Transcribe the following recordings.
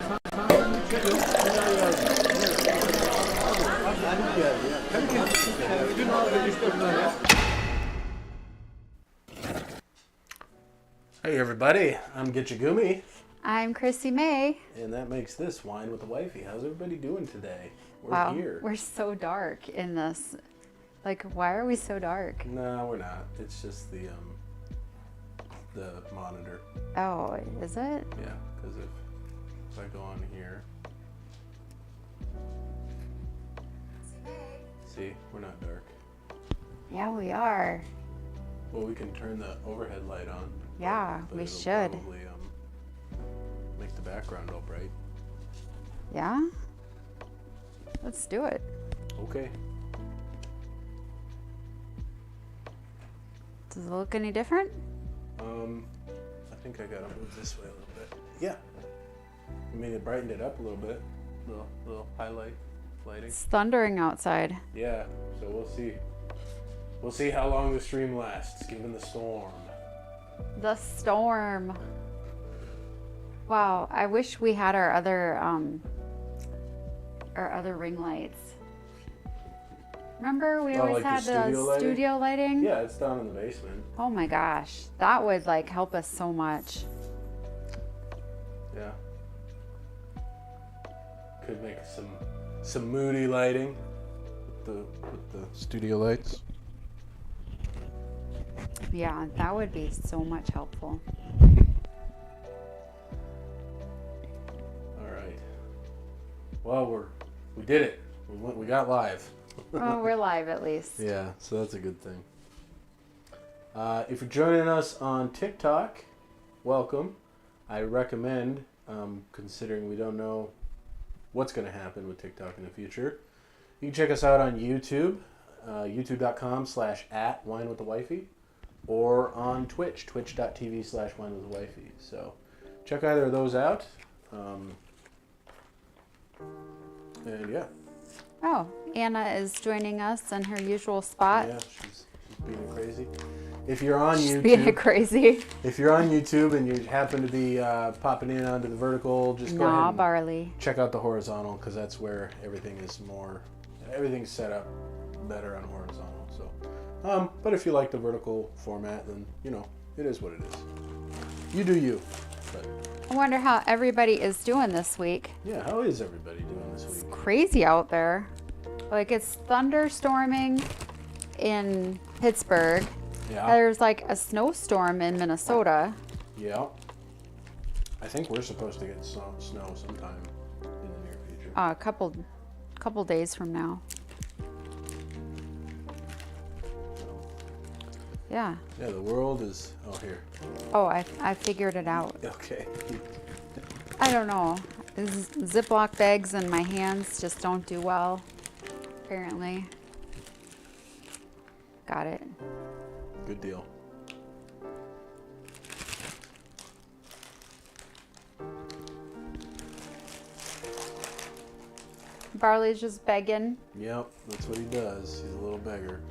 Hey everybody, I'm Gitchagumi. I'm Chrissy May. And that makes this Wine with the Wifey. How's everybody doing today? Wow, here. we're so dark in this. Like, why are we so dark? No, we're not. It's just the monitor. Oh, is it? Yeah, because if I go on here, see, we're not dark. Yeah, we are. Well, we can turn the overhead light on. Yeah, but we it'll should. Probably make the background all bright. Yeah? Let's do it. Okay. Does it look any different? I think I gotta move this way a little bit. Yeah. I mean, it brightened it up a little bit. Little highlight lighting. It's thundering outside. Yeah, so we'll see. We'll see how long the stream lasts, given the storm. The storm. Wow, I wish we had our other ring lights. Remember we always like had the studio lighting? Yeah, it's down in the basement. Oh my gosh, that would like help us so much. Yeah. Could make some moody lighting with the studio lights. Yeah, that would be so much helpful. All right. Well, we did it. We got live. Oh, we're live at least. Yeah, so that's a good thing. If you're joining us on TikTok, welcome. I recommend, considering we don't know what's going to happen with TikTok in the future, you can check us out on YouTube, youtube.com/@winewiththewifey, or on Twitch, twitch.tv/winewiththewifey. So check either of those out. And yeah. Oh, Anna is joining us in her usual spot. Yeah, she's being crazy. If you're on She's YouTube, being crazy. If you're on YouTube and you happen to be popping in onto the vertical, just go ahead and Barley. check out the horizontal, because that's where everything's set up better on horizontal. So, but if you like the vertical format, then it is what it is. You do you. But I wonder how everybody is doing this week. yeah, how is everybody doing this week? It's crazy out there. Like, it's thunderstorming in Pittsburgh. Yeah. There's like a snowstorm in Minnesota. Yeah. I think we're supposed to get snow sometime in the near future. A couple days from now. Yeah. Yeah, the world is. Oh, here. Oh, I figured it out. Okay. I don't know. Ziploc bags in my hands just don't do well, apparently. Got it. Good deal. Barley's just begging. Yep, that's what he does. He's a little beggar.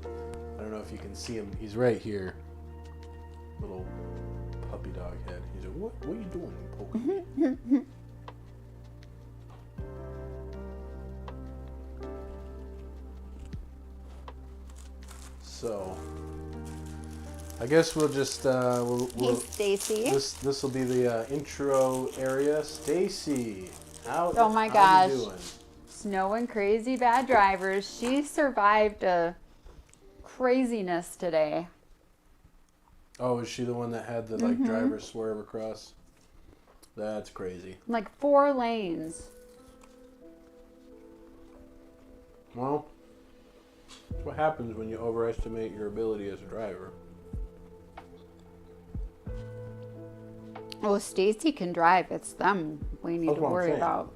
I don't know if you can see him. He's right here. Little puppy dog head. He's like, what are you doing? Poking me? So, I guess we'll just Hey, Stacy. This will be the intro area. Stacy, how Oh my how gosh. you doing? Snow and crazy bad drivers. She survived a craziness today. Oh, is she the one that had the driver swerve across? That's crazy. Like 4 lanes. Well, that's what happens when you overestimate your ability as a driver. Well, Stacy can drive. It's them we need That's to what I'm worry saying. about.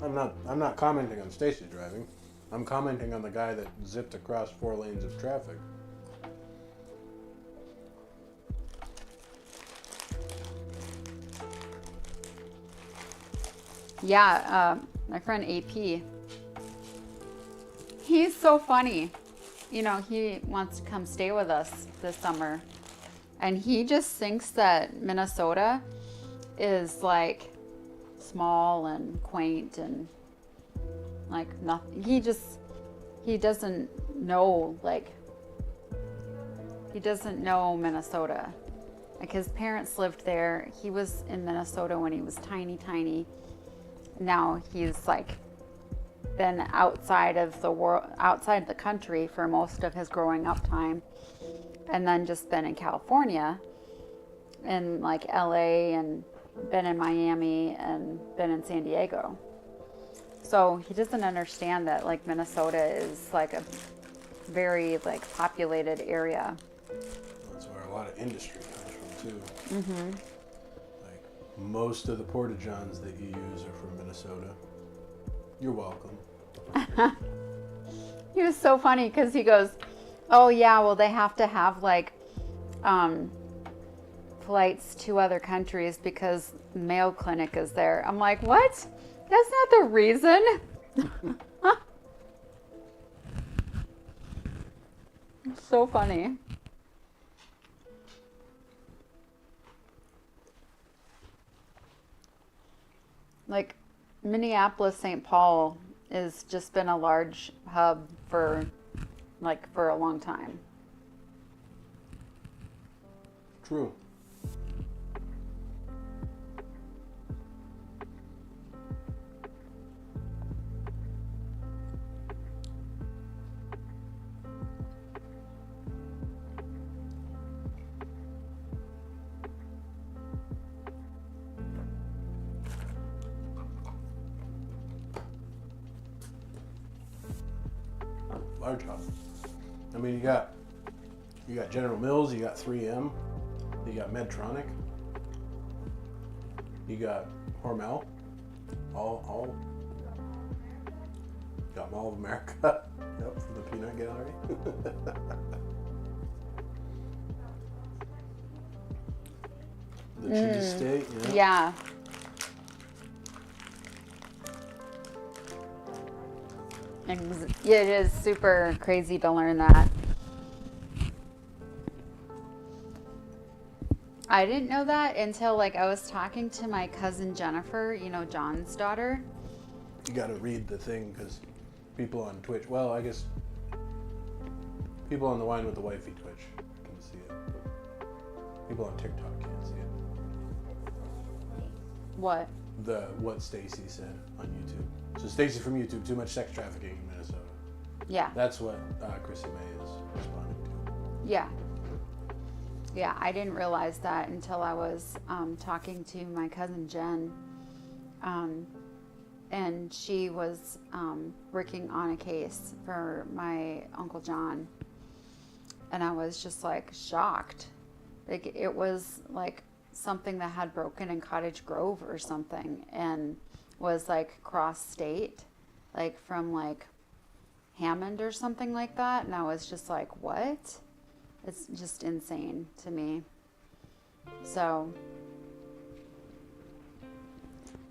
I'm not commenting on Stacy's driving. I'm commenting on the guy that zipped across 4 lanes of traffic. Yeah, my friend AP. He's so funny. You know, he wants to come stay with us this summer. And he just thinks that Minnesota is like small and quaint and like nothing. He doesn't know, like, he doesn't know Minnesota. Like, his parents lived there. He was in Minnesota when he was tiny. Now he's like been outside of the world, outside the country for most of his growing up time, and then just been in California and like LA, and been in Miami and been in San Diego. So he doesn't understand that like Minnesota is like a very like populated area. That's where a lot of industry comes from too. Mm-hmm. Like most of the porta-johns that you use are from Minnesota. You're welcome. He was so funny because he goes, oh yeah, well they have to have like flights to other countries because Mayo Clinic is there. I'm like, what? That's not the reason. So funny. Like Minneapolis, St. Paul has just been a large hub for a long time. True. Large hub. I mean, you got General Mills, you got 3M, you got Medtronic, you got Hormel, all got Mall of America. Yep, from the peanut gallery. The cheese steak. Yeah. It is super crazy to learn that. I didn't know that until like I was talking to my cousin Jennifer, you know, John's daughter. You got to read the thing because people on Twitch, well, I guess people on the Wine with the Wifey Twitch can see it, but people on TikTok can't see it. What? What Stacy said on YouTube. So Stacy from YouTube, too much sex trafficking in Minnesota. Yeah. That's what Chrissy May is responding to. Yeah. Yeah, I didn't realize that until I was talking to my cousin Jen. And she was working on a case for my Uncle John. And I was just like shocked. Like it was like something that had broken in Cottage Grove or something and was like cross state, like from like Hammond or something like that. And I was just like, what? It's just insane to me. So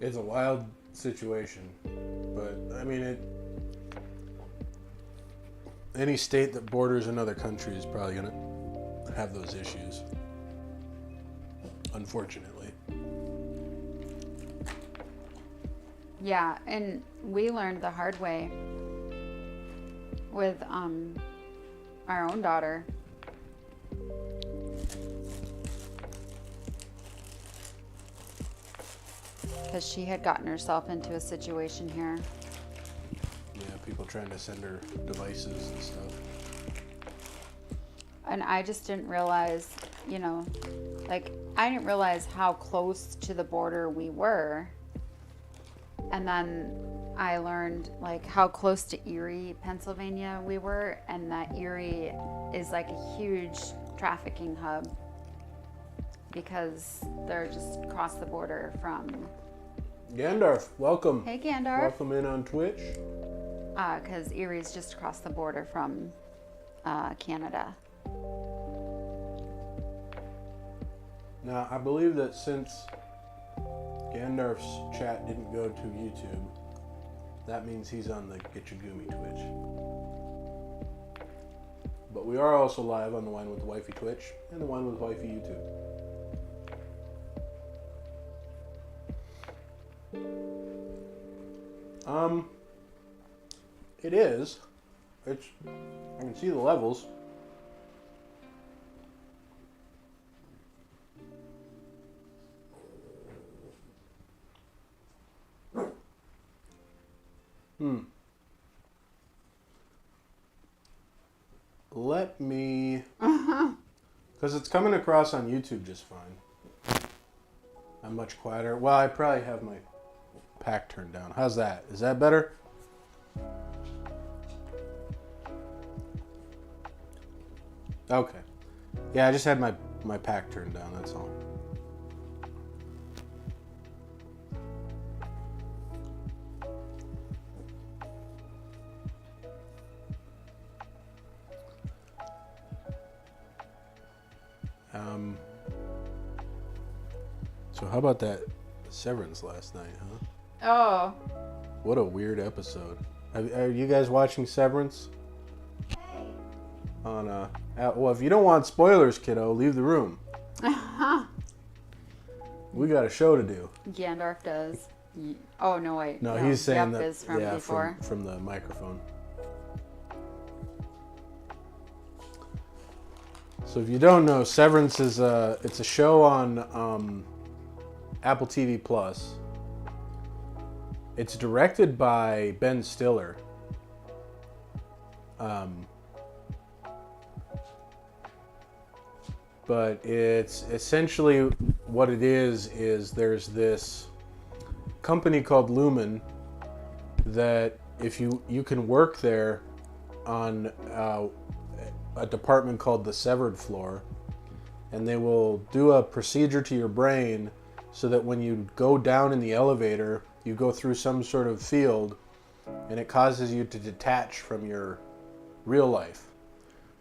it's a wild situation, but I mean, any state that borders another country is probably gonna have those issues, unfortunately. yeah, and we learned the hard way with our own daughter. Because she had gotten herself into a situation here. Yeah, people trying to send her devices and stuff. And I just didn't realize, you know, like, I didn't realize how close to the border we were. And then I learned, like, how close to Erie, Pennsylvania we were. And that Erie is, like, a huge trafficking hub. Because they're just across the border from... Gandalf, welcome. Hey, Gandalf. Welcome in on Twitch. Because Erie's just across the border from Canada. Now, I believe that since Gandalf's chat didn't go to YouTube, that means he's on the Get Your Gumi Twitch. But we are also live on the Wine with the Wifey Twitch and the Wine with the Wifey YouTube. It is. I can see the levels. Let me... Because it's coming across on YouTube just fine. I'm much quieter. Well, I probably have my pack turned down. How's that? Is that better? Okay. Yeah, I just had my pack turned down, that's all. So how about that Severance last night, huh? Oh. What a weird episode. Are you guys watching Severance? On well, if you don't want spoilers, kiddo, leave the room. We got a show to do. Gandalf does. Oh no, wait. No, he's saying Yep that is from before. from the microphone. So if you don't know, Severance is it's a show on Apple TV Plus. It's directed by Ben Stiller. But it's essentially what it is there's this company called Lumen that if you can work there on a department called the severed floor, and they will do a procedure to your brain so that when you go down in the elevator, you go through some sort of field and it causes you to detach from your real life.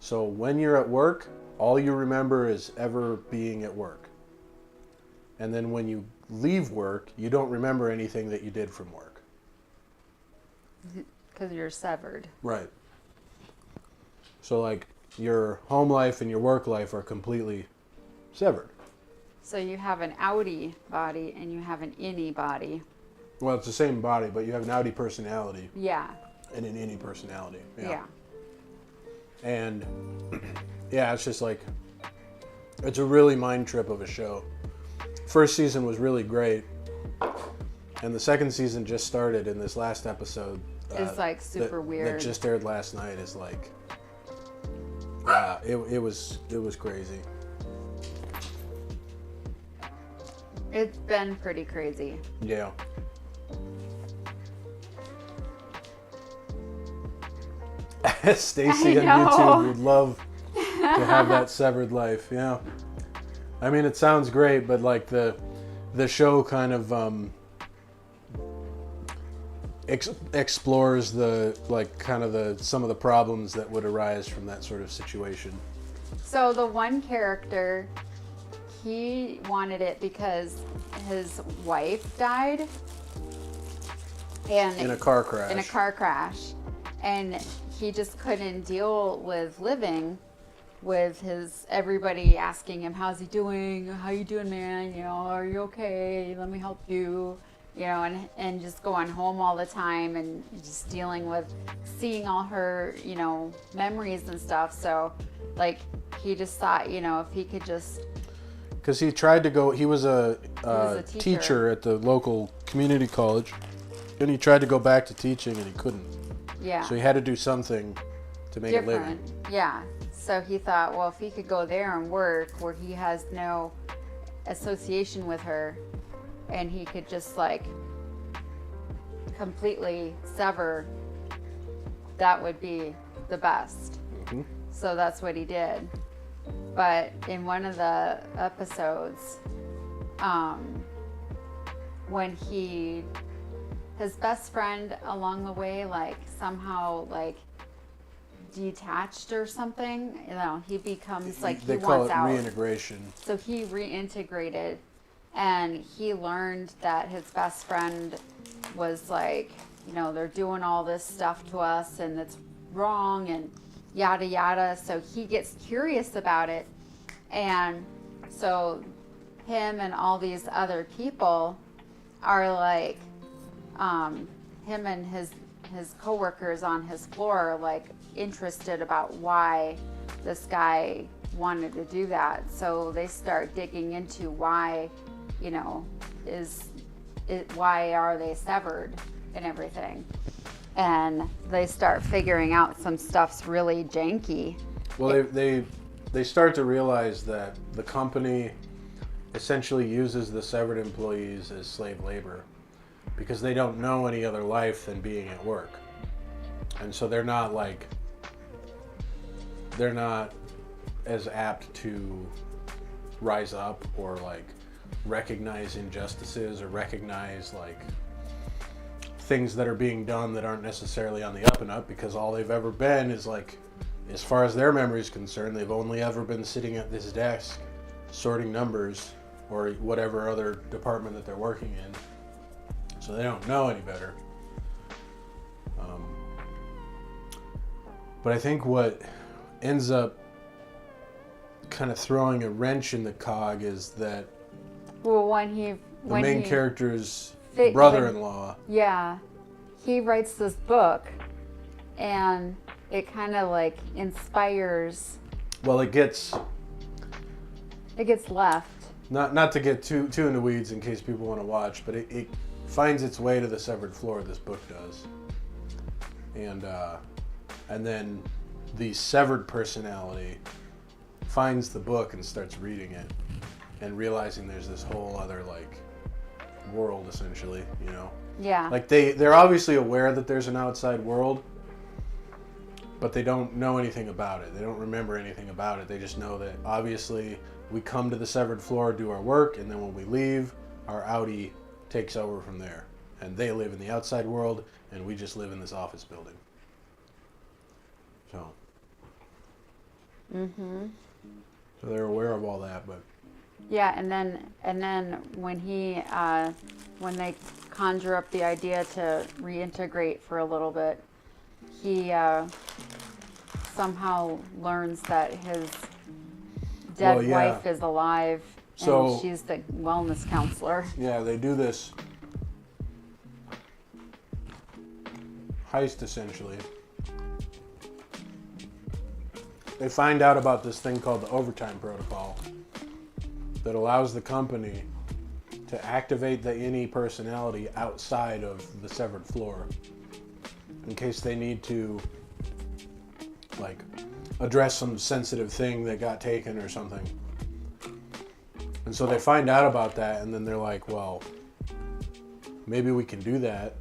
So when you're at work, all you remember is ever being at work. And then when you leave work, you don't remember anything that you did from work. Because you're severed. Right. So like your home life and your work life are completely severed. So you have an outie body and you have an innie body. Well, it's the same body, but you have an outie personality. Yeah. And an innie personality. Yeah. And yeah, it's just like, it's a really mind trip of a show. First season was really great. And the second season just started, and this last episode It's like super weird. that just aired last night is like, it was crazy. It's been pretty crazy. Yeah. Stacy on YouTube would love to have that severed life. Yeah. I mean, it sounds great, but like the show kind of explores some of the problems that would arise from that sort of situation. So the one character, he wanted it because his wife died. And in a car crash. And he just couldn't deal with living with everybody asking him, how's he doing? How you doing, man? You know, are you okay? Let me help you. You know, and just going home all the time and just dealing with seeing all her, you know, memories and stuff. So like he just thought, you know, if he could just... Because he tried to go, he was a teacher at the local community college, and he tried to go back to teaching and he couldn't. Yeah. So he had to do something to make a living. Yeah. So he thought, well, if he could go there and work where he has no association with her, and he could just like completely sever, that would be the best. Mm-hmm. So that's what he did. But in one of the episodes, when his best friend along the way, like somehow like detached or something, you know, he becomes like he wants out. They call it reintegration. So he reintegrated, and he learned that his best friend was like, you know, they're doing all this stuff to us and it's wrong and yada yada. So he gets curious about it, and so him and all these other people are like him and his coworkers on his floor are like interested about why this guy wanted to do that. So they start digging into why, you know, why are they severed and everything. And they start figuring out some stuff's really janky. Well, they start to realize that the company essentially uses the severed employees as slave labor because they don't know any other life than being at work. And so they're not as apt to rise up or like recognize injustices or recognize like things that are being done that aren't necessarily on the up and up, because all they've ever been is like, as far as their memory is concerned, they've only ever been sitting at this desk sorting numbers or whatever other department that they're working in. So they don't know any better. But I think what ends up kind of throwing a wrench in the cog is that the main character's brother-in-law. Yeah, he writes this book, and it kind of like inspires. Well, it gets left. Not to get too in the weeds in case people want to watch, but it finds its way to the severed floor. This book does, and then the severed personality finds the book and starts reading it and realizing there's this whole other like world, essentially, you know. Yeah. Like they're obviously aware that there's an outside world, but they don't know anything about it. They don't remember anything about it. They just know that obviously we come to the severed floor, do our work, and then when we leave, our outie takes over from there. And they live in the outside world, and we just live in this office building. So. Mhm. So they're aware of all that, but. Yeah, and then when they conjure up the idea to reintegrate for a little bit, he somehow learns that his dead wife is alive, and she's the wellness counselor. Yeah, they do this heist, essentially. They find out about this thing called the overtime protocol that allows the company to activate the any personality outside of the severed floor in case they need to like address some sensitive thing that got taken or something. And so they find out about that, and then they're like, well, maybe we can do that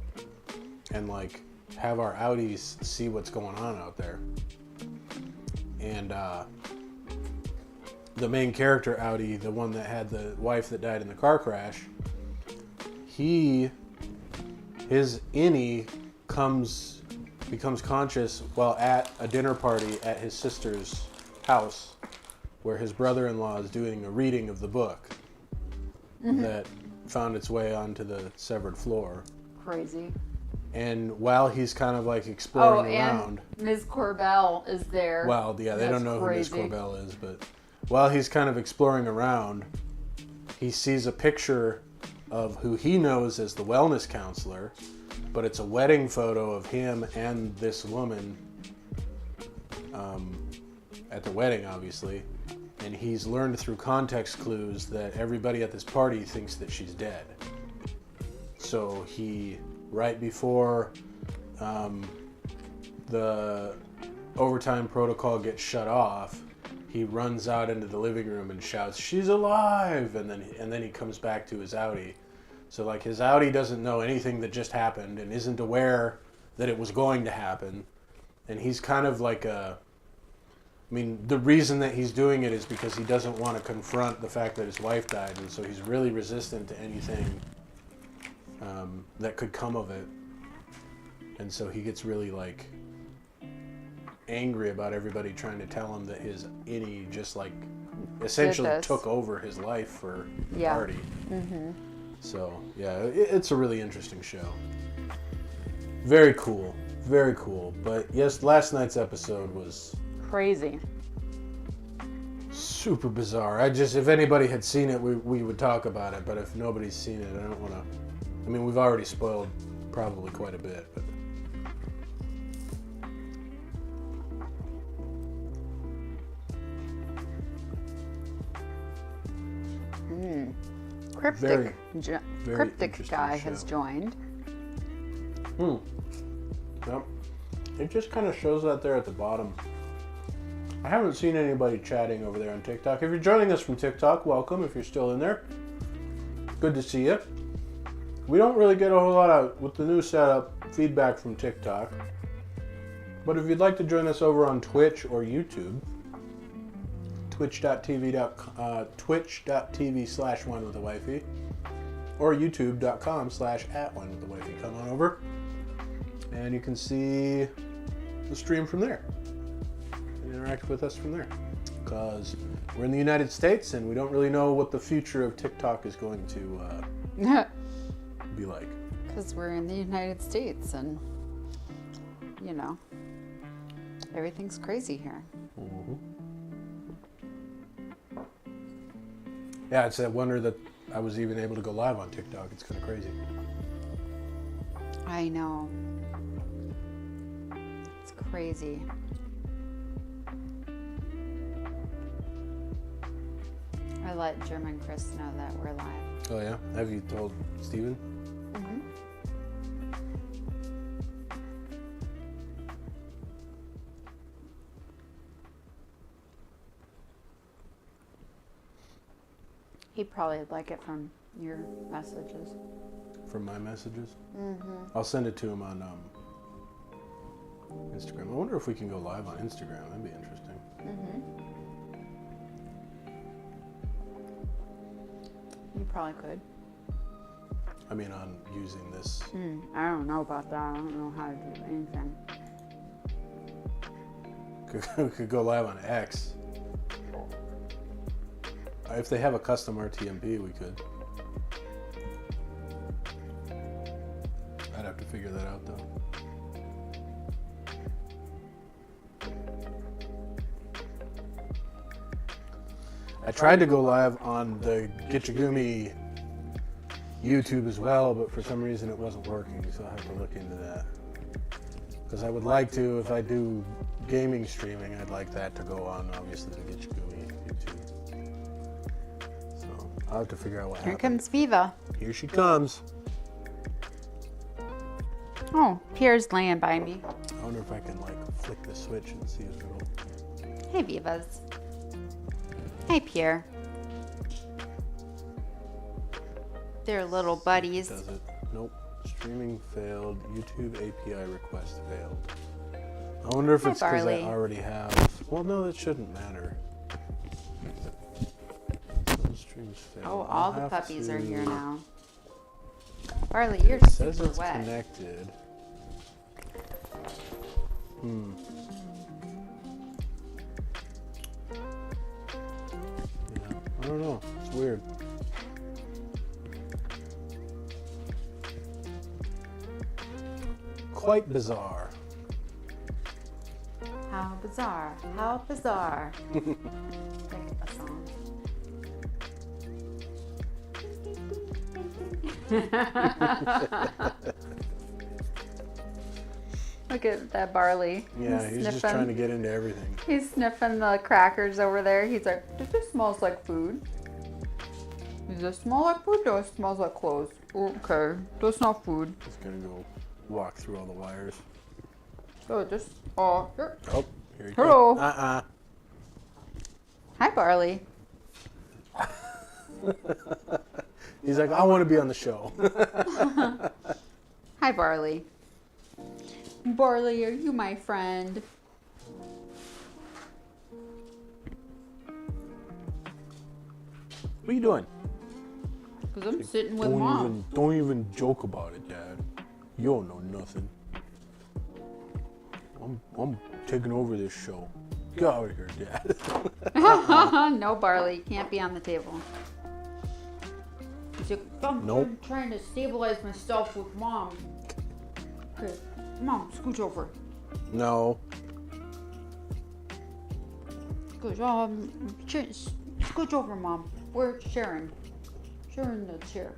and like have our outies see what's going on out there. And the main character outie, the one that had the wife that died in the car crash, his innie becomes conscious while at a dinner party at his sister's house where his brother-in-law is doing a reading of the book that found its way onto the severed floor. Crazy. And while he's kind of like exploring around... and Ms. Corbell is there. Well, yeah, they don't know who Ms. Corbell is, but while he's kind of exploring around, he sees a picture of who he knows as the wellness counselor, but it's a wedding photo of him and this woman at the wedding, obviously. And he's learned through context clues that everybody at this party thinks that she's dead. So he... right before the overtime protocol gets shut off, he runs out into the living room and shouts, "She's alive!" And then he comes back to his outie. So like his outie doesn't know anything that just happened and isn't aware that it was going to happen. And he's kind of like the reason that he's doing it is because he doesn't want to confront the fact that his wife died, and so he's really resistant to anything that could come of it. And so he gets really like angry about everybody trying to tell him that his innie just like essentially took over his life for the party. Mm-hmm. So yeah, it's a really interesting show. Very cool. But yes, last night's episode was crazy. Super bizarre. If anybody had seen it, we would talk about it. But if nobody's seen it, I don't want to. I mean, we've already spoiled probably quite a bit. But Cryptic, very cryptic interesting guy show. has joined. Yep. It just kind of shows that there at the bottom. I haven't seen anybody chatting over there on TikTok. If you're joining us from TikTok, welcome. If you're still in there, good to see you. We don't really get a whole lot of, with the new setup, feedback from TikTok. But if you'd like to join us over on Twitch or YouTube, twitch.tv/onewithawifey or youtube.com/@onewithawifey. Come on over and you can see the stream from there and interact with us from there, because we're in the United States and we don't really know what the future of TikTok is going to be like. Because we're in the United States and, you know, everything's crazy here. Mm-hmm. Yeah, it's a wonder that I was even able to go live on TikTok. It's kind of crazy. I know. It's crazy. I let Jim and Chris know that we're live. Oh yeah? Have you told Steven? Mm-hmm. He'd probably like it from your messages. From my messages? Mm-hmm. I'll send it to him on Instagram. I wonder if we can go live on Instagram. That'd be interesting. Mm-hmm. You probably could. I mean, on using this. I don't know about that. I don't know how to do anything. Could go live on X. If they have a custom RTMP, we could. I'd have to figure that out, though. I tried to go live on the Gitchagumi YouTube as well, but for some reason it wasn't working, so I have to look into that. Because I would like to, if I do gaming streaming, I'd like that to go on, obviously, the Gitchagumi YouTube. So I'll have to figure out what Here happened. comes Viva. Here she comes. Oh, Pierre's laying by me. I wonder if I can, like, flick the switch and see if it'll... Hey, Vivas. Hey, Pierre. They're little buddies. Does it? Nope. Streaming failed. YouTube API request failed. I wonder if Hi, it's because I Barley. already have... Well, no, that shouldn't matter. Those streams failed. Oh, I'll all the have puppies are to- here now. Barley, you're It says super it's wet. connected. Yeah, I don't know. It's weird. Quite bizarre. How bizarre. How bizarre. Like a song. Look at that Barley. Yeah, he's just trying to get into everything. He's sniffing the crackers over there. He's like, this smells like food. Does it smell like food or it smells like clothes? Okay, that's not food. He's gonna go walk through all the wires. Oh, just, oh, here. Oh, here he Hello. goes. Hi, Barley. He's like, I want to be on the show. Hi, Barley. Barley, are you my friend? What are you doing? Because I'm sitting with Mom. Don't even joke about it, Dad. You don't know nothing. I'm taking over this show. Get out of here, Dad. No, Barley, you can't be on the table. He's like, Nope. I'm trying to stabilize myself with Mom. Okay, Mom, scooch over. No. Scooch, scooch over, Mom. We're sharing the chair.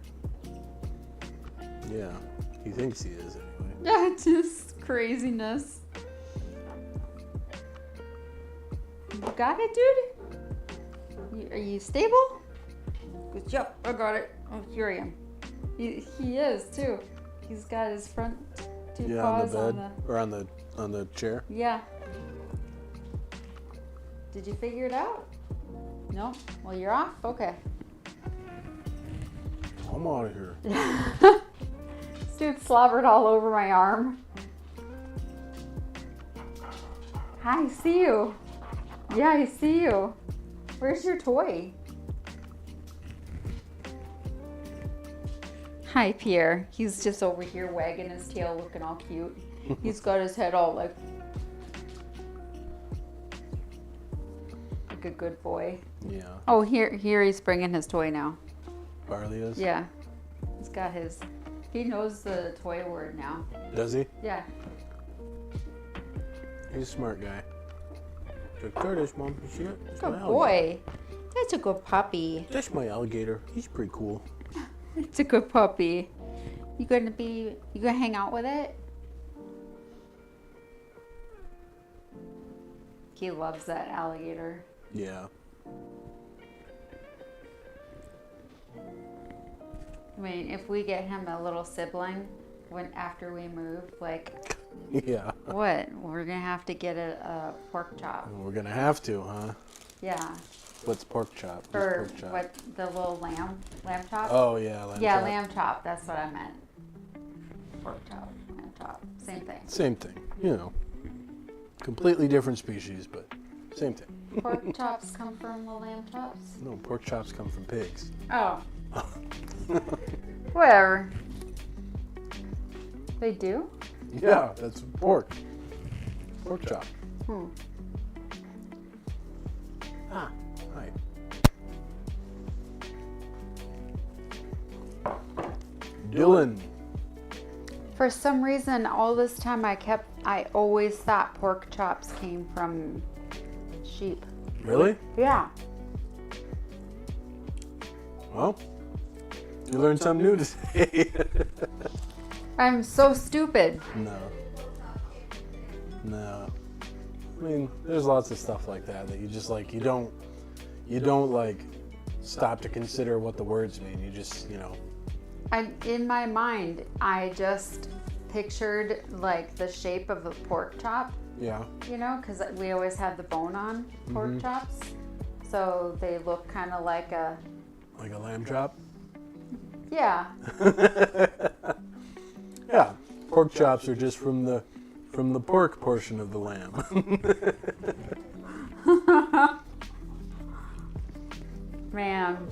Yeah. He thinks he is anyway. Yeah, just craziness. You got it, dude? Are you stable? Good job. I got it. Oh, here I am. He is too. He's got his front two paws on the bed or on the chair. Yeah. Did you figure it out? No. Well, you're off. Okay. I'm out of here. This dude slobbered all over my arm. Hi, I see you. Yeah, I see you. Where's your toy? Hi, Pierre. He's just over here wagging his tail, looking all cute. He's got his head all like a good boy. Yeah. Oh, here he's bringing his toy now. Barley is? Yeah. He's got his. He knows the toy word now. Does he? Yeah. He's a smart guy. There it is, Mom. You see it? It's my Good alligator. boy. That's a good puppy. That's my alligator. He's pretty cool. It's a good puppy. You gonna hang out with it? He loves that alligator. Yeah. I mean, if we get him a little sibling after we move, like Yeah. what? We're gonna have to get a pork chop. We're gonna have to, huh? Yeah. What's pork chop? What's Or pork chop? what? The little lamb chop. Oh yeah, lamb Yeah, chop. lamb chop. That's what I meant. Pork chop, lamb chop, same thing. Same thing. You know, completely different species, but same thing. Pork chops come from the lamb chops. No, pork chops come from pigs. Oh. Whatever. They do? Yeah, that's pork. Pork chop. Ah, hi. Dylan. For some reason, all this time I always thought pork chops came from sheep. Really? Yeah. Well, you learned something new today. I'm so stupid. No. I mean, there's lots of stuff like that you just like, you don't like stop to consider what the words mean. You just, In my mind, I just pictured like the shape of a pork chop, yeah. Because we always have the bone on pork chops. So they look kind of like a... Like a lamb chop? Yeah. Yeah. Pork chops are just from the pork portion of the lamb. Man.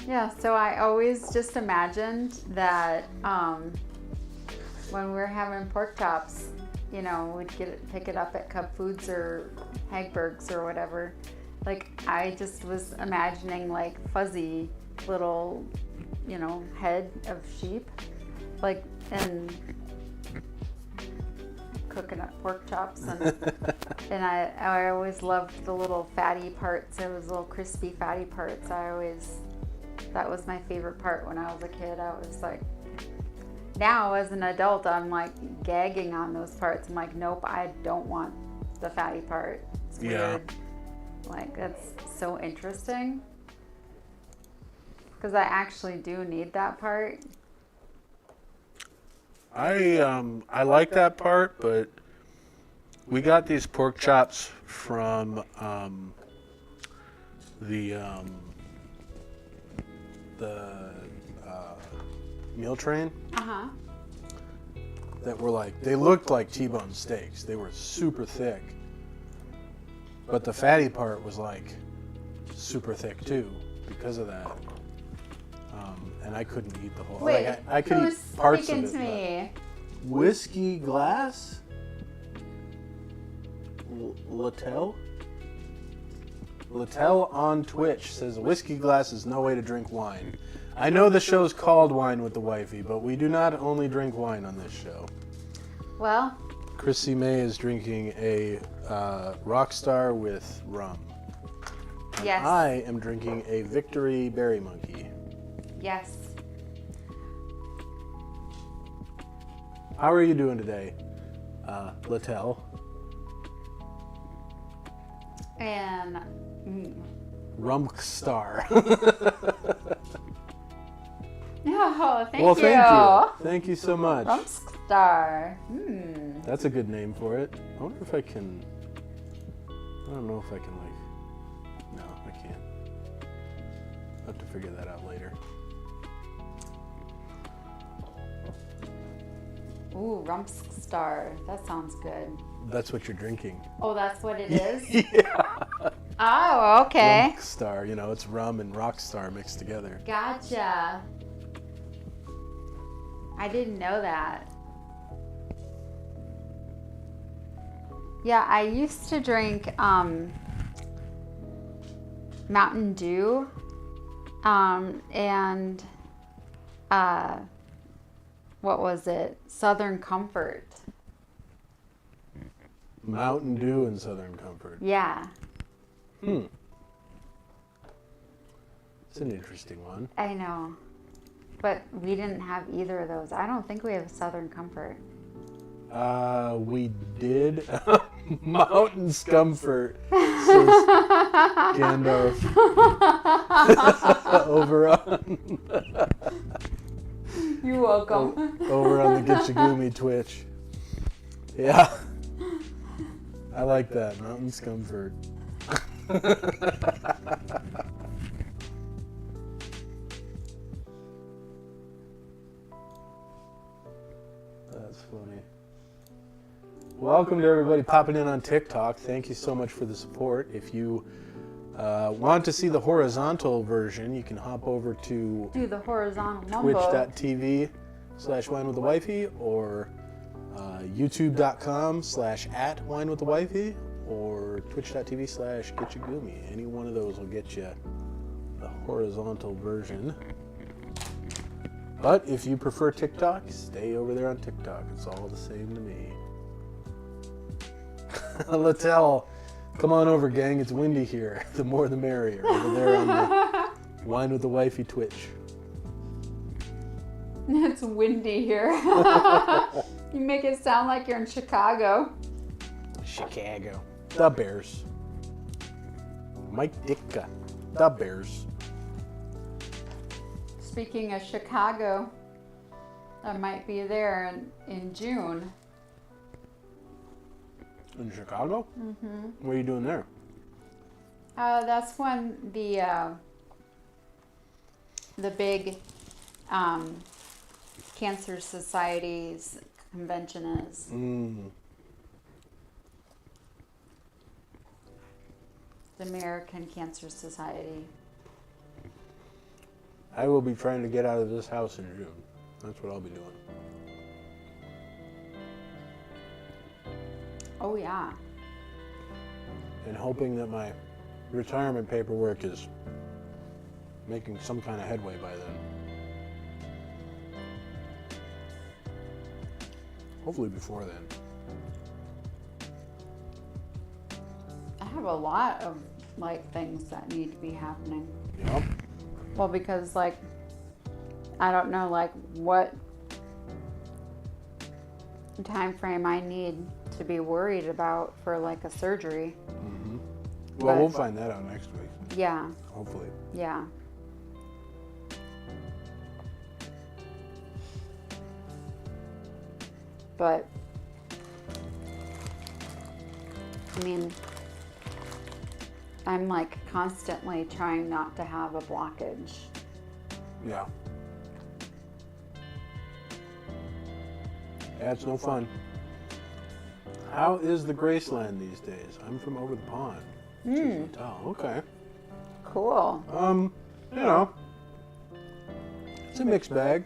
Yeah, so I always just imagined that when we're having pork chops, we'd pick it up at Cub Foods or Hagberg's or whatever. Like, I just was imagining like fuzzy little, head of sheep, like, and cooking up pork chops, and I always loved the little fatty parts. It was little crispy fatty parts. That was my favorite part when I was a kid. I was like, now as an adult, I'm like gagging on those parts. I'm like, nope, I don't want the fatty part. It's weird. Like, that's so interesting. Because I actually do need that part. I like that part, but we got these pork chops from the meal train. Uh-huh. That were like, they looked like T-bone steaks. They were super thick. But the fatty part was like super thick too because of that. And I couldn't eat the whole. Wait, like I could who's eat parts speaking of it. to me? Whiskey glass? Littell? Littell on Twitch says whiskey glass is no way to drink wine. I know the show's called Wine with the Wifey, but we do not only drink wine on this show. Well, Chrissy May is drinking a Rockstar with rum. And yes. I am drinking a Victory Berry Monkey. Yes. How are you doing today, Littell? And Rumpstar. oh, thank Well, you. thank you. Thank you so much. Rumpstar. That's a good name for it. I wonder if I can. I don't know if I can, like. No, I can't. I'll have to figure that out later. Ooh, Rumpstar. That sounds good. That's what you're drinking. Oh, that's what it is? Yeah. Oh, okay. Rumpstar, you know, it's rum and rockstar mixed together. Gotcha. I didn't know that. Yeah, I used to drink Mountain Dew and what was it? Southern Comfort. Mountain Dew and Southern Comfort. Yeah, It's an interesting one. I know. But we didn't have either of those. I don't think we have Southern Comfort. We did. Mountain Scumfort, says Gandalf. Over on You're welcome. over on the Gitchagumi Twitch. Yeah. I like that. Mountain Scumfort. That's funny. Welcome to everybody popping in on TikTok. Thank you so much for the support. If you want to see the horizontal version, you can hop over to Do the horizontal mumbo. twitch.tv/winewiththewifey or youtube.com/@winewiththewifey or twitch.tv/getchagumi. Any one of those will get you the horizontal version. But if you prefer TikTok, stay over there on TikTok. It's all the same to me. Littell, come on over, gang. It's windy here. The more the merrier. Over there on the Wine with the Wifey Twitch. It's windy here. You make it sound like you're in Chicago. Chicago. The Bears. Mike Ditka. The Bears. Speaking of Chicago, I might be there in June. In Chicago? Mm-hmm. What are you doing there? That's when the big Cancer Society's convention is. The American Cancer Society. I will be trying to get out of this house in June. That's what I'll be doing. Oh yeah. And hoping that my retirement paperwork is making some kind of headway by then. Hopefully before then. I have a lot of like things that need to be happening. Yep. Well, because like I don't know like what time frame I need to be worried about for like a surgery. Mm-hmm. Well, we'll find that out next week. Yeah. Hopefully. Yeah. But I mean, I'm like constantly trying not to have a blockage. Yeah. Yeah, it's no fun. How is the Graceland these days? I'm from over the pond. Oh, okay. Cool. You know, it's a mixed bag,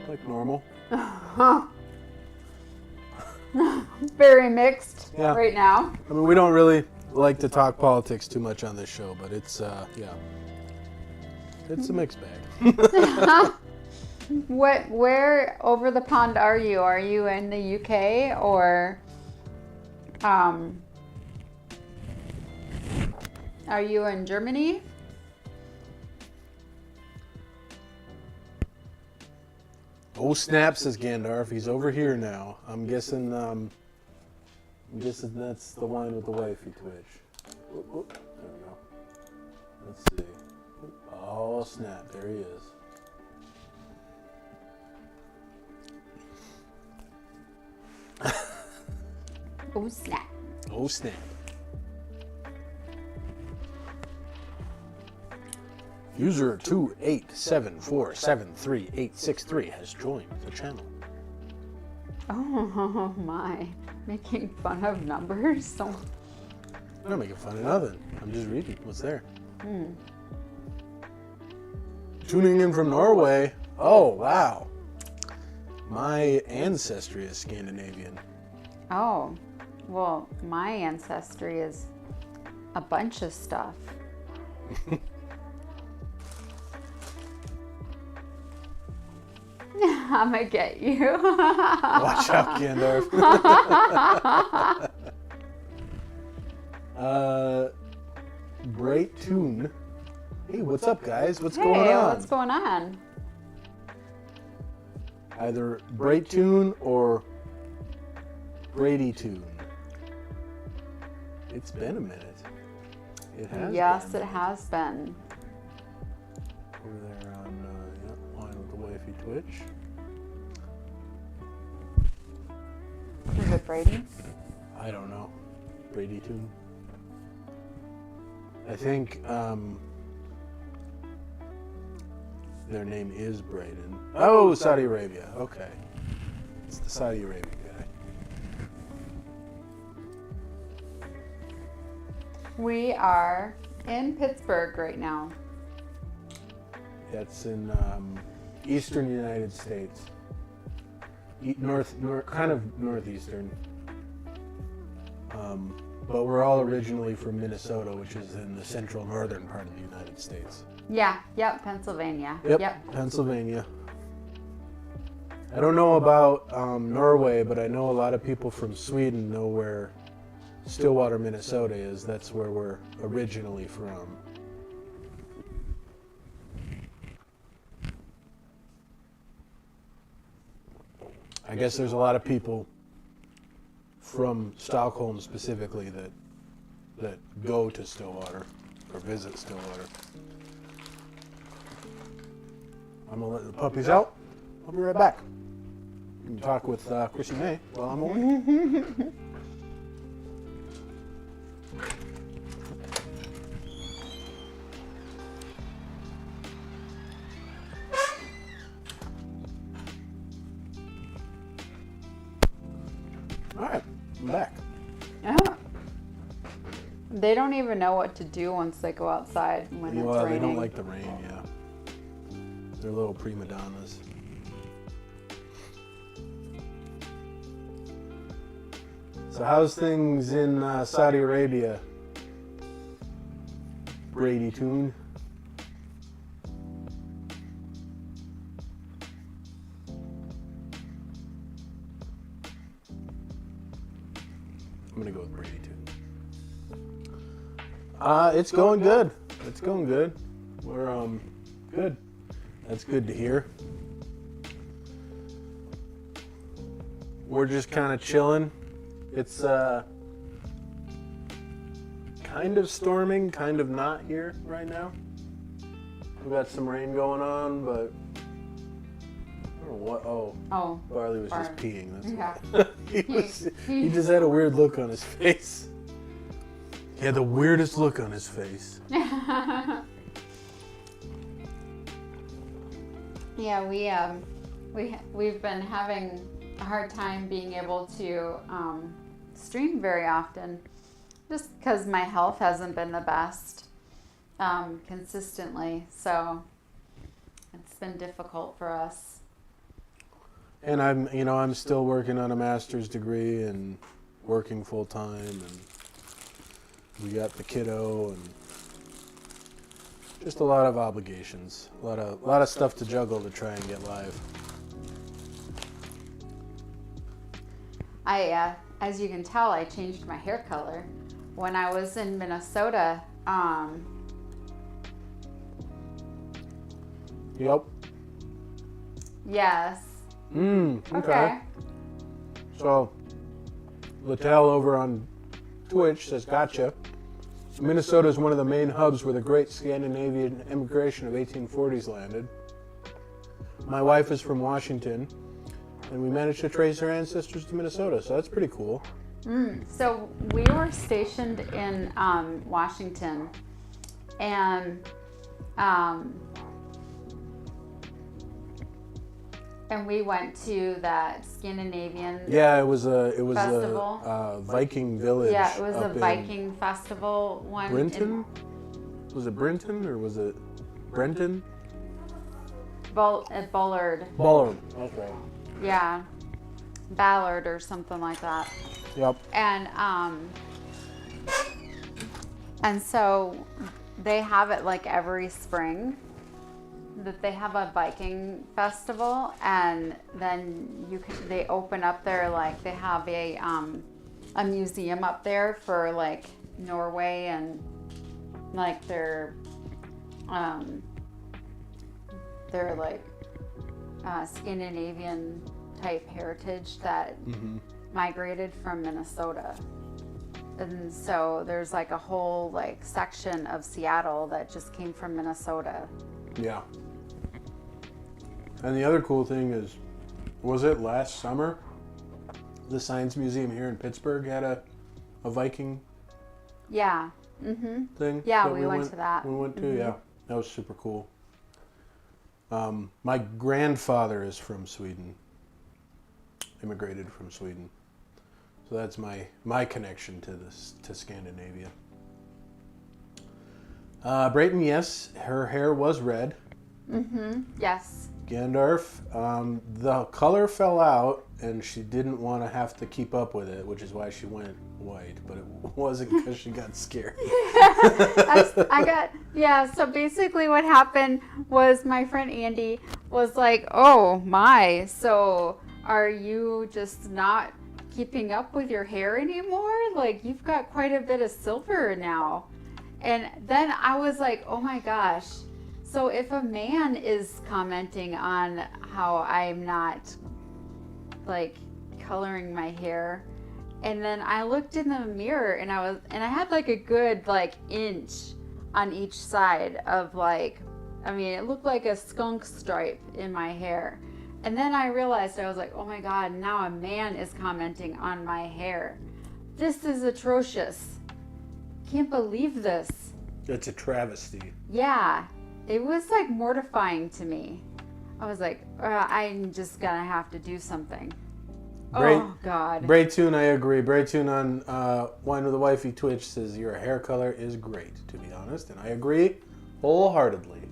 like normal. Very mixed Yeah. right now. I mean, we don't really like to talk politics too much on this show, but it's, yeah. It's a mixed bag. Where over the pond are you? Are you in the UK or are you in Germany? Oh snap, says Gandalf. He's over here now. I'm guessing that's the one with the wifey twitch. Whoop, whoop. There we go. Let's see. Oh snap, there he is. Oh snap. Oh snap. User 287473863 has joined the channel. Oh my. Making fun of numbers? So... I'm not making fun of nothing. I'm just reading what's there. Tuning in from Norway. Oh, wow. My ancestry is Scandinavian. Oh, well, my ancestry is a bunch of stuff. I'm gonna get you. Watch out, Gandalf. Great tune. Hey, what's up, guys? What's going on? Hey, what's going on? Either Great Tune or Brady Tune. It's been a minute. It has. Yes, been. it has been. Over there on line with the wifey Twitch. Is it Brady? I don't know. Brady Tune. I think their name is Braden. Oh, Saudi Arabia. Okay. It's the Saudi Arabia guy. We are in Pittsburgh right now. That's in eastern United States. North, kind of northeastern. But we're all originally from Minnesota, which is in the central northern part of the United States. Yeah, yep, Pennsylvania. Yep. Pennsylvania. I don't know about Norway, but I know a lot of people from Sweden know where Stillwater, Minnesota is. That's where we're originally from. I guess there's a lot of people from Stockholm specifically that go to Stillwater or visit Stillwater. I'm gonna let the puppies out. I'll be right back. You can talk with Chrissy May while I'm away. All right, I'm back. Yeah. They don't even know what to do once they go outside when it's raining. They don't like the rain, yeah. They're little prima donnas. So how's things in Saudi Arabia? Brady Tune. I'm gonna go with Brady Tune. It's going good. It's going good. We're good. That's good to hear. We're just kind of chilling. It's kind of storming, kind of not here right now. We've got some rain going on, but I don't know what. Oh, Barley was just peeing. That's Yeah. he just had a weird look on his face. He had the weirdest look on his face. Yeah, we've been having a hard time being able to stream very often, just because my health hasn't been the best consistently. So it's been difficult for us. And I'm still working on a master's degree and working full time, and we got the kiddo and just a lot of obligations, a lot of stuff to juggle to try and get live. As you can tell, I changed my hair color when I was in Minnesota. Yep. Yes, Okay. So, Littell over on Twitch says, gotcha. Minnesota is one of the main hubs where the great Scandinavian immigration of 1840s landed. My wife is from Washington, and we managed to trace her ancestors to Minnesota, so that's pretty cool. So we were stationed in Washington, and we went to that Scandinavian. Yeah, it was a festival. Viking village. Yeah, it was a up in Viking festival one. Brenton? Was it Brenton or was it Brenton? At Bullard. Bullard. That's right. Yeah, Ballard or something like that. Yep. And so they have it like every spring that they have a Viking festival, and then they open up there, like they have a museum up there for like Norway and like their like Scandinavian type heritage that migrated from Minnesota. And so there's like a whole like section of Seattle that just came from Minnesota. Yeah. And the other cool thing is, was it last summer? The Science Museum here in Pittsburgh had a Viking Yeah. thing. Yeah, that we went to that. We went to, yeah. That was super cool. My grandfather is from Sweden. Immigrated from Sweden. So that's my connection to Scandinavia. Brayton, yes, her hair was red. Yes. Gandalf, the color fell out, and she didn't want to have to keep up with it, which is why she went white. But it wasn't because she got scared. So basically what happened was my friend Andy was like, oh my, so are you just not keeping up with your hair anymore? Like, you've got quite a bit of silver now. And then I was like, oh my gosh. So if a man is commenting on how I'm not like coloring my hair, and then I looked in the mirror and I had like a good like inch on each side of like, I mean, it looked like a skunk stripe in my hair. And then I realized, I was like, oh my God, now a man is commenting on my hair. This is atrocious. Can't believe this. It's a travesty. Yeah. It was like mortifying to me. I was like, I'm just gonna have to do something. Oh God. Braytoon, I agree. Braytoon on Wine with a Wifey Twitch says your hair color is great, to be honest, and I agree wholeheartedly.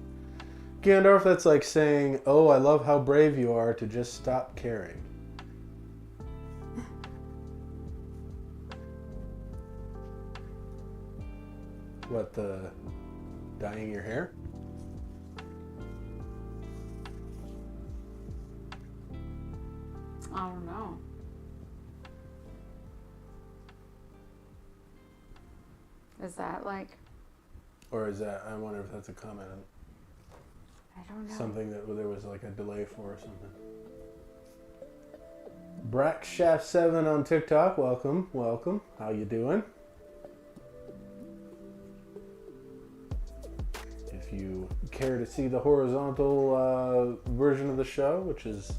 Gandalf, that's like saying, oh, I love how brave you are to just stop caring. What, the dyeing your hair? I don't know. Is that like? Or is that, I wonder if that's a comment on I don't know. something that there was like a delay for or something. Brackshaft7 on TikTok, welcome. How you doing? If you care to see the horizontal version of the show, which is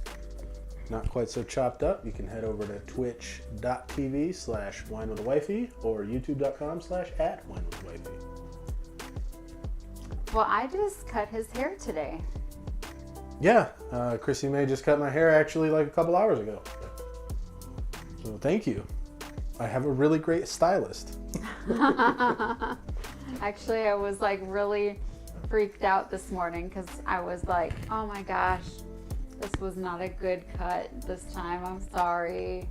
not quite so chopped up, you can head over to twitch.tv/winewithawifey or youtube.com/@winewithawifey. Well, I just cut his hair today. Yeah, Chrissy May just cut my hair actually like a couple hours ago. So thank you. I have a really great stylist. Actually, I was like really freaked out this morning because I was like, oh my gosh, this was not a good cut this time. I'm sorry.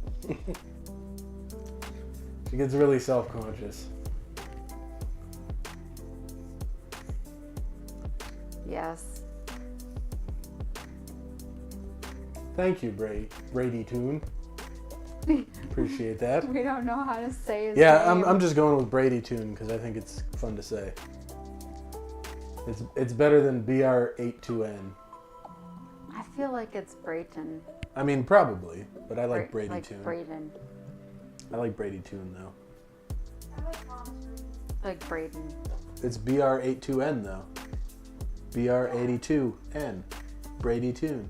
She gets really self-conscious. Yes. Thank you, Brady Toon. Appreciate that. We don't know how to say his Yeah, name. I'm just going with Brady Toon because I think it's fun to say. It's better than BR82N. I feel like it's Brayton. I mean, probably, but I like Brady like Tune. Brayden. I like Brady Tune, though. Like Brayden. It's BR82N, though. BR82N. Brady Tune.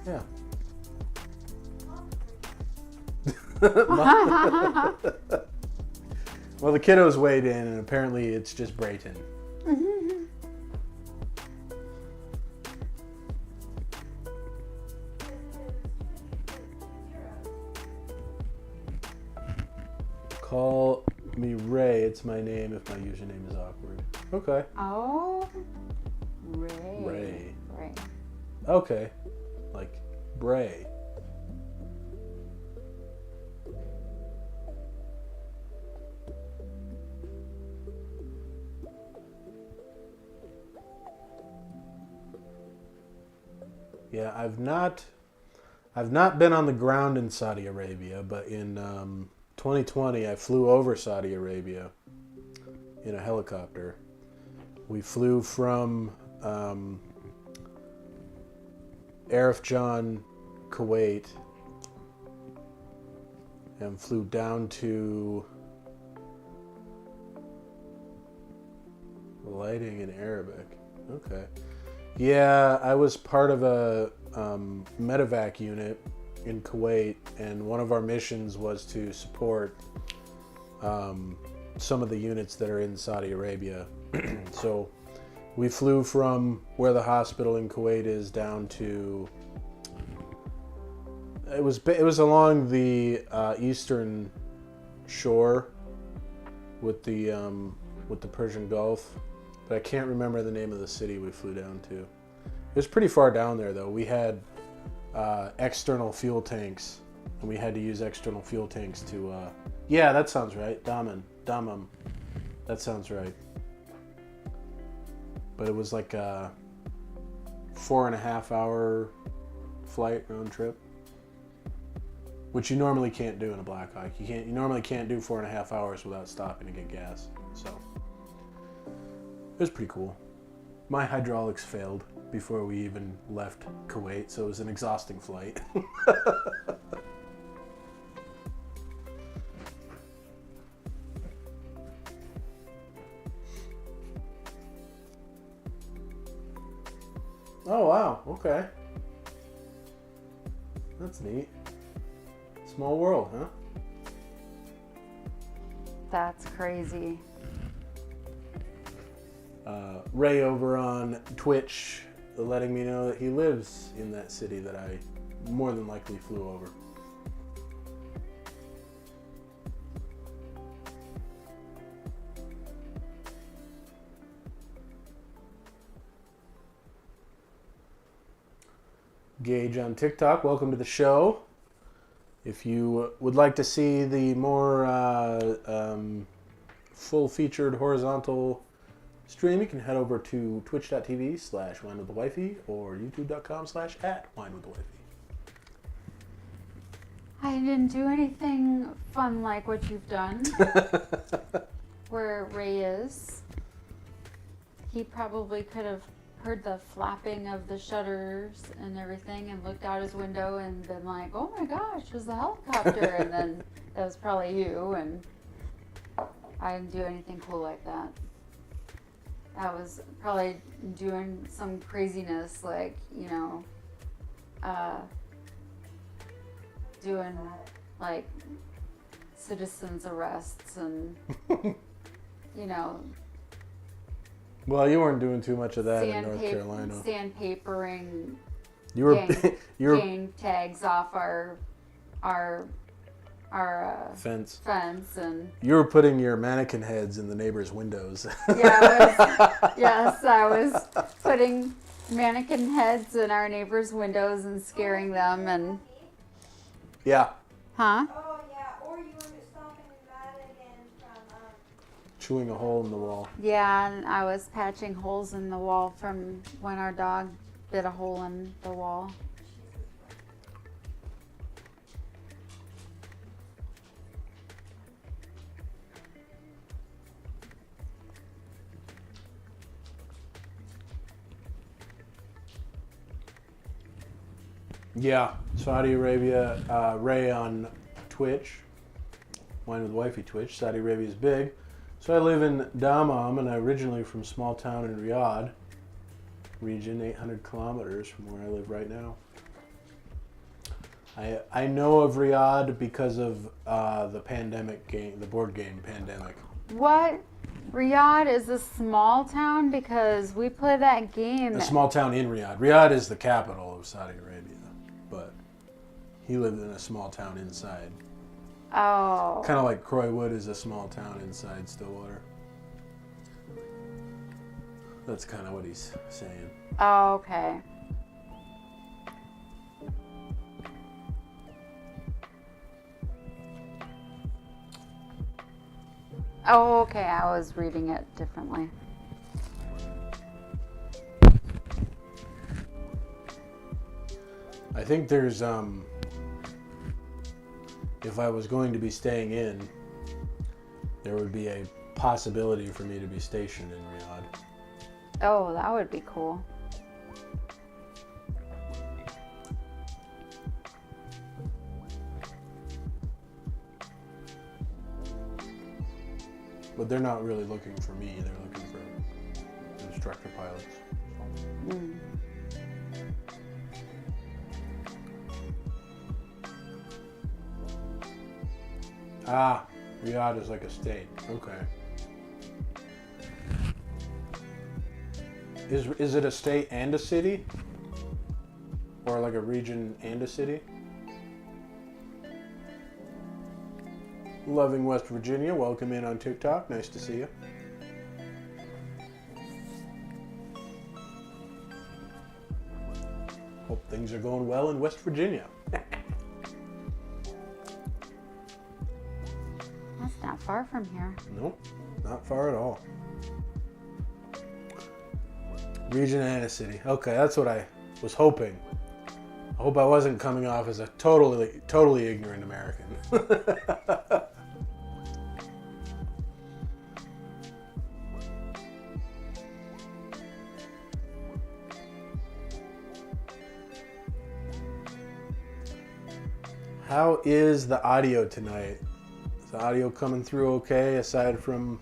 Yeah. Well, the kiddos weighed in, and apparently it's just Brayton. Call me Ray. It's my name if my username is awkward. Okay. Oh. Ray. Ray. Ray. Okay. Like Bray. Yeah, I've not been on the ground in Saudi Arabia, but in 2020 I flew over Saudi Arabia in a helicopter. We flew from Arif Jan, Kuwait, and flew down to lighting in Arabic. Okay. Yeah, I was part of a medevac unit in Kuwait, and one of our missions was to support some of the units that are in Saudi Arabia. So we flew from where the hospital in Kuwait is down to it was along the eastern shore with the Persian Gulf, but I can't remember the name of the city we flew down to. It was pretty far down there, though. We had external fuel tanks, and we had to use external fuel tanks to. Yeah, that sounds right. Damam. That sounds right. But it was like a 4.5 hour flight round trip, which you normally can't do in a Black Hawk. You normally can't do 4.5 hours without stopping to get gas. So it was pretty cool. My hydraulics failed before we even left Kuwait, so it was an exhausting flight. Oh wow, okay. That's neat. Small world, huh? That's crazy. Ray over on Twitch letting me know that he lives in that city that I more than likely flew over. Gage on TikTok, welcome to the show. If you would like to see the more full-featured horizontal stream, you can head over to twitch.tv/winewiththewifey or youtube.com/@winewiththewifey. I didn't do anything fun like what you've done. Where Ray is. He probably could have heard the flapping of the shutters and everything and looked out his window and been like, oh my gosh, there's a helicopter. And then that was probably you. And I didn't do anything cool like that. I was probably doing some craziness like, doing like citizens arrests and, Well, you weren't doing too much of that in North Carolina. Sandpapering You were gang tags off our fence. And You were putting your mannequin heads in the neighbors' windows. I was putting mannequin heads in our neighbors' windows and scaring them and. Yeah. Huh? Oh yeah, or you were stopping Madigan from Chewing a hole in the wall. Yeah, and I was patching holes in the wall from when our dog bit a hole in the wall. Yeah, Saudi Arabia, Ray on Twitch, Wine with Wifey Twitch. Saudi Arabia is big. So I live in Dammam, and I'm originally from a small town in Riyadh region, 800 kilometers from where I live right now. I know of Riyadh because of the pandemic game, the board game Pandemic. What? Riyadh is a small town because we play that game. A small town in Riyadh. Riyadh is the capital of Saudi Arabia, but he lived in a small town inside. Oh. Kind of like Croywood is a small town inside Stillwater. That's kind of what he's saying. Oh, okay. Oh, okay. I was reading it differently. I think there's if I was going to be staying in, there would be a possibility for me to be stationed in Riyadh. Oh, that would be cool. But they're not really looking for me, they're looking for instructor pilots. Mm. Ah, Riyadh is like a state. Okay. Is it a state and a city? Or like a region and a city? Loving West Virginia, welcome in on TikTok. Nice to see you. Hope things are going well in West Virginia. That's not far from here. Nope, not far at all. Region and a city. Okay, that's what I was hoping. I hope I wasn't coming off as a totally ignorant American. How is the audio tonight? Is the audio coming through okay, aside from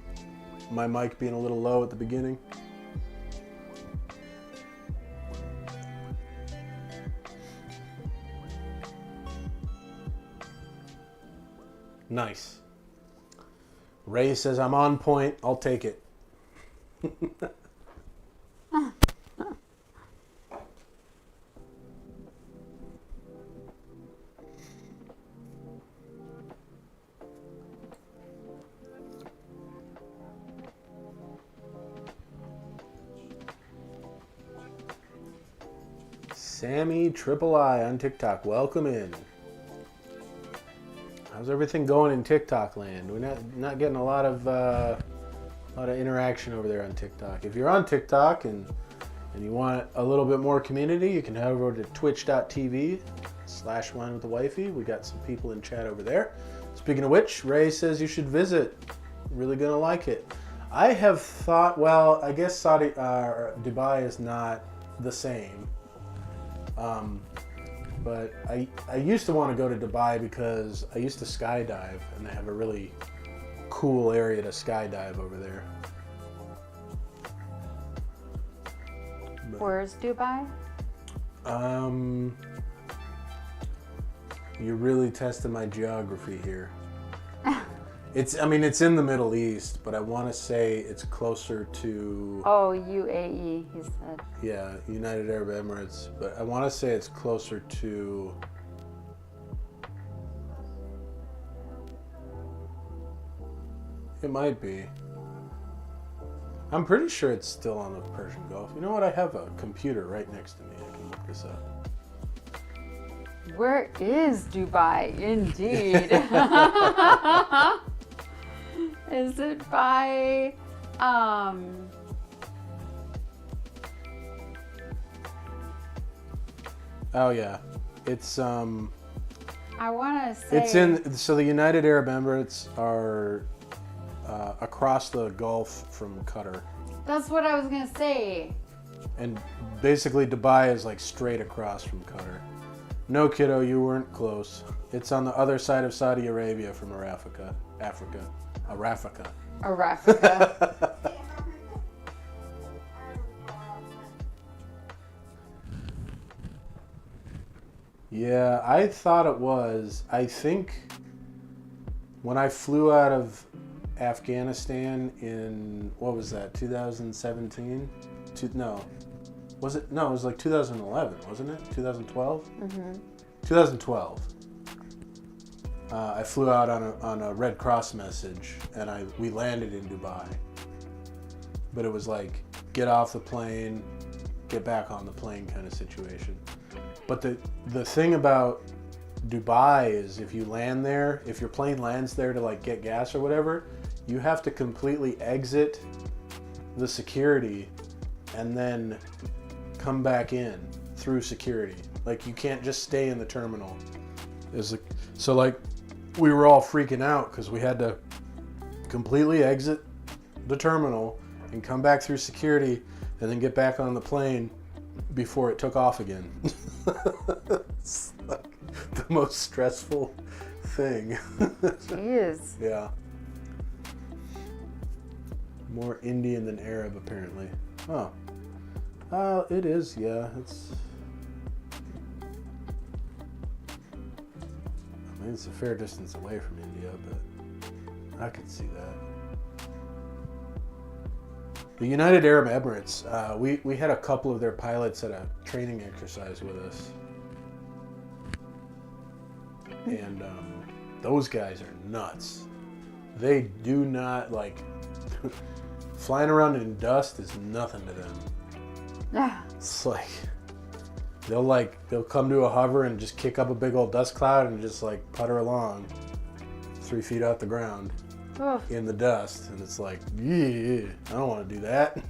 my mic being a little low at the beginning? Nice. Ray says, I'm on point. I'll take it. Sammy Triple I on TikTok. Welcome in. How's everything going in TikTok land? We're not getting a lot of interaction over there on TikTok. If you're on TikTok and you want a little bit more community, you can head over to twitch.tv/winewiththewifey. We got some people in chat over there. Speaking of which, Ray says you should visit. Really gonna like it. I have thought, well, I guess Dubai is not the same. But I used to want to go to Dubai because I used to skydive, and they have a really cool area to skydive over there. But, Where's Dubai? You're really testing my geography here. It's in the Middle East, but I want to say it's closer to... Oh, UAE, he said. Yeah, United Arab Emirates, but I want to say it's closer to... It might be. I'm pretty sure it's still on the Persian Gulf. You know what? I have a computer right next to me. I can look this up. Where is Dubai? Indeed. Is it by, Oh yeah, it's I want to say... It's so the United Arab Emirates are across the Gulf from Qatar. That's what I was going to say. And basically Dubai is like straight across from Qatar. No, kiddo, you weren't close. It's on the other side of Saudi Arabia from Arafika. Africa. Arafika. Arafika. Yeah, I thought it was. I think when I flew out of Afghanistan in, what was that, 2017? No. Was it? No, it was like 2011, wasn't it? 2012? Mm-hmm. 2012. I flew out on a Red Cross message, and we landed in Dubai. But it was like, get off the plane, get back on the plane kind of situation. But the thing about Dubai is if you land there, if your plane lands there to like get gas or whatever, you have to completely exit the security and then come back in through security. Like you can't just stay in the terminal. So like we were all freaking out because we had to completely exit the terminal and come back through security and then get back on the plane before it took off again. It's like the most stressful thing. Jeez. Yeah. More Indian than Arab, apparently. Oh. It is, yeah. I mean, it's a fair distance away from India, but I could see that. The United Arab Emirates, we had a couple of their pilots at a training exercise with us. And those guys are nuts. They do not, like, flying around in dust is nothing to them. It's like, they'll come to a hover and just kick up a big old dust cloud and just like putter along 3 feet off the ground. Oof. In the dust, and it's like, yeah, I don't want to do that.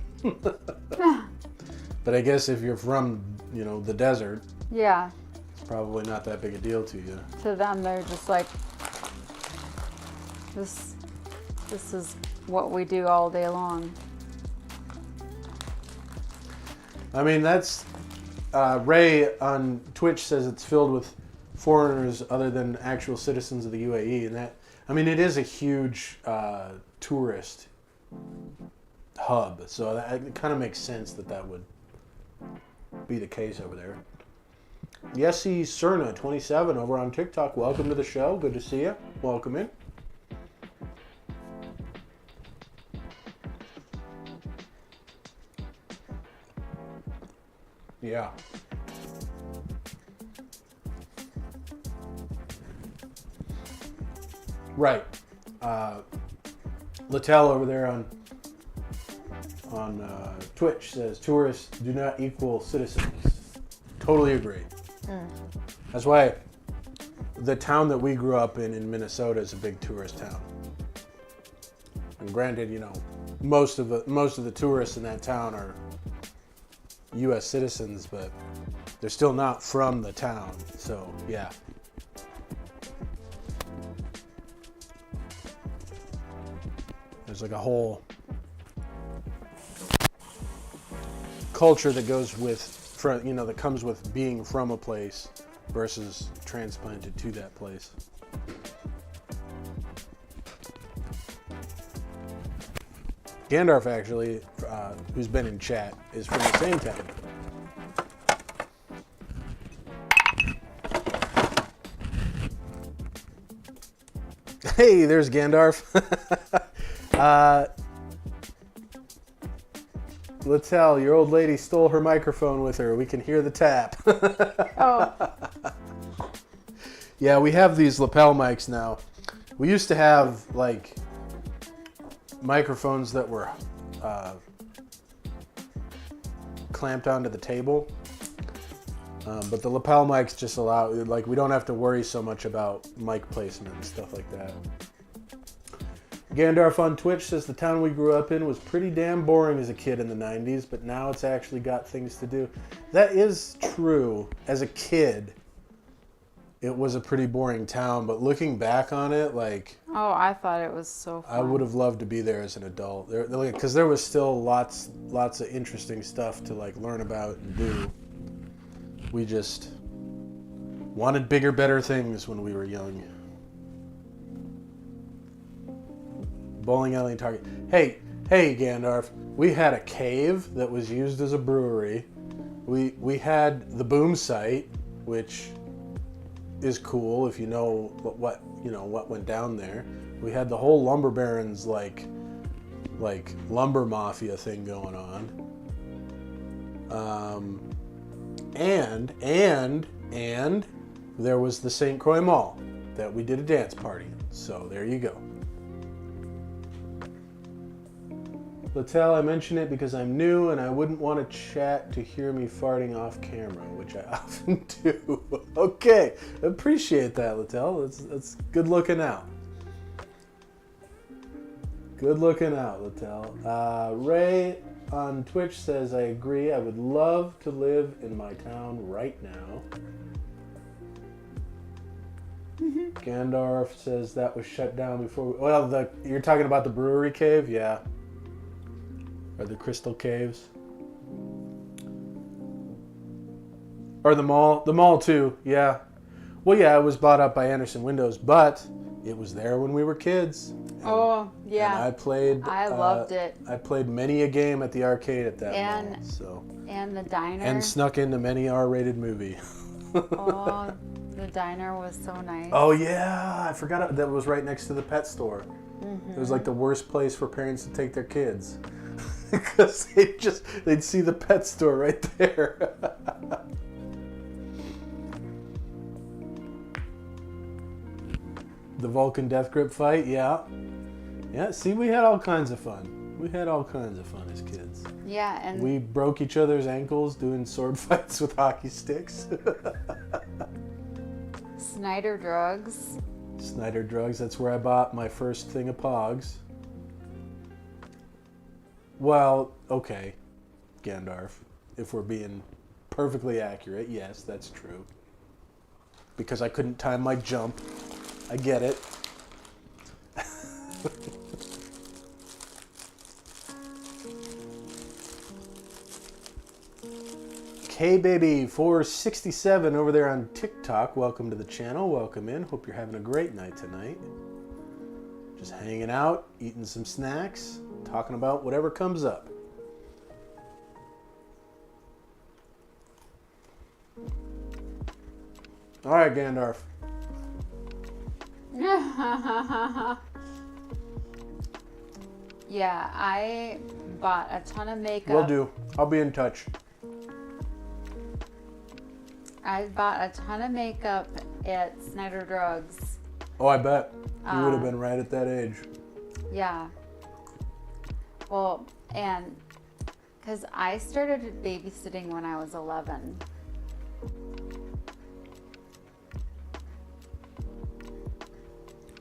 But I guess if you're from, the desert, Yeah. it's probably not that big a deal to you. To them, they're just like, this is what we do all day long. I mean, that's Ray on Twitch says it's filled with foreigners other than actual citizens of the UAE, and that, I mean, it is a huge tourist hub, so it kind of makes sense that would be the case over there. Yessie Cerna 27 over on TikTok. Welcome to the show. Good to see you. Welcome in. Yeah. Right. Littell over there on Twitch says tourists do not equal citizens. Totally agree. That's why the town that we grew up in Minnesota is a big tourist town. And granted, most of the tourists in that town are U.S. citizens, but they're still not from the town. So yeah. There's like a whole culture that goes with, that comes with being from a place versus transplanted to that place. Gandalf, actually, who's been in chat, is from the same town. Hey, there's Gandalf. Littell, your old lady stole her microphone with her. We can hear the tap. Oh. Yeah, we have these lapel mics now. We used to have, like, microphones that were clamped onto the table. But the lapel mics just allow, like, we don't have to worry so much about mic placement and stuff like that. Gandalf on Twitch says the town we grew up in was pretty damn boring as a kid in the 90s, but now it's actually got things to do. That is true. As a kid, it was a pretty boring town, but looking back on it, like... Oh, I thought it was so fun. I would have loved to be there as an adult. Because there was still lots of interesting stuff to, like, learn about and do. We Wanted bigger, better things when we were young. Bowling alley and Target. Hey, Gandalf. We had a cave that was used as a brewery. We had the boom site, which is cool if you know what went down there. We had the whole lumber barons like lumber mafia thing going on. And there was the St. Croix Mall that we did a dance party in. So there you go. Littell, I mention it because I'm new and I wouldn't want to chat to hear me farting off camera, which I often do. Okay, appreciate that, Littell. That's good looking out. Good looking out, Littell. Ray on Twitch says, I agree. I would love to live in my town right now. Gandalf says that was shut down before. You're talking about the brewery cave? Yeah. Or the crystal caves. Or the mall. The mall too, yeah. Well, yeah, it was bought up by Anderson Windows, but it was there when we were kids. Oh, yeah. And I played. I loved it. I played many a game at the arcade at that mall. And the diner. And snuck into many R-rated movie. Oh, the diner was so nice. Oh yeah, I forgot that was right next to the pet store. Mm-hmm. It was like the worst place for parents to take their kids because they'd see the pet store right there. The Vulcan Death Grip fight, yeah. See, we had all kinds of fun. We had all kinds of fun as kids. Yeah, and we broke each other's ankles doing sword fights with hockey sticks. Snyder Drugs. Snyder Drugs, that's where I bought my first thing of Pogs. Well, okay, Gandalf, if we're being perfectly accurate, yes, that's true. Because I couldn't time my jump. I get it. KBaby467 over there on TikTok. Welcome to the channel. Welcome in. Hope you're having a great night tonight. Just hanging out, eating some snacks, talking about whatever comes up. All right, Gandalf. Yeah, I bought a ton of makeup. Will do. I'll be in touch. I bought a ton of makeup at Snyder Drugs. Oh, I bet. You would have been right at that age. Yeah. Well, and because I started babysitting when I was 11.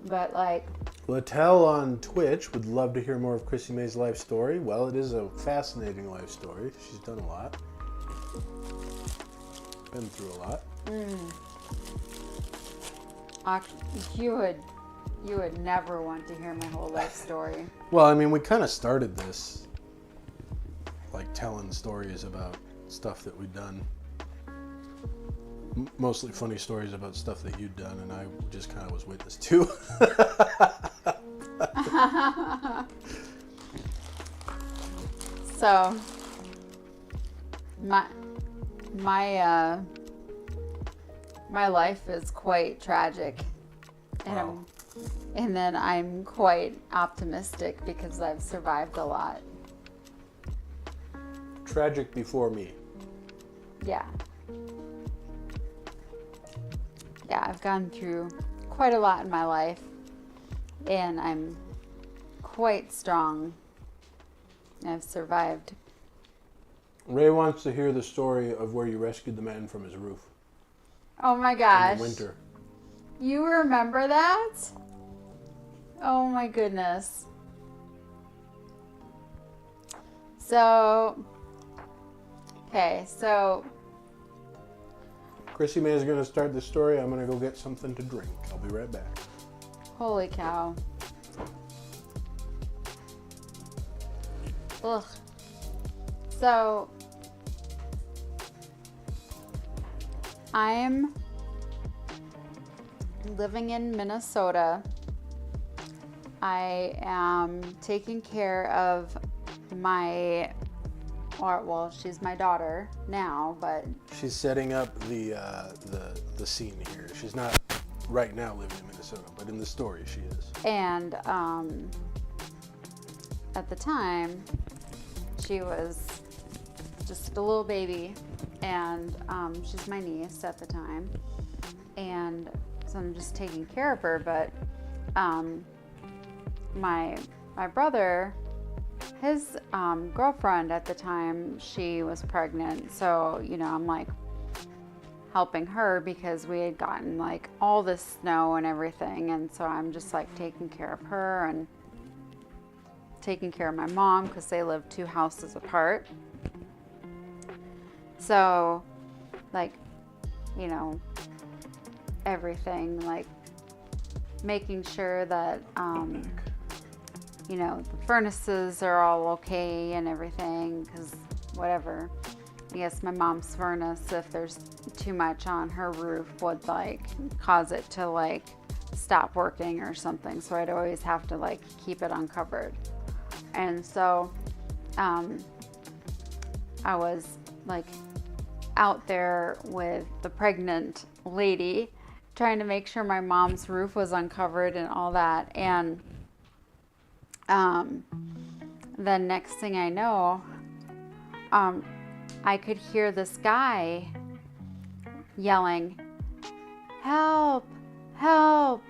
But like... Littell on Twitch would love to hear more of Chrissy May's life story. Well, it is a fascinating life story. She's done a lot. Been through a lot. You would never want to hear my whole life story. Well, I mean, we kind of started this like telling stories about stuff that we'd done. Mostly funny stories about stuff that you'd done, and I just kind of was witness to. So, my life is quite tragic, Wow. and then I'm quite optimistic because I've survived a lot. Tragic before me. Yeah. Yeah, I've gone through quite a lot in my life, and I'm quite strong. I've survived. Ray wants to hear the story of where you rescued the man from his roof Oh my in gosh. the winter. You remember that? Oh my goodness. So, Chrissy May is going to start the story. I'm going to go get something to drink. I'll be right back. holy cow. Ugh. So, I'm living in Minnesota. I am taking care of she's my daughter now, but She's setting up the scene here. She's not right now living in Minnesota, but in the story she is. and at the time she was just a little baby, and she's my niece at the time, and so I'm just taking care of her. But my brother, his girlfriend at the time, she was pregnant, so I'm like helping her because we had gotten like all this snow and everything, and so I'm just like taking care of her and taking care of my mom because they live 2 houses apart. So like everything, like making sure that the furnaces are all okay and everything, because whatever, I guess my mom's furnace, if there's too much on her roof, would like cause it to like stop working or something, so I'd always have to like keep it uncovered. And so I was like out there with the pregnant lady trying to make sure my mom's roof was uncovered and all that. And then next thing I know, I could hear this guy yelling, "Help! Help!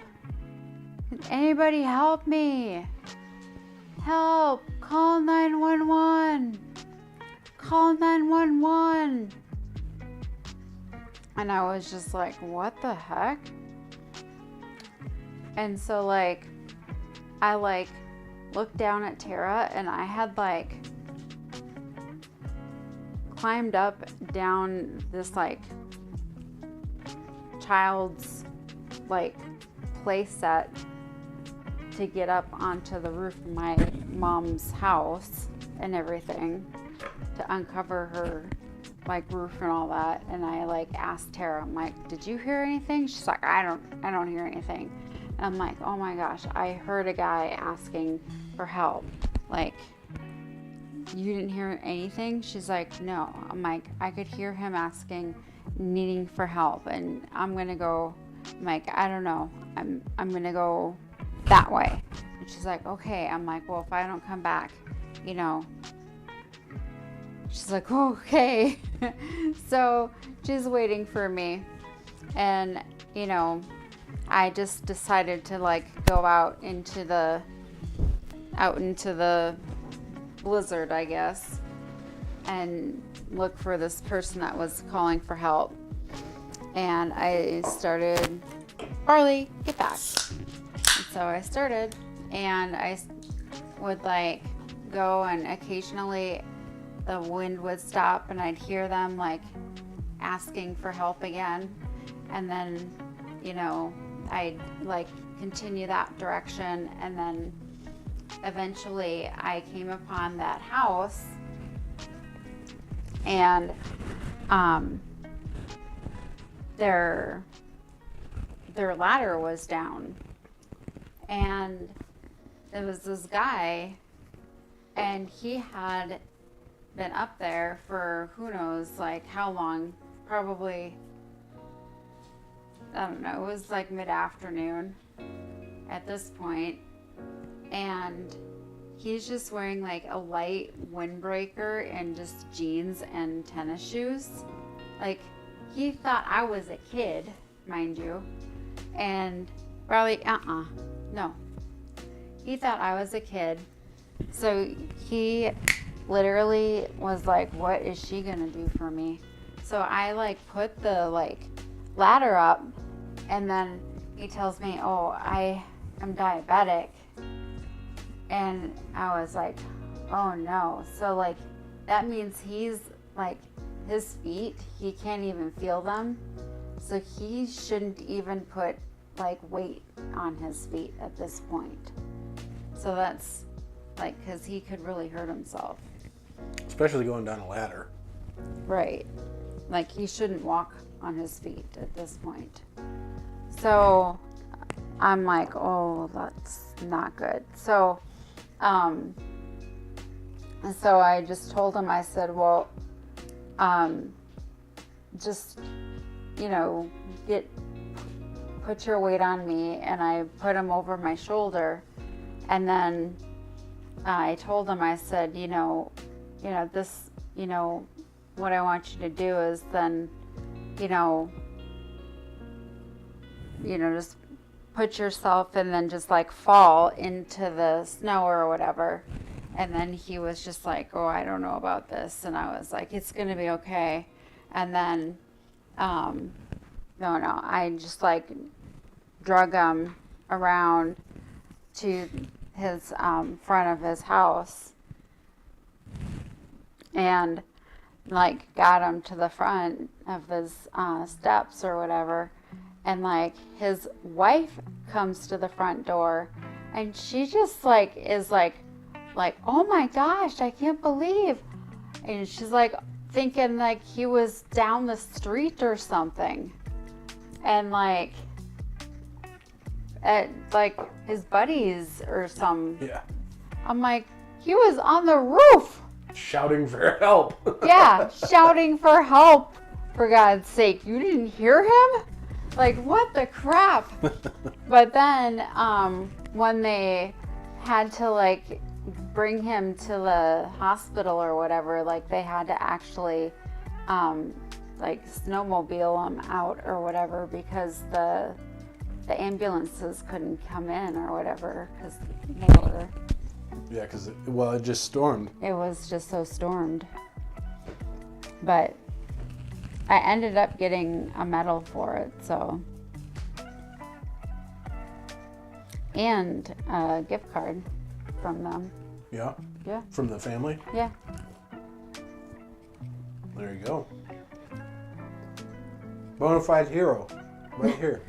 Can anybody help me? Help! Call 911! Call 911!" And I was just like, what the heck? And so like, I like looked down at Tara, and I had like climbed up down this like child's like play set to get up onto the roof of my mom's house and everything to uncover her like roof and all that. And I like asked Tara, I'm like, did you hear anything? She's like, I don't hear anything. And I'm like, oh my gosh, I heard a guy asking for help. Like, you didn't hear anything? She's like, no. I'm like, I could hear him asking, needing for help, and I'm gonna go. I'm like, I don't know. I'm gonna go that way. And she's like, okay. I'm like, well, if I don't come back, She's like, okay. So she's waiting for me, and I just decided to like go out into the blizzard, I guess, and look for this person that was calling for help. And I started, Barley, get back. And so I started, and I would like go, and occasionally the wind would stop and I'd hear them like asking for help again. And then, I'd like continue that direction, and then eventually I came upon that house, and their ladder was down, and there was this guy, and he had been up there for who knows like how long, probably, I don't know, it was like mid-afternoon at this point, and he's just wearing like a light windbreaker and just jeans and tennis shoes. Like, he thought I was a kid, mind you, and probably no, he thought I was a kid. So he literally was like, what is she gonna do for me? So I like put the like ladder up, and then he tells me, oh, I am diabetic. And I was like, oh no. So like, that means he's like, his feet, he can't even feel them. So he shouldn't even put like weight on his feet at this point. So that's like, cause he could really hurt himself. Especially going down a ladder. Right. Like, he shouldn't walk on his feet at this point. So I'm like, oh, that's not good. So, and so I just told him, I said, well, just, you know, put your weight on me. And I put him over my shoulder. And then I told him, I said, this, what I want you to do is then, just put yourself and then just like fall into the snow or whatever. And then he was just like, oh, I don't know about this. And I was like, it's going to be okay. And then, I just like drug him around to his front of his house and like got him to the front of his steps or whatever. And like his wife comes to the front door and she just like is like, oh my gosh, I can't believe. And she's like thinking like he was down the street or something. And like at like his buddies or some. Yeah. I'm like, he was on the roof. Shouting for help. Yeah, shouting for help. For God's sake, you didn't hear him? Like, what the crap? But then when they had to like bring him to the hospital or whatever, like they had to actually like snowmobile him out or whatever because the ambulances couldn't come in or whatever because they were. Yeah, because it just stormed. It was just so stormed. But I ended up getting a medal for it, so. And a gift card from them. Yeah? Yeah. From the family? Yeah. There you go. Bonafide hero. Right here.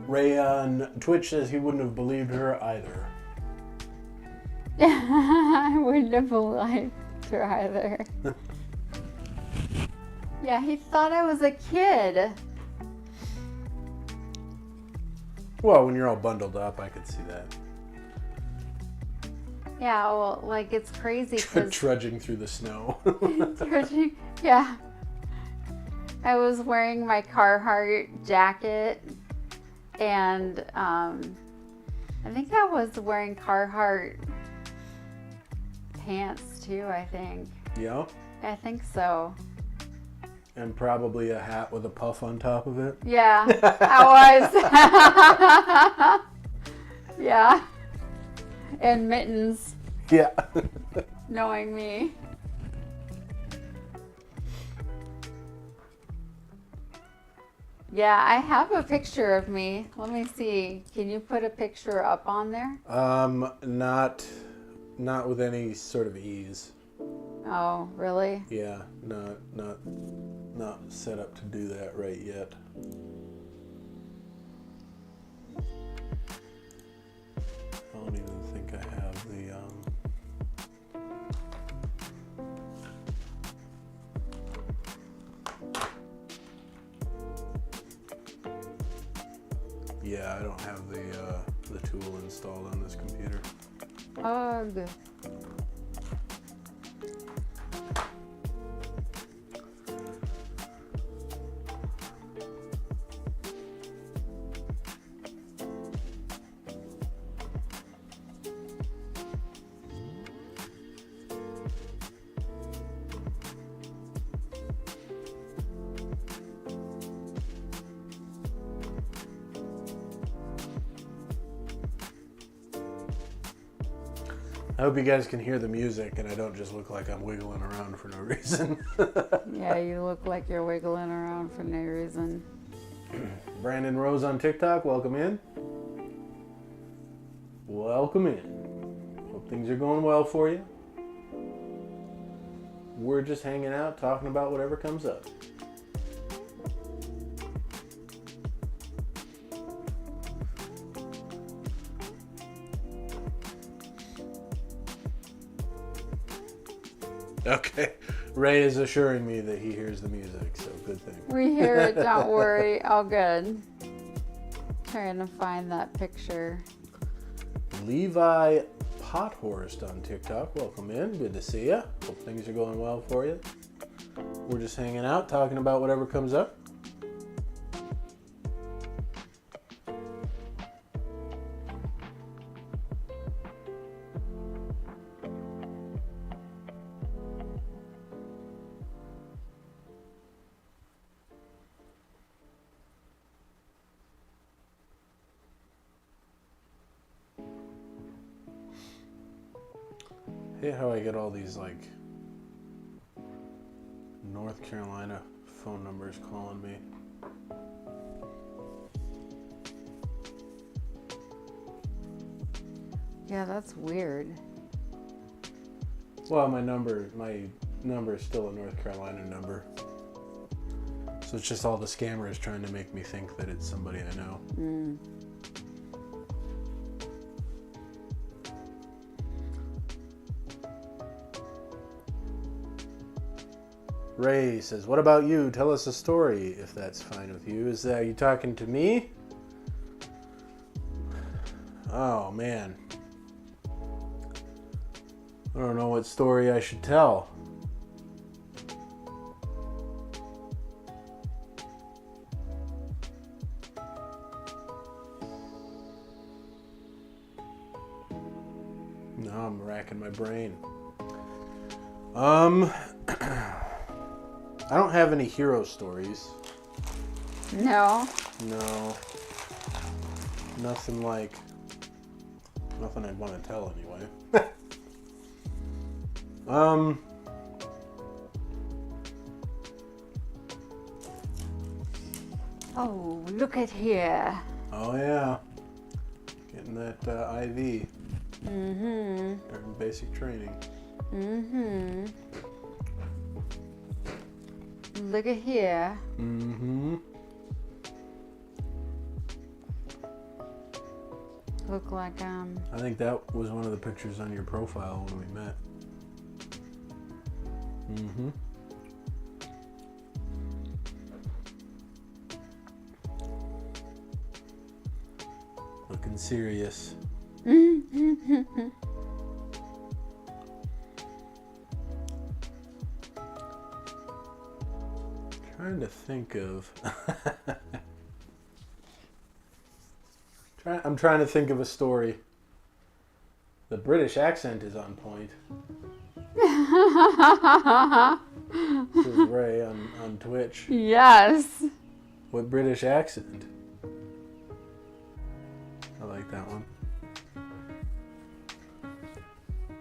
Ray on Twitch says he wouldn't have believed her either. I wouldn't have believed her either. Yeah, he thought I was a kid. Well, when you're all bundled up, I could see that. Yeah, well, like it's crazy because Trudging through the snow. yeah. I was wearing my Carhartt jacket and I think I was wearing Carhartt pants too, I think. Yeah? I think so. And probably a hat with a puff on top of it. Yeah, I was. Yeah. And mittens, Yeah. knowing me. Yeah, I have a picture of me. Let me see. Can you put a picture up on there? Not with any sort of ease. Oh, really? Yeah, not set up to do that right yet. I don't even think I have the Yeah, I don't have the tool installed on this computer. Ugh. I hope you guys can hear the music and I don't just look like I'm wiggling around for no reason. Yeah, you look like you're wiggling around for no reason. Brandon Rose on TikTok, welcome in. Welcome in. Hope things are going well for you. We're just hanging out, talking about whatever comes up. Okay. Ray is assuring me that he hears the music, so good thing. We hear it, don't worry. All good. Trying to find that picture. Levi Pothorst on TikTok. Welcome in. Good to see you. Hope things are going well for you. We're just hanging out, talking about whatever comes up. I hate how I get all these like North Carolina phone numbers calling me. Yeah, that's weird. Well, my number is still a North Carolina number. So it's just all the scammers trying to make me think that it's somebody I know. Mm. Ray says, what about you? Tell us a story, if that's fine with you. Are you talking to me? Oh, man. I don't know what story I should tell. No, I'm racking my brain. I don't have any hero stories. No. No. Nothing I'd want to tell anyway. Oh, look at here. Oh yeah. Getting that IV Mm-hmm. during basic training. Mm-hmm. Look at here. Mm-hmm. Look like I think that was one of the pictures on your profile when we met. Mm-hmm. Looking serious. Trying to think of I'm trying to think of a story. The British accent is on point. This is Ray on Twitch. Yes. What British accent? I like that one.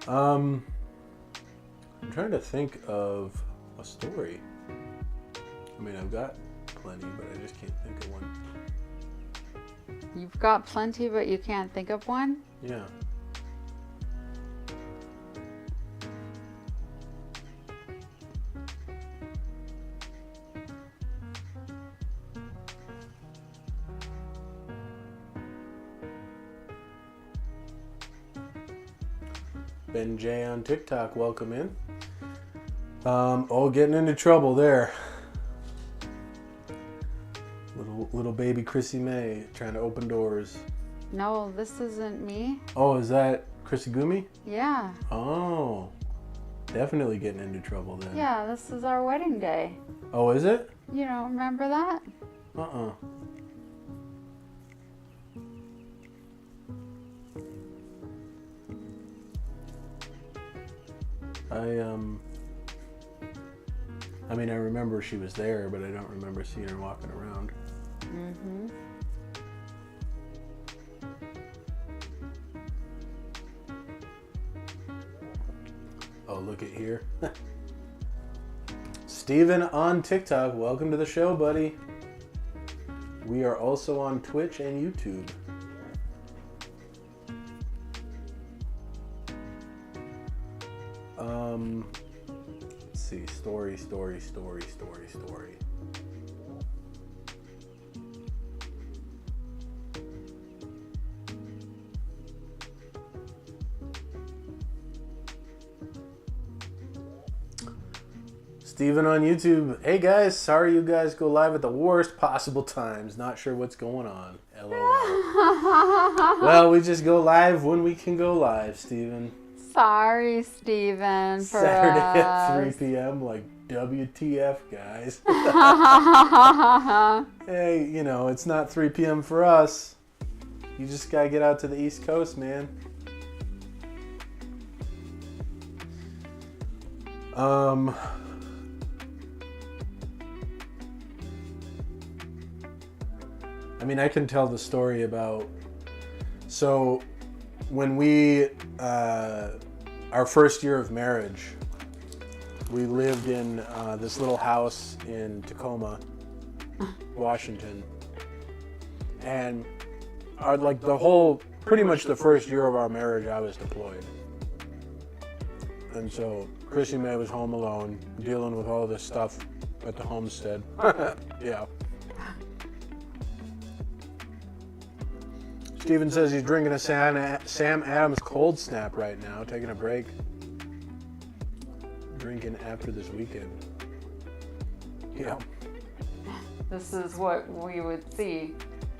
I'm trying to think of a story. I mean, I've got plenty, but I just can't think of one. You've got plenty, but you can't think of one? Yeah. Ben J on TikTok, welcome in. Getting into trouble there. Little baby Chrissy May trying to open doors. No, this isn't me. Oh, is that Chrissy Gumi? Yeah. Oh, definitely getting into trouble then. Yeah, this is our wedding day. Oh, is it? You don't remember that? Uh-uh. I mean, I remember she was there, but I don't remember seeing her walking around. Mm-hmm. Oh, look at here. Steven on TikTok, welcome to the show, buddy. We are also on Twitch and YouTube. Let's see, story. Steven on YouTube. Hey guys, sorry you guys go live at the worst possible times. Not sure what's going on. LOL. Well, we just go live when we can go live, Steven. Sorry, Steven, for Saturday us. at 3 p.m. like WTF, guys. Hey, you know, it's not 3 p.m. for us. You just gotta get out to the East Coast, man. I mean, I can tell the story about, so when we, our first year of marriage, we lived in this little house in Tacoma, Washington. And pretty much the first year of our marriage, I was deployed. And so Chrissy May was home alone, dealing with all this stuff at the homestead. Yeah. Steven says he's drinking a Sam Adams Cold Snap right now, taking a break. Drinking after this weekend. Yeah. This is what we would see.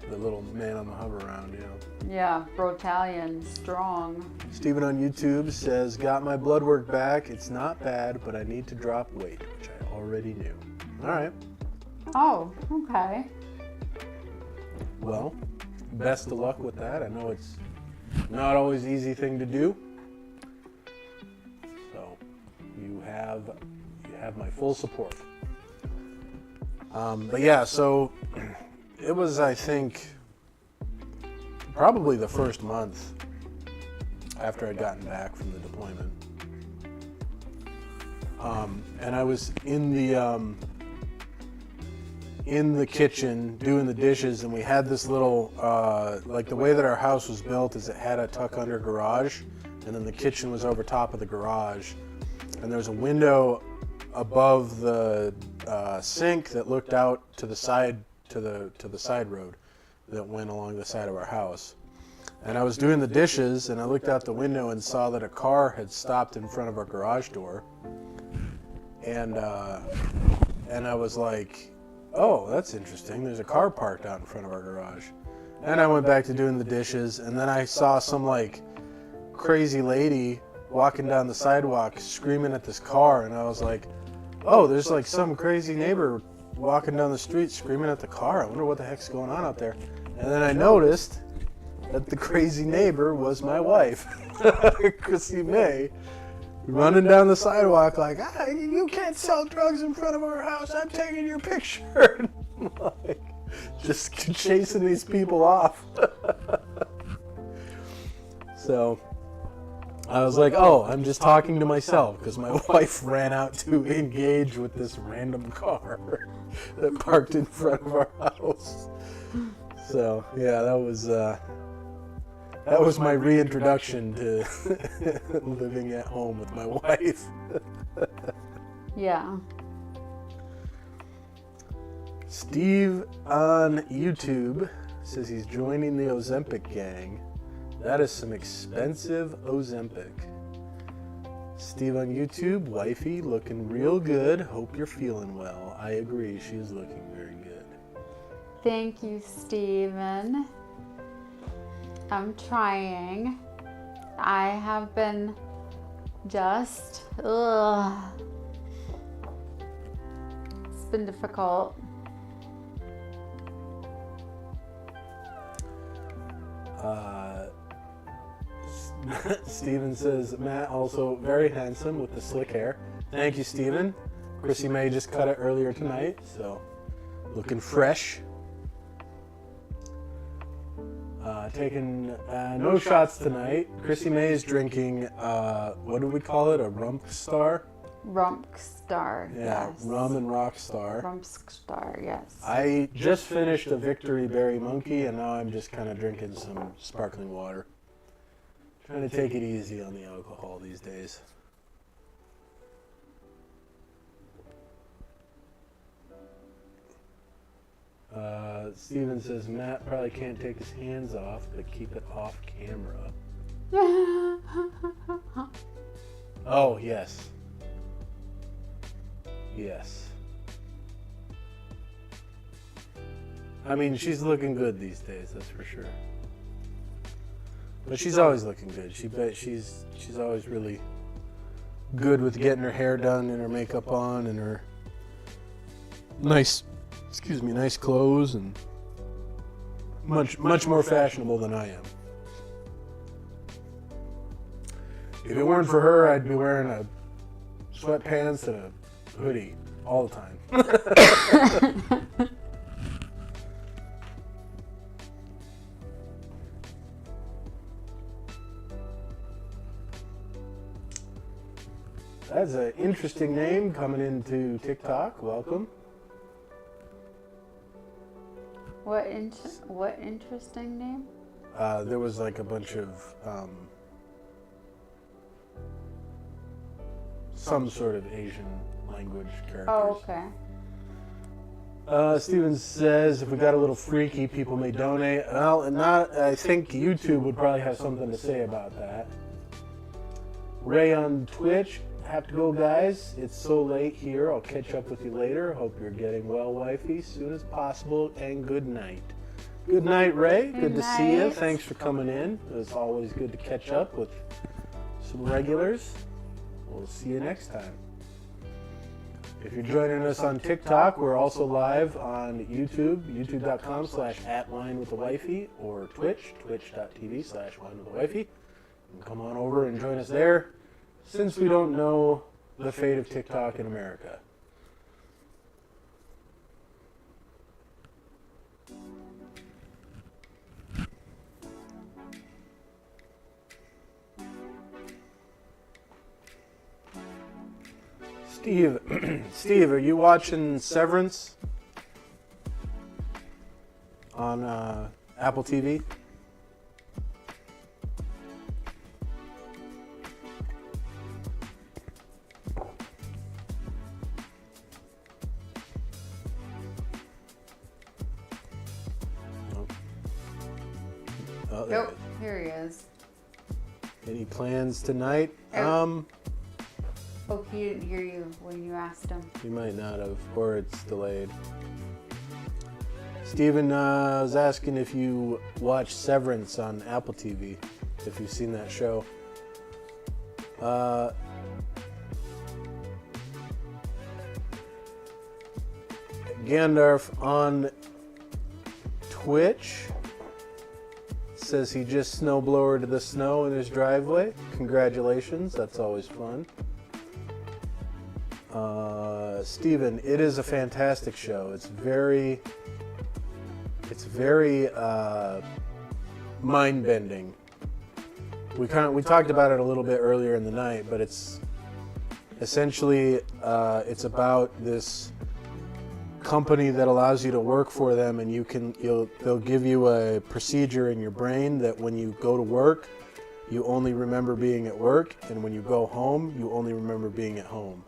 The little man on the hover-round, yeah. Yeah, Brotalion, strong. Steven on YouTube says, got my blood work back. It's not bad, but I need to drop weight, which I already knew. All right. Oh, okay. Well, best of luck with that. I know it's not always an easy thing to do. So you have my full support. But yeah, so it was, I think, probably the first month after I'd gotten back from the deployment. And I was in the kitchen doing the dishes, and we had this little, like the way that our house was built is it had a tuck under garage, and then the kitchen was over top of the garage. And there was a window above the sink that looked out to the side, to the side road that went along the side of our house. And I was doing the dishes, and I looked out the window and saw that a car had stopped in front of our garage door. And I was like, oh, that's interesting. There's a car parked out in front of our garage. And I went back to doing the dishes, and then I saw some like crazy lady walking down the sidewalk screaming at this car, and I was like, oh, there's like some crazy neighbor walking down the street screaming at the car. I wonder what the heck's going on out there. And then I noticed that the crazy neighbor was my wife, Chrissy May, running down the sidewalk like, you can't sell drugs in front of our house. I'm taking your picture. Like, just chasing these people off. So I was like, oh, I'm just talking to myself, because my wife ran out to engage with this random car that parked in front of our house. So yeah, that was my reintroduction to living at home with my wife. Yeah. Steve on YouTube says he's joining the Ozempic gang. That is some expensive Ozempic. Steve on YouTube, wifey, looking real good. Hope you're feeling well. I agree, she is looking very good. Thank you, Steven. I'm trying. I have been just, it's been difficult. Steven says, Matt also very handsome with the slick hair. Thank you, Steven. Chrissy May just cut it earlier tonight, so looking fresh. Taking no shots tonight. Chrissy May is drinking, what do we call it? A Rump Star? Rump Star, Yeah, yes. Rum and Rock Star. Rump Star, yes. I just finished a Victory Berry Monkey, and now I'm just kind of drinking some sparkling water. Trying to take it easy on the alcohol these days. Steven says Matt probably can't take his hands off, but keep it off camera. Oh, yes. Yes. I mean, she's looking good these days, that's for sure. But she's always looking good. She's always really good with getting her hair done and her makeup on and her nice clothes, and much more fashionable than I am. If it weren't for her, I'd be wearing a sweatpants and a hoodie all the time. That's an interesting name coming into TikTok. Welcome. What interesting name? There was like a bunch of some sort of Asian language characters. Oh, okay. Steven says, if we got a little freaky, people may donate. Well, I think YouTube would probably have something to say about that. Ray on Twitch, have to go, guys. It's so late here. I'll catch up with you later. Hope you're getting well, wifey, soon as possible, and good night. Good night, Ray. Good to see you. Thanks for coming in. It's always good to catch up with some regulars. We'll see you next time. If you're joining us on TikTok, we're also live on YouTube, youtube.com/@winewiththewifey, or Twitch, twitch.tv/winewiththewifey. You can come on over and join us there, since we don't know the fate of TikTok in America. Steve, are you watching Severance on Apple TV? Nope. Oh, Nope. Here he is. Any plans tonight? Oh, he didn't hear you when you asked him. You might not have, or it's delayed. Steven was asking if you watch Severance on Apple TV, if you've seen that show. Gandalf on Twitch says he just snowblowered the snow in his driveway. Congratulations, that's always fun. Steven, it is a fantastic show. It's very mind-bending. We talked about it a little bit earlier in the night, but it's essentially it's about this company that allows you to work for them, and they'll give you a procedure in your brain that when you go to work, you only remember being at work, and when you go home, you only remember being at home.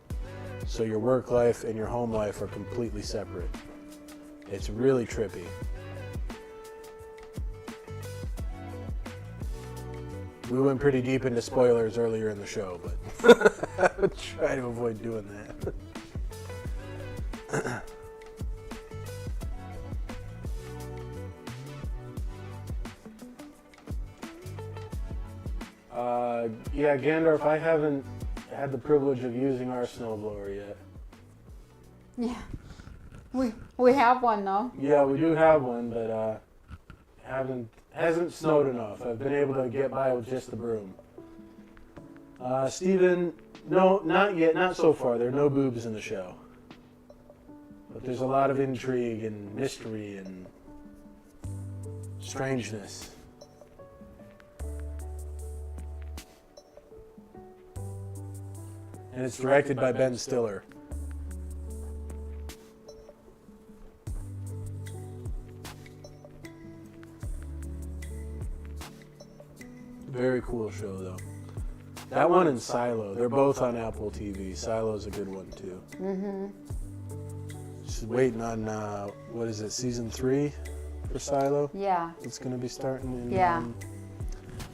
So your work life and your home life are completely separate. It's really trippy. We went pretty deep into spoilers earlier in the show, but I would try to avoid doing that. Yeah, Gandalf, I haven't had the privilege of using our snowblower yet. Yeah. We have one though. Yeah, we do have one, but hasn't snowed enough. I've been able to get by with just the broom. Steven, no, not yet, not so far. There are no boobs in the show. But there's a lot of intrigue and mystery and strangeness. And it's directed by Ben Stiller. Very cool show, though. That one and Silo, they're both on Apple TV. Silo's a good one, too. Mm-hmm. Just waiting on, what is it, season 3 for Silo? Yeah. It's going to be starting in... Yeah.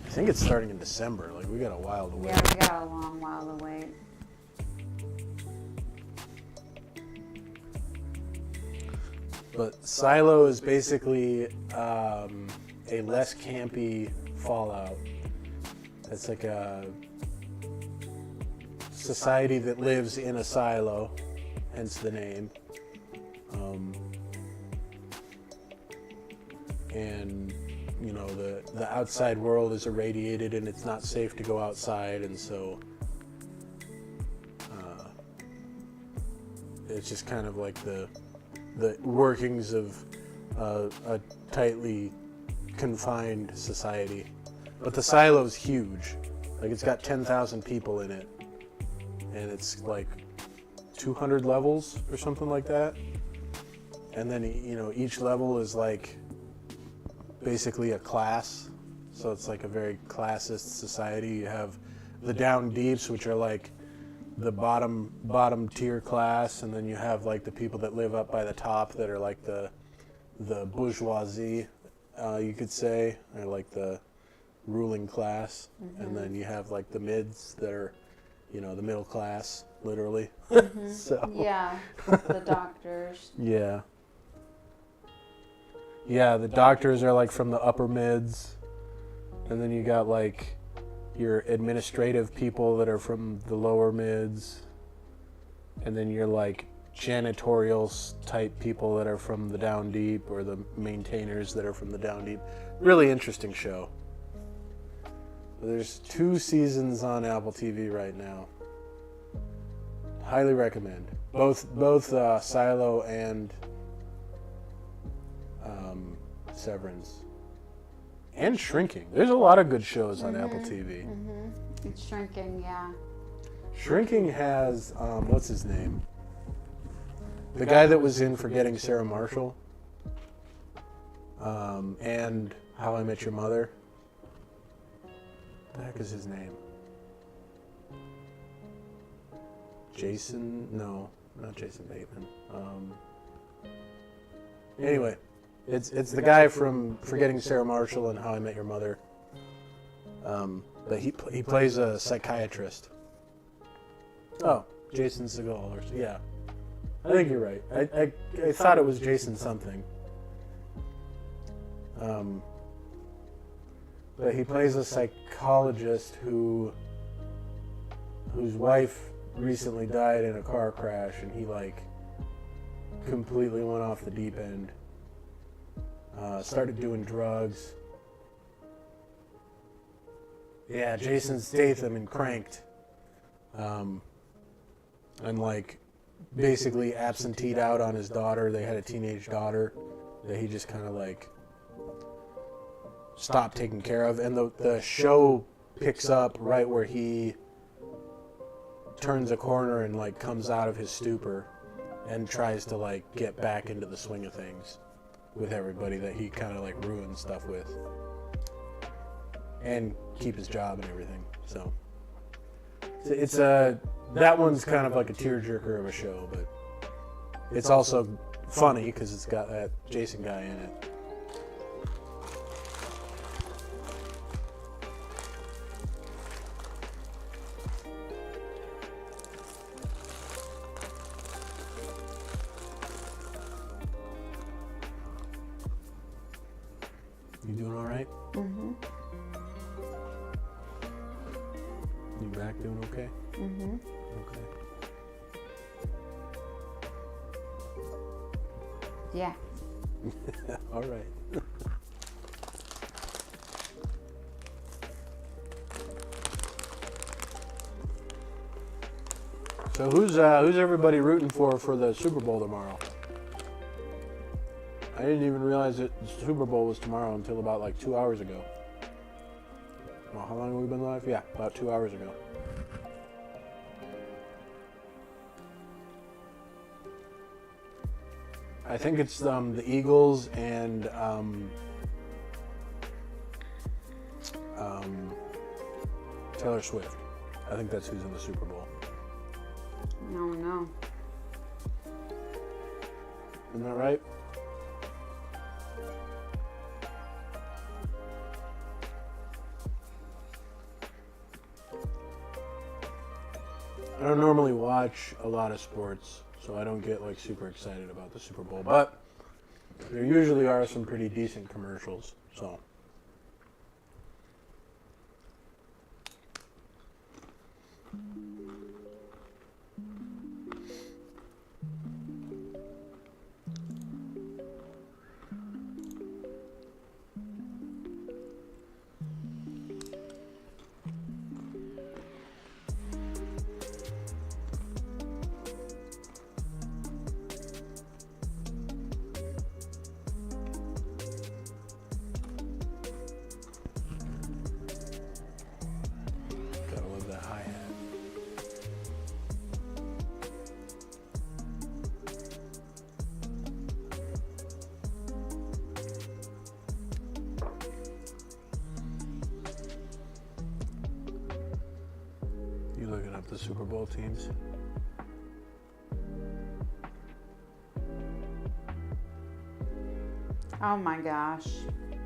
I think it's starting in December. Like, we got a while to wait. Yeah, we got a long while to wait. But Silo is basically a less campy Fallout. It's like a society that lives in a silo, hence the name. And you know, the outside world is irradiated and it's not safe to go outside, and so it's just kind of like the workings of a tightly confined society. But the silo's huge. Like, it's got 10,000 people in it, and it's like 200 levels or something like that. And then, you know, each level is like basically a class. So it's like a very classist society. You have the down deeps, which are like the bottom tier class, and then you have like the people that live up by the top that are like the bourgeoisie, you could say, or like the ruling class. And then you have like the mids that are, you know, the middle class, literally. So Yeah, the doctors. yeah, the doctors are like from the upper mids, and then you got like your administrative people that are from the lower mids, and then your like janitorial type people that are from the down deep, or the maintainers that are from the down deep. Really interesting show. There's 2 seasons on Apple TV right now. Highly recommend. Both Silo and Severance. And Shrinking. There's a lot of good shows on Apple TV. It's Shrinking, yeah. Shrinking has, what's his name? The guy that was in Forgetting Sarah Marshall. And How I Met Your Mother. What the heck is his name? Jason? No, not Jason Bateman. Anyway, it's the guy from Forgetting Sarah Marshall and How I Met Your Mother. But he plays a psychiatrist. Oh, Jason Segel, or yeah. I think you're right. I thought it was Jason something. But he plays a psychologist whose wife recently died in a car crash, and he like completely went off the deep end. Started doing drugs. Yeah, Jason Statham in Cranked. And like basically absenteed out on his daughter. They had a teenage daughter that he just kind of like stopped taking care of. And the show picks up right where he turns a corner and like comes out of his stupor and tries to like get back into the swing of things with everybody that he kind of like ruined stuff with, and keep his job and everything. So it's that one's kind of like a tearjerker of a show, but it's also funny because it's got that Jason guy in it. You doing all right? Mm-hmm. You back doing okay? Mm-hmm. Okay. Yeah. All right. So who's everybody rooting for the Super Bowl tomorrow? I didn't even realize that the Super Bowl was tomorrow until about like 2 hours ago. Well, how long have we been live? Yeah, about 2 hours ago. I think it's the Eagles and Taylor Swift. I think that's who's in the Super Bowl. No. Isn't that right? I don't normally watch a lot of sports, so I don't get like super excited about the Super Bowl. But There usually are some pretty decent commercials, so. Gotta love that hi-hat. You looking up the Super Bowl teams? Oh my gosh.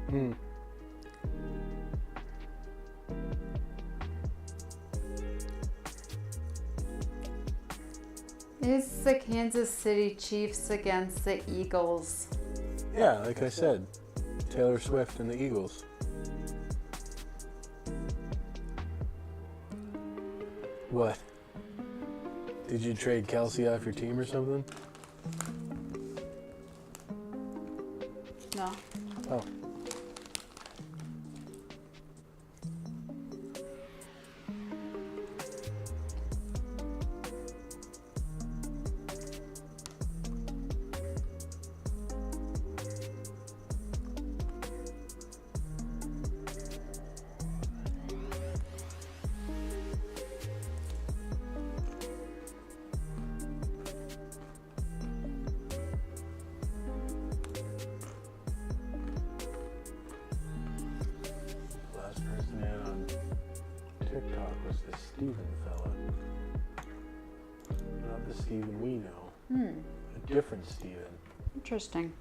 Hmm. It's the Kansas City Chiefs against the Eagles. Yeah, like I said, Taylor Swift and the Eagles. What? Did you trade Kelsey off your team or something? No. Oh. Last person in on TikTok was this Steven fella. Not the Steven we know. A different Steven. Interesting.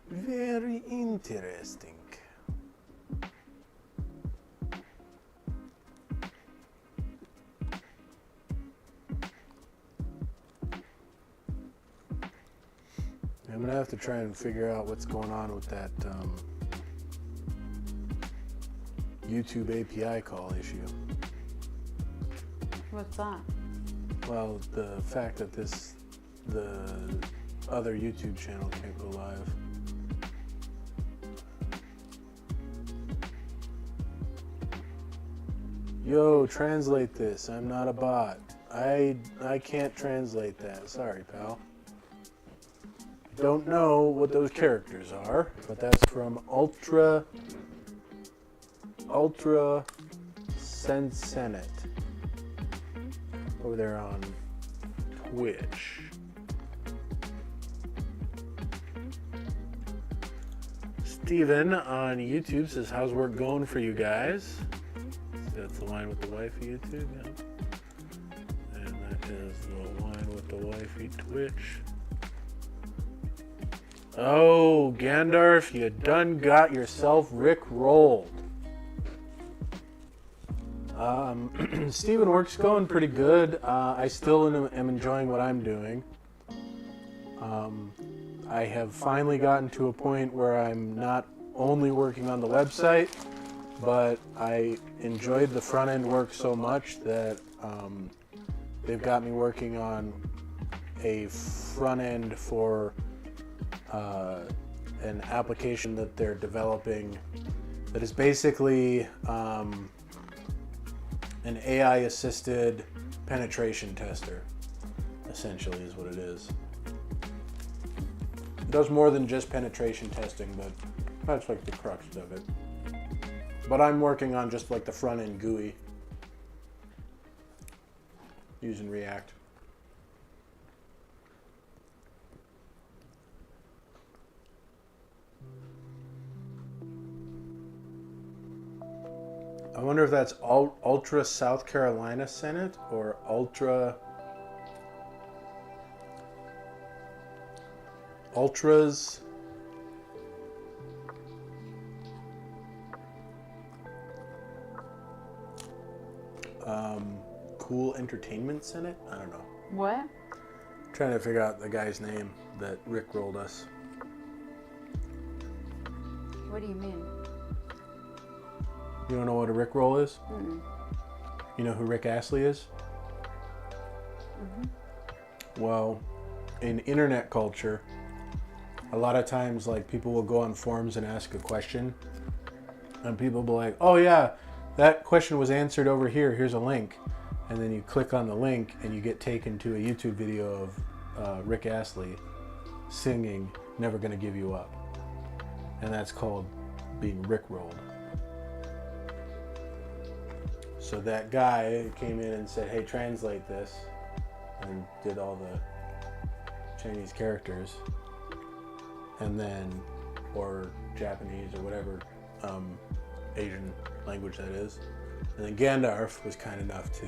Very interesting. I'm gonna have to try and figure out what's going on with that YouTube API call issue. What's that? Well, the fact that the other YouTube channel can't go live. Yo, translate this. I'm not a bot. I can't translate that. Sorry, pal. Don't know what those characters are, but that's from Ultra Sensenet over there on Twitch. Steven on YouTube says, how's work going for you guys? So that's the line with the Wifey YouTube, yeah. And that is the line with the Wifey Twitch. Oh, Gandalf, you done got yourself Rick-rolled. Steven, work's going pretty good. I still am enjoying what I'm doing. I have finally gotten to a point where I'm not only working on the website, but I enjoyed the front end work so much that they've got me working on a front end for an application that they're developing that is basically an AI assisted penetration tester, essentially is what it is. It does more than just penetration testing, but that's like the crux of it. But I'm working on just like the front end GUI using React. I wonder if that's Ultra South Carolina Senate or Ultra Ultras. Cool Entertainment's in it. I don't know. What? Trying to figure out the guy's name that Rick rolled us. What do you mean? You don't know what a Rick roll is? Mm-mm. You know who Rick Astley is? Well, in internet culture, a lot of times like people will go on forums and ask a question, and people will be like, oh yeah, that question was answered over here, here's a link. And then you click on the link and you get taken to a YouTube video of Rick Astley singing Never Gonna Give You Up. And that's called being Rickrolled. So that guy came in and said, hey, translate this, and did all the Chinese characters, and then, or Japanese or whatever Asian language that is. And then Gandalf was kind enough to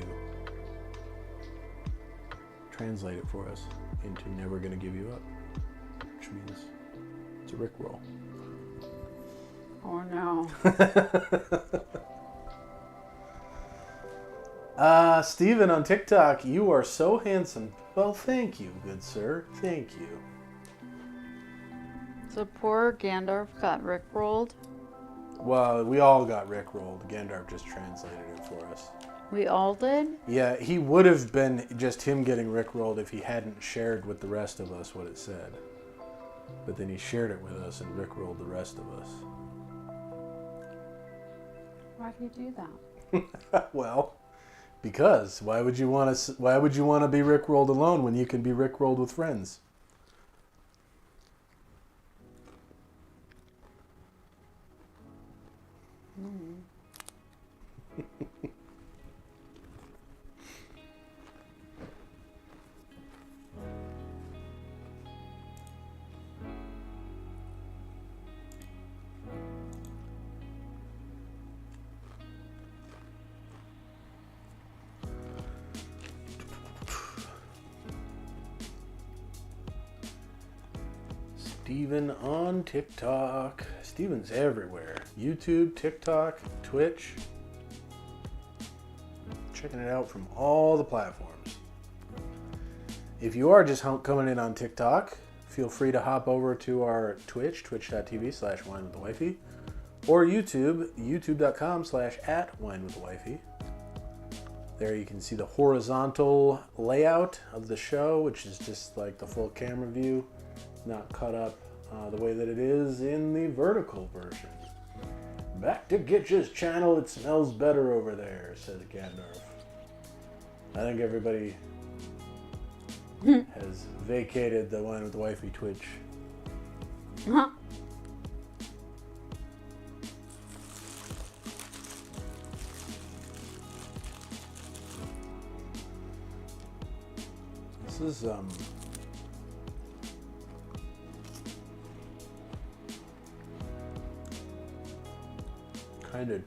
translate it for us into Never Gonna Give You Up, which means it's a Rickroll. Oh no. Steven on TikTok, you are so handsome. Well, thank you, good sir. Thank you. So poor Gandalf got rickrolled. Well, we all got Rickrolled. Gandalf just translated it for us. We all did? Yeah, he would have been just him getting Rickrolled if he hadn't shared with the rest of us what it said. But then he shared it with us and Rickrolled the rest of us. Why do you do that? Well, because why would you want to be Rickrolled alone when you can be Rickrolled with friends? Steven on TikTok. Steven's everywhere. YouTube, TikTok, Twitch. Checking it out from all the platforms. If you are just coming in on TikTok, feel free to hop over to our Twitch, twitch.tv/winewiththewifey, or YouTube, youtube.com/@winewiththewifey. There you can see the horizontal layout of the show, which is just like the full camera view, not cut up the way that it is in the vertical version. Back to Gitch's channel, it smells better over there, says Gandalf. I think everybody has vacated the Wine with the Wifey Twitch. Huh? This is kind of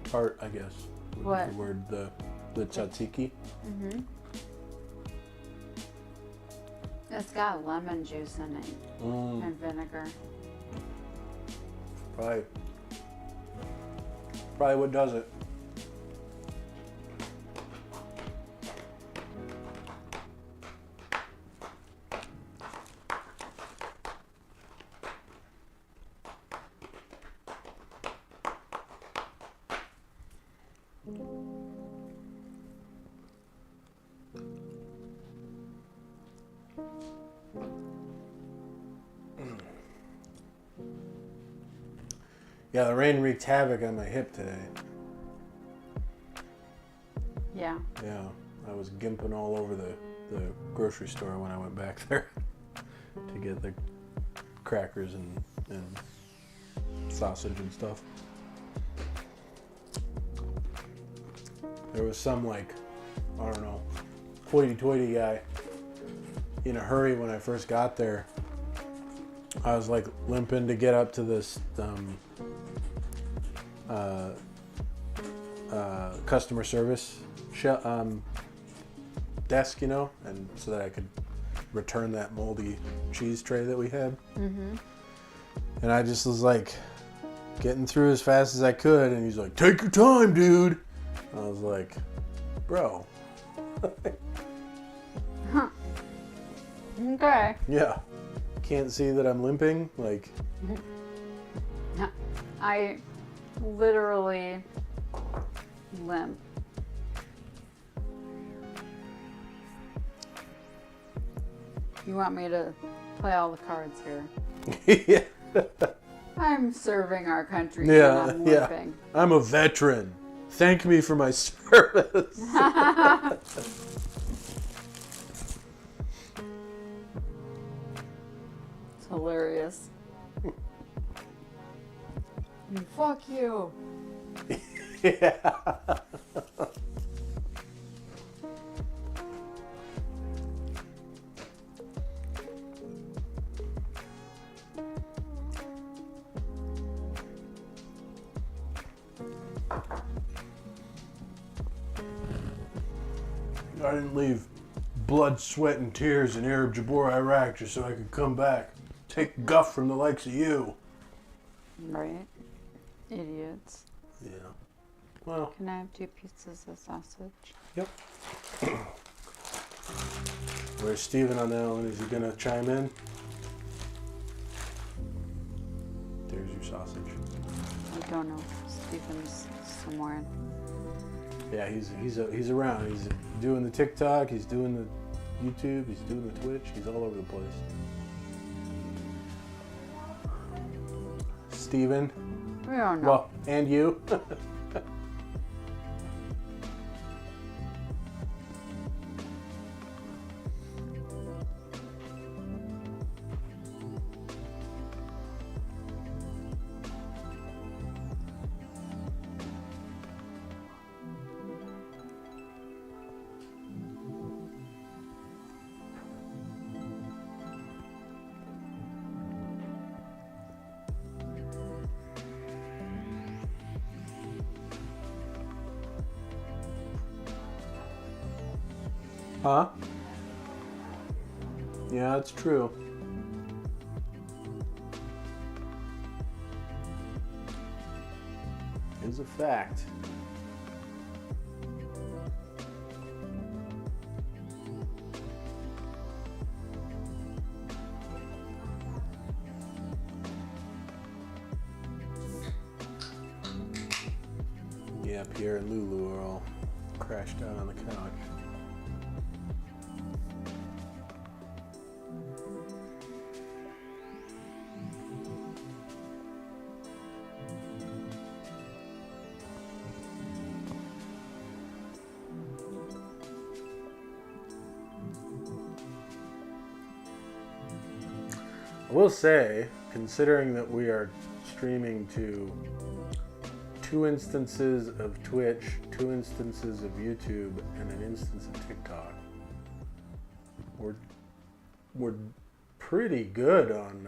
tart, I guess. Would be What? the word, the tzatziki. Mm-hmm. It's got lemon juice in it and vinegar. Probably what does it. Yeah, the rain wreaked havoc on my hip today. Yeah. Yeah, I was gimping all over the grocery store when I went back there to get the crackers and sausage and stuff. There was some, like, I don't know, hoity-toity guy in a hurry when I first got there. I was like limping to get up to this customer service desk, you know, and so that I could return that moldy cheese tray that we had. And I just was like getting through as fast as I could, and he's like, "Take your time, dude." I was like, "Bro." Okay. Yeah. Can't see that I'm limping? Like, I literally limp. You want me to play all the cards here? yeah. I'm serving our country Yeah, and I'm yeah. limping. I'm a veteran. Thank me for my service. It's hilarious. Fuck you. Yeah. I didn't leave blood, sweat, and tears in Arab Jabor, Iraq just so I could come back. Take guff from the likes of you. Right? Idiots. Yeah. Well, Can I have 2 pieces of sausage? yep. Where's Steven on that one? Is he going to chime in? There's your sausage. I don't know. Stephen's somewhere. Yeah, he's around. He's doing the TikTok, he's doing the YouTube, he's doing the Twitch, he's all over the place. Steven. We don't know. Well, and you. Huh? Yeah, that's true. It's a fact. Yeah, Pierre and Lulu are all crashed out on the couch. I will say, considering that we are streaming to 2 instances of Twitch, 2 instances of YouTube, and an instance of TikTok, we're pretty good on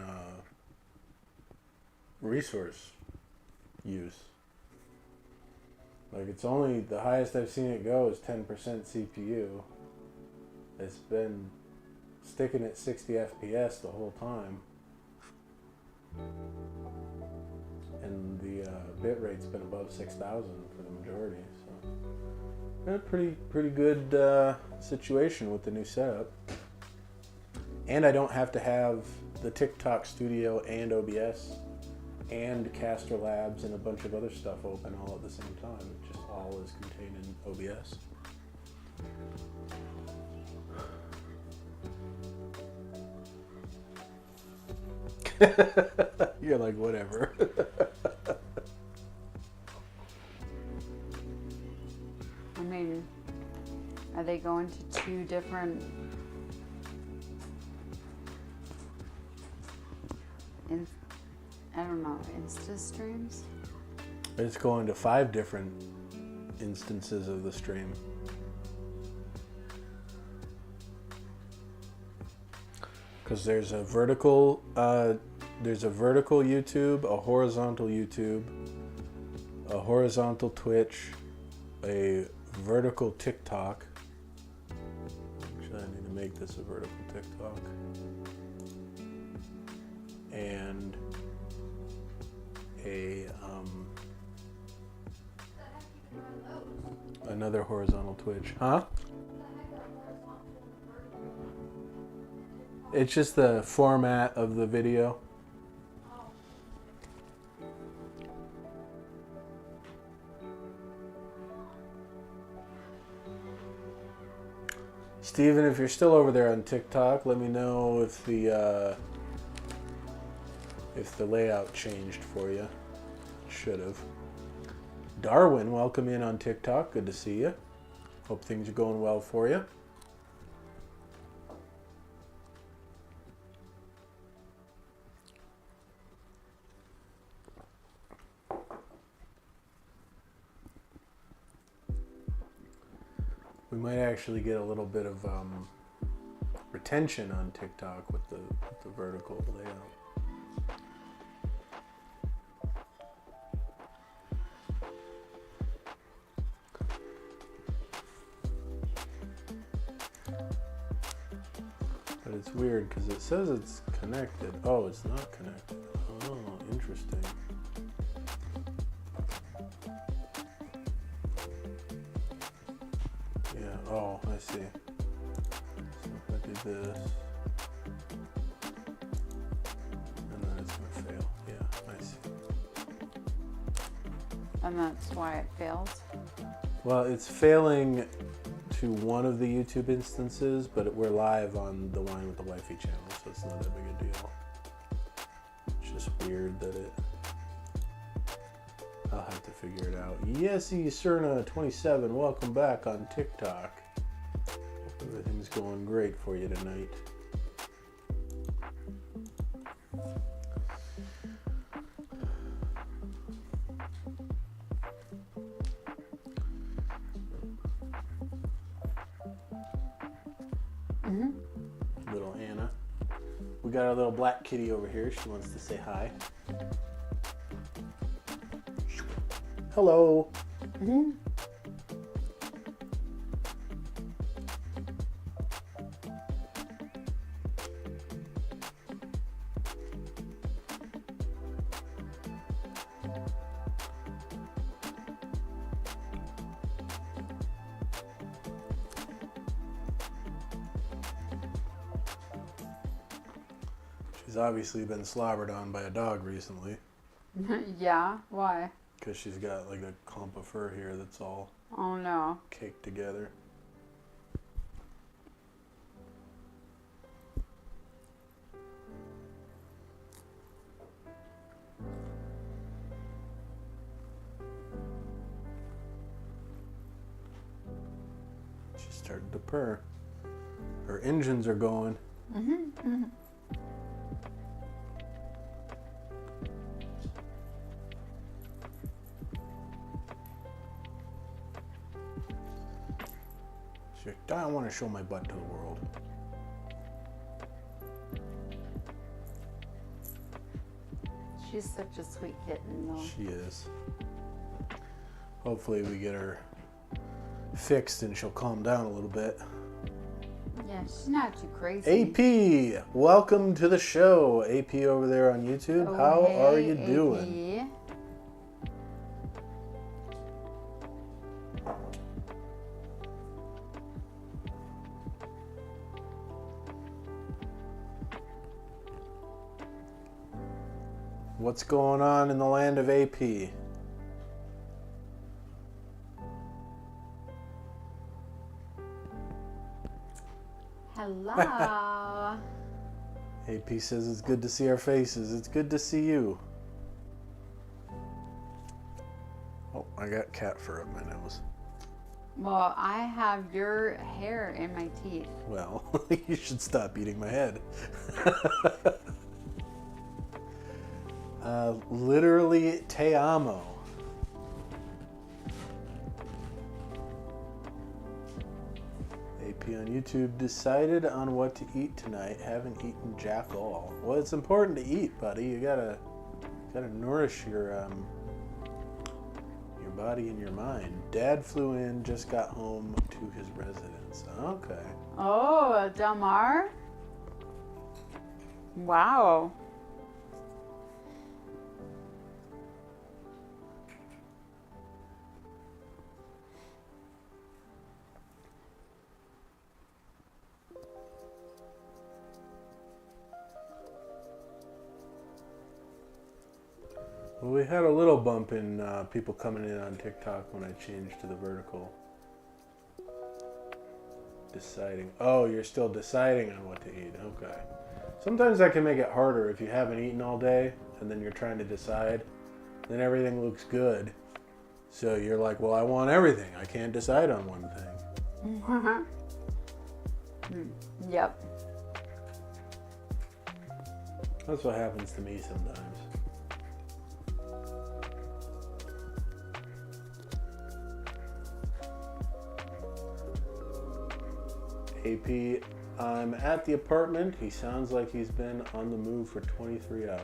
resource use. Like, it's only, the highest I've seen it go is 10% CPU. It's been sticking at 60 FPS the whole time. And the bit rate's been above 6,000 for the majority, so a pretty good situation with the new setup. And I don't have to have the TikTok Studio and OBS and Caster Labs and a bunch of other stuff open all at the same time. It just all is contained in OBS. You're like, whatever. I mean, are they going to 2 different I don't know, Insta streams? It's going to 5 different instances of the stream. Because there's a vertical YouTube, a horizontal YouTube, a horizontal Twitch, a vertical TikTok. Actually, I need to make this a vertical TikTok. And another horizontal Twitch. Huh? It's just the format of the video. Steven, if you're still over there on TikTok, let me know if the layout changed for you. Should have. Darwin, welcome in on TikTok. Good to see you. Hope things are going well for you. We might actually get a little bit of retention on TikTok with the vertical layout. But it's weird because it says it's connected. Oh, it's not connected. Oh, interesting. Yeah, oh, I see. So if I do this, and then it's going to fail. Yeah, I see. And that's why it fails. Well, it's failing to one of the YouTube instances, but we're live on the Wine with the Wifey channel, so it's not that big a deal. It's just weird that it... I'll have to figure it out. Yesy Cerna 27, welcome back on TikTok. Hope everything's going great for you tonight. Little Anna. We got our little black kitty over here. She wants to say hi. Hello. She's obviously been slobbered on by a dog recently. Yeah, why? Because she's got like a clump of fur here that's all Oh no. caked together. She started to purr. Her engines are going. She's like, I want to show my butt to the world. She's such a sweet kitten, though. She is. Hopefully we get her fixed and she'll calm down a little bit. Yeah, she's not too crazy. AP, welcome to the show. AP over there on YouTube. Oh, How hey, are you AP. doing? What's going on in the land of AP? Hello. AP says it's good to see our faces. It's good to see you. Oh, I got cat fur up my nose. Well, I have your hair in my teeth. Well, you should stop eating my head. Literally, te amo. AP on YouTube decided on what to eat tonight. Haven't eaten jack all. Well, it's important to eat, buddy. You gotta nourish your body and your mind. Dad flew in, just got home to his residence. Okay. Oh, Delmar? Wow. Well, we had a little bump in people coming in on TikTok when I changed to the vertical. Deciding. Oh, you're still deciding on what to eat. Okay. Sometimes that can make it harder if you haven't eaten all day and then you're trying to decide. Then everything looks good. So you're like, well, I want everything. I can't decide on one thing. Yep. That's what happens to me sometimes. AP, I'm at the apartment. He sounds like he's been on the move for 23 hours.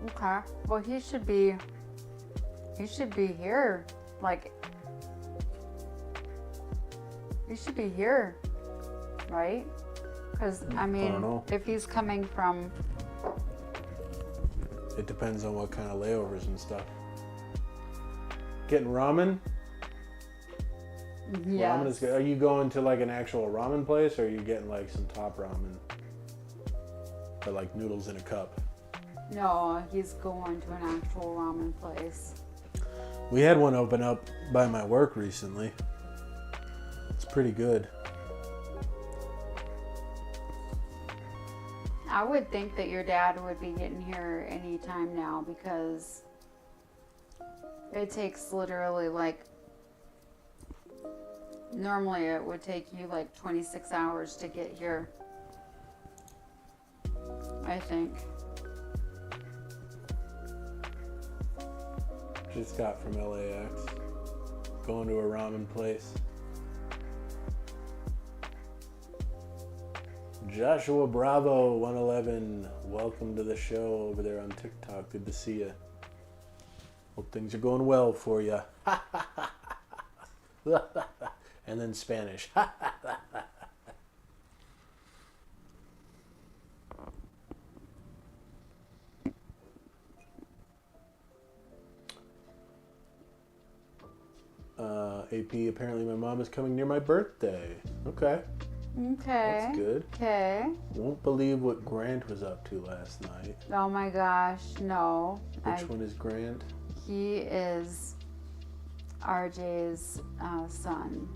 Okay. Well, he should be here. Like, he should be here, right? Because, I mean, don't know. if he's coming from... It depends on what kind of layovers and stuff. Getting ramen? Yes. Ramen is good. Are you going to like an actual ramen place, or are you getting like some top ramen? Or like noodles in a cup? No, he's going to an actual ramen place. We had one open up by my work recently. It's pretty good. I would think that your dad would be getting here any time now, because it takes literally like... Normally it would take you like 26 hours to get here, I think. Just got from LAX. Going to a ramen place. Joshua Bravo 111, welcome to the show over there on TikTok. Good to see you. Hope things are going well for you. And then Spanish. AP, apparently my mom is coming near my birthday. Okay. Okay. That's good. Okay. Won't believe what Grant was up to last night. Oh my gosh, no. Which one is Grant? He is RJ's son.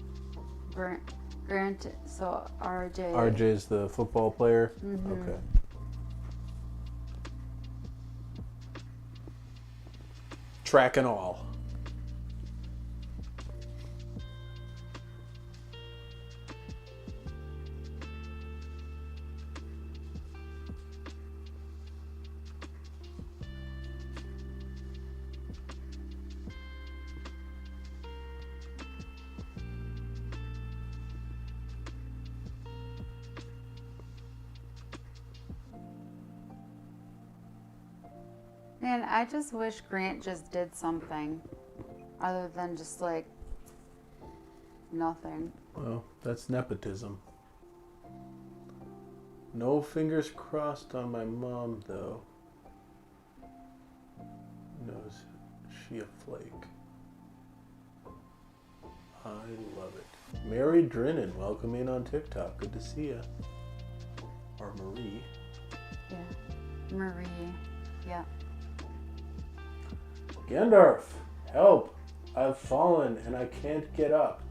Grant, so RJ. RJ's the football player? Mm-hmm. Okay. Track and all. Man, I just wish Grant just did something other than just like nothing. Well, that's nepotism. No fingers crossed on my mom, though. Knows she a flake. I love it. Mary Drennan, welcome in on TikTok. Good to see ya. Or Marie. Yeah. Marie. Yeah. Gandalf, help! I've fallen and I can't get up.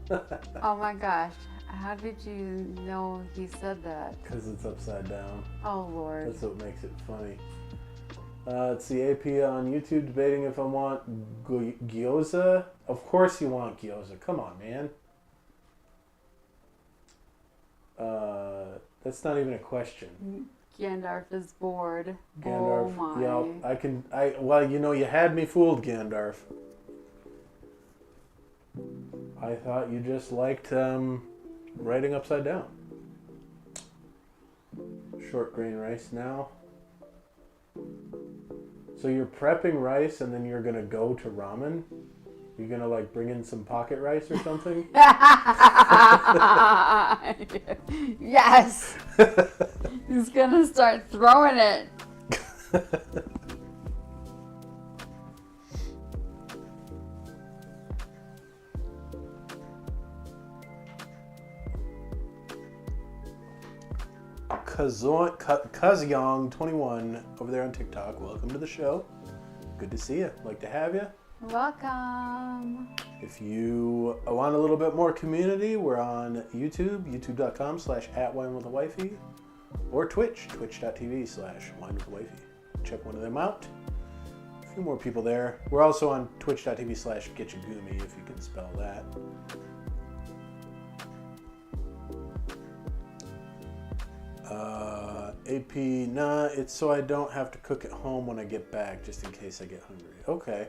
Oh my gosh. How did you know he said that? Because it's upside down. Oh Lord. That's what makes it funny. It's the AP on YouTube debating if I want gyoza. Of course you want gyoza. Come on, man. That's not even a question. Gandalf is bored. Gandalf. Oh my. Yeah, well, you know, you had me fooled, Gandalf. I thought you just liked writing upside down. Short grain rice now. So you're prepping rice and then you're gonna go to ramen? You're gonna like bring in some pocket rice or something? Yes. He's gonna start throwing it. Kazyong21 over there on TikTok. Welcome to the show. Good to see you. Like to have you. Welcome. If you want a little bit more community, we're on YouTube, youtube.com/@winewithawifey, or Twitch, twitch.tv/winewithawifey. Check one of them out. A few more people there. We're also on twitch.tv/getchagumi, if you can spell that. AP, nah, it's so I don't have to cook at home when I get back, just in case I get hungry. Okay.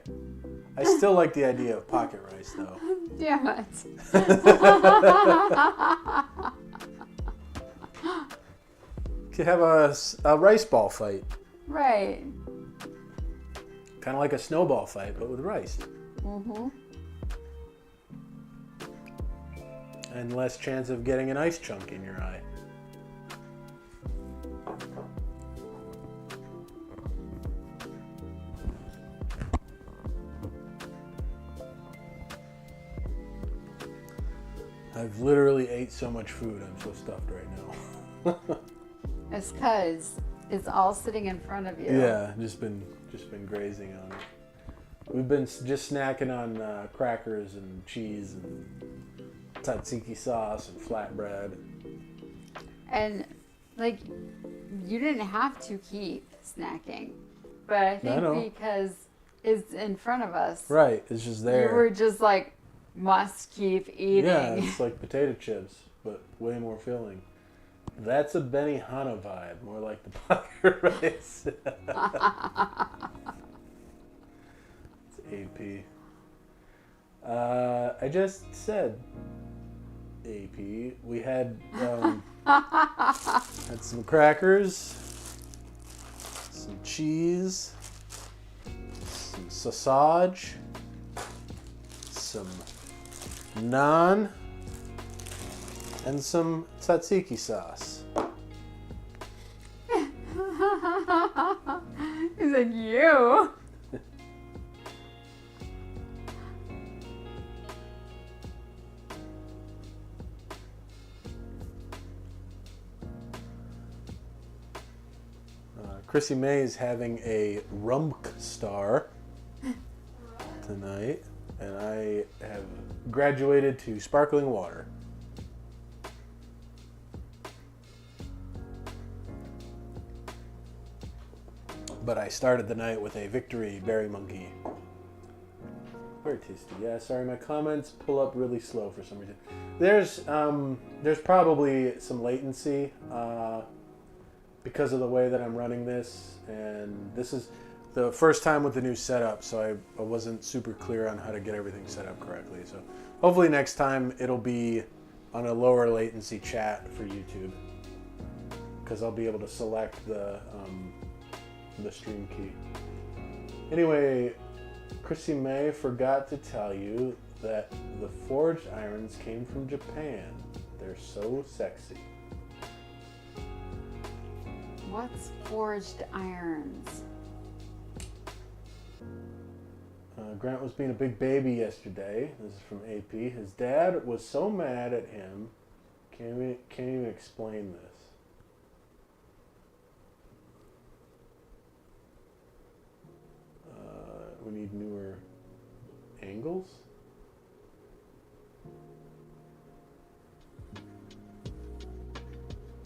I still like the idea of pocket rice, though. Damn it. Could have a rice ball fight. Right. Kind of like a snowball fight, but with rice. Mm-hmm. And less chance of getting an ice chunk in your eye. I've literally ate so much food, I'm so stuffed right now. It's because it's all sitting in front of you. Yeah, just been grazing on it. We've been just snacking on crackers and cheese and tzatziki sauce and flatbread. And like, you didn't have to keep snacking, but I think because it's in front of us. Right, it's just there. You were just like, must keep eating. Yeah, it's like potato chips, but way more filling. That's a Benihana vibe, more like the pocket rice. It's AP. I just said AP. We had had some crackers, some cheese, some sausage, some naan, and some tzatziki sauce. He's like, you. Chrissy May is having a Rumk Star tonight, and I have graduated to sparkling water. But I started the night with a Victory Berry Monkey. Very tasty. Yeah, sorry, my comments pull up really slow for some reason. There's probably some latency because of the way that I'm running this, and this is the first time with the new setup, so I wasn't super clear on how to get everything set up correctly. So hopefully next time it'll be on a lower latency chat for YouTube, because I'll be able to select the stream key. Anyway, Chrissy May forgot to tell you that the forged irons came from Japan. They're so sexy. What's forged irons? Grant was being a big baby yesterday. This is from AP. His dad was so mad at him. Can't even explain this. We need newer angles.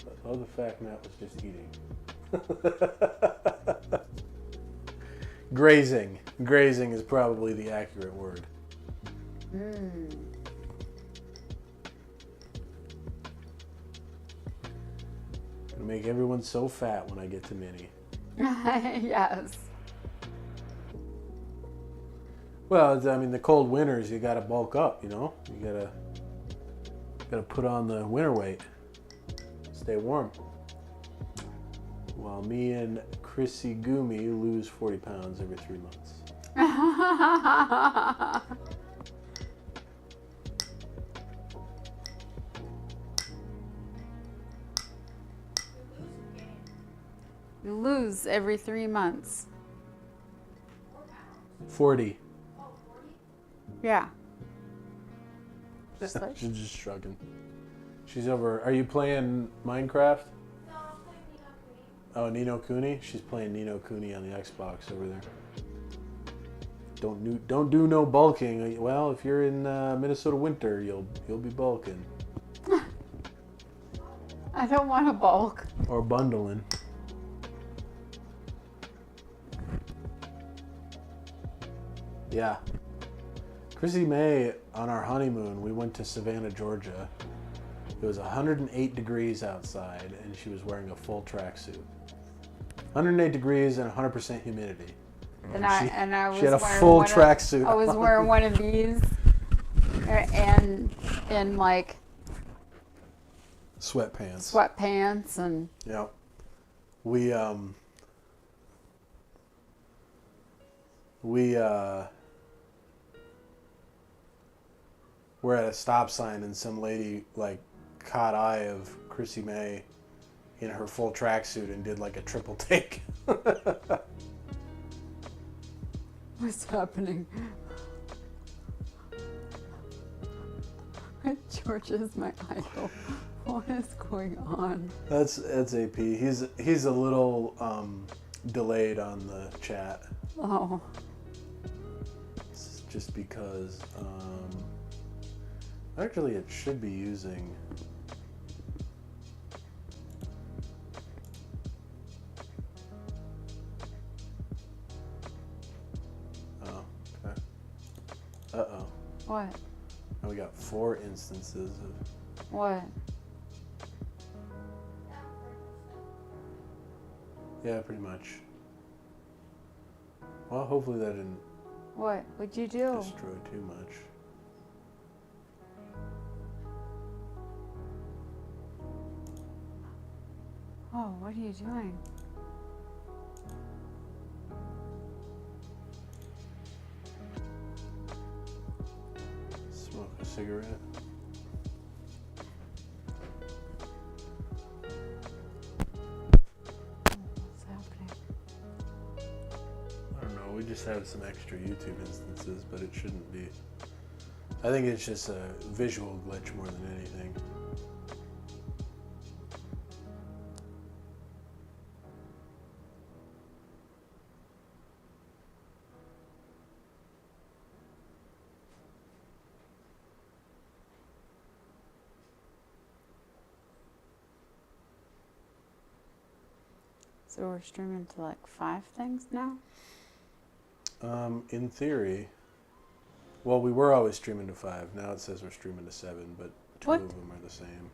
I love the fact Matt was just eating. Grazing. Grazing is probably the accurate word. Mm. Gonna make everyone so fat when I get to Minnie. Yes. Well, I mean, the cold winters, you gotta bulk up, you know? You gotta put on the winter weight. Stay warm. While me and Chrissy Gumi lose 40 pounds every 3 months. You lose every 3 months. 40. Yeah. Just like, She's just shrugging. She's over. Are you playing Minecraft? No, I'm playing Nino Kuni. Oh, Nino Kuni? She's playing Nino Kuni on the Xbox over there. Don't do no bulking. Well, if you're in Minnesota winter, you'll be bulking I don't want to bulk. or bundling. Yeah. Chrissy May, on our honeymoon, we went to Savannah, Georgia. It was 108 degrees outside, and she was wearing a full tracksuit. 108 degrees and 100% humidity. And I was She had a wearing full one tracksuit. I was wearing one of these, and like Sweatpants. sweatpants and Yep. We were at a stop sign and some lady like caught eye of Chrissy May in her full tracksuit and did like a triple take. what's happening? George is my idol. What is going on? That's AP. He's a little delayed on the chat. Oh, It's just because actually it should be using okay. Uh-oh. what? Now we got 4 instances of What? yeah, pretty much. Well, hopefully that didn't What would you do? destroy too much. Oh, what are you doing? Smoke a cigarette. What's happening? I don't know. We just have some extra YouTube instances, but it shouldn't be. I think it's just a visual glitch more than anything. So we're streaming to like 5 things now? In theory, well, we were always streaming to 5. Now it says we're streaming to 7, but 2 What? of them are the same.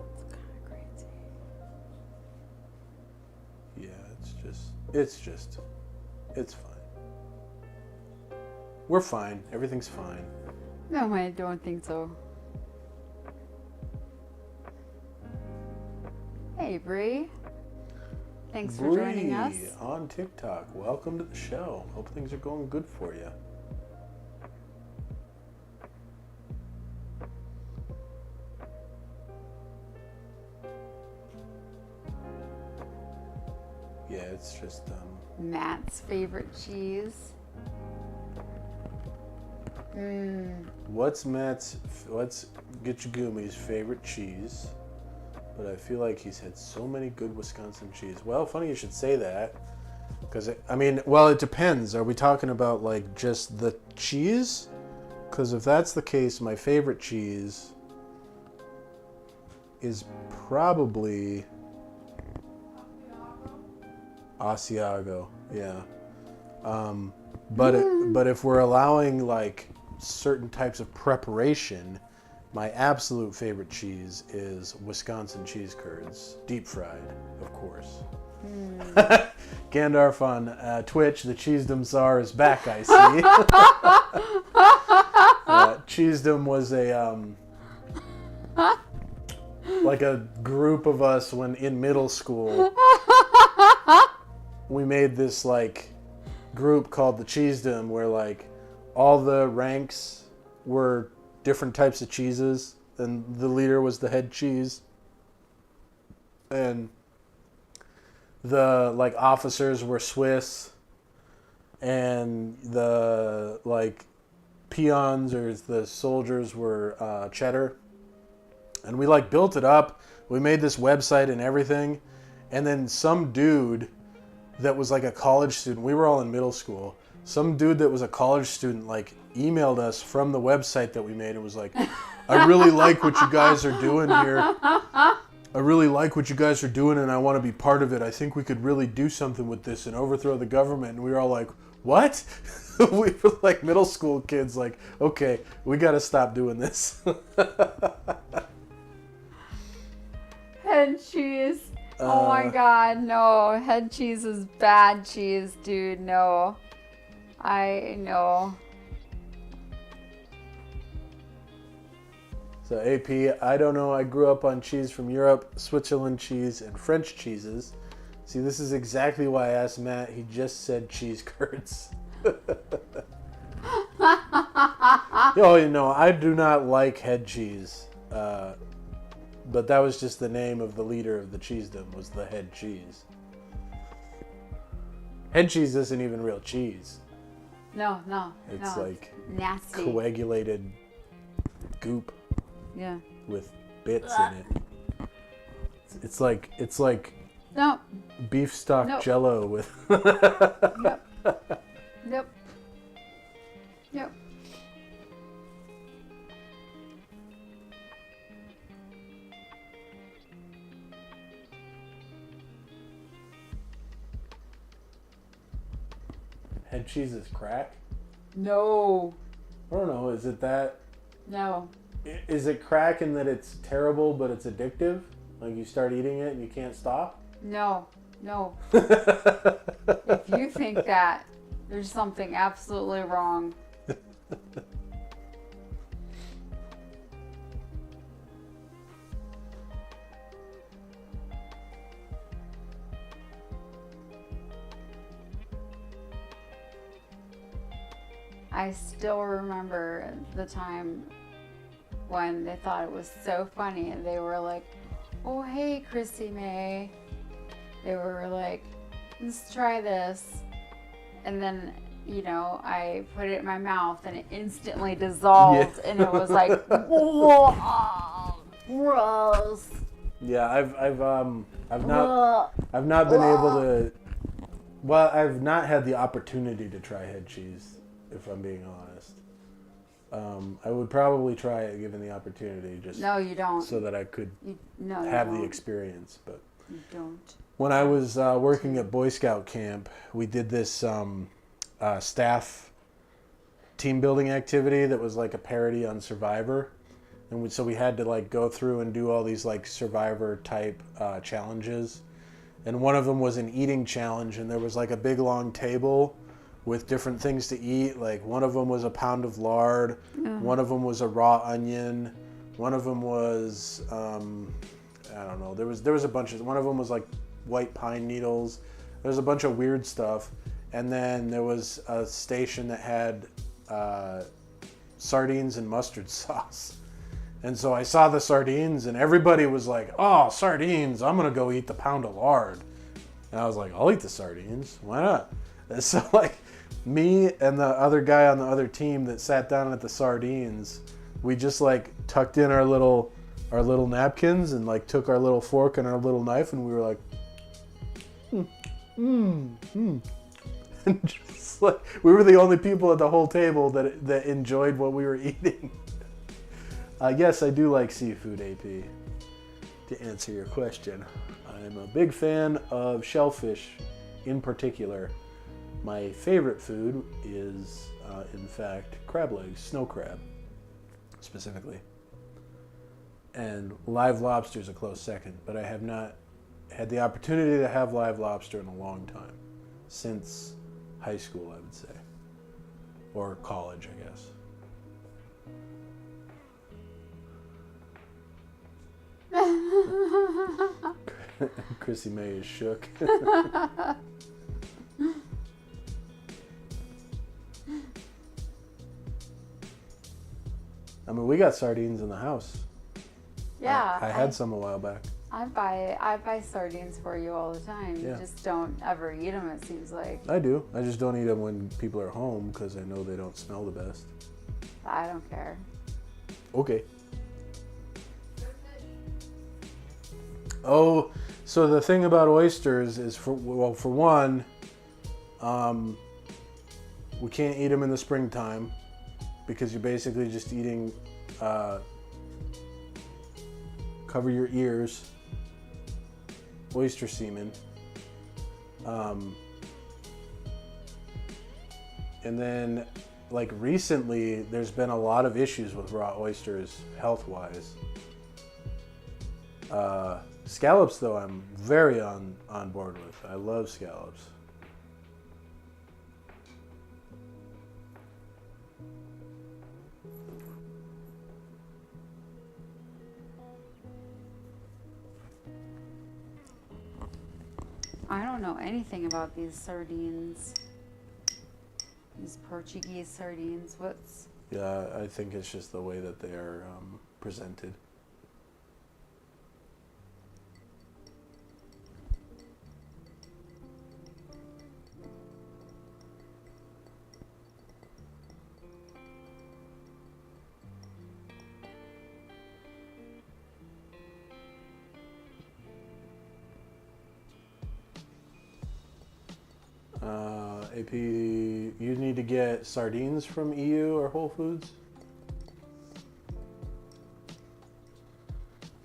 It's kind of crazy. Yeah, it's fine. We're fine. Everything's fine. No, I don't think so. Hey, Bree. Thanks for joining us. Bree on TikTok. Welcome to the show. Hope things are going good for you. Yeah, it's just Matt's favorite cheese. what's Gitchigumi's favorite cheese? But I feel like he's had so many good Wisconsin cheese. Well, funny you should say that, because it depends. Are we talking about like just the cheese? Because if that's the case, my favorite cheese is probably Asiago. Yeah. But if we're allowing like certain types of preparation, my absolute favorite cheese is Wisconsin cheese curds, deep fried, of course. Gandalf on Twitch, the Cheesedom Czar is back, I see. Cheesedom was like a group of us when in middle school. We made this like group called the Cheesedom, where like all the ranks were different types of cheeses, and the leader was the head cheese, and the like officers were Swiss, and the like peons or the soldiers were cheddar. And we like built it up. We made this website and everything. And then some dude that was like a college student, we were all in middle school. Some dude that was a college student like emailed us from the website that we made and was like, I really like what you guys are doing here. I really like what you guys are doing and I want to be part of it. I think we could really do something with this and overthrow the government. And we were all like, what? We were like middle school kids like, okay, we got to stop doing this. Head cheese. Oh my God, no. Head cheese is bad cheese, dude. No. I know. So AP, I don't know. I grew up on cheese from Europe, Switzerland cheese, and French cheeses. See, this is exactly why I asked Matt. He just said cheese curds. Oh, you know, I do not like head cheese. But that was just the name of the leader of the cheesedom, was the head cheese. Head cheese isn't even real cheese. No. It's like nasty. coagulated goop Yeah. with bits in it. It's like No. beef stock Nope. jello with Yep. Head cheese is crack? No. I don't know, is it that? No. Is it crack in that it's terrible but it's addictive? Like you start eating it and you can't stop? No. If you think that, there's something absolutely wrong. I still remember the time when they thought it was so funny and they were like, oh, hey, Chrissy May. They were like, let's try this. And then, you know, I put it in my mouth and it instantly dissolved. Yeah. And it was like, whoa, gross. Yeah, I've not been able to. Well, I've not had the opportunity to try head cheese, if I'm being honest. I would probably try it given the opportunity, just no, you don't. So that I could have the experience. But you don't. When I was working at Boy Scout camp, we did this staff team building activity that was like a parody on Survivor, and so we had to like go through and do all these like Survivor type challenges, and one of them was an eating challenge, and there was like a big long table with different things to eat. Like one of them was a pound of lard, one of them was a raw onion, one of them was I don't know. There was a bunch of. One of them was like white pine needles. There's a bunch of weird stuff, and then there was a station that had sardines and mustard sauce. And so I saw the sardines, and everybody was like, "Oh, sardines! I'm gonna go eat the pound of lard." And I was like, "I'll eat the sardines. Why not?" And so like me and the other guy on the other team that sat down at the sardines, we just like tucked in our little napkins and like took our little fork and our little knife, and we were like, and just like we were the only people at the whole table that enjoyed what we were eating. Yes, I do like seafood, AP. To answer your question, I'm a big fan of shellfish in particular. My favorite food is, in fact, crab legs, snow crab, specifically. And live lobster is a close second, but I have not had the opportunity to have live lobster in a long time, since high school, I would say, or college, I guess. Chrissy May is shook. I mean, we got sardines in the house. Yeah. I had some a while back. I buy sardines for you all the time. Yeah. You just don't ever eat them, it seems like. I do. I just don't eat them when people are home because I know they don't smell the best. I don't care. Okay. Oh, so the thing about oysters is, for one, we can't eat them in the springtime because you're basically just eating, cover your ears, oyster semen. And then, like, recently, there's been a lot of issues with raw oysters health-wise. Scallops, though, I'm very on board with. I love scallops. I don't know anything about these sardines. These Portuguese sardines. What's... Yeah, I think it's just the way that they are presented. AP, you need to get sardines from EU or Whole Foods?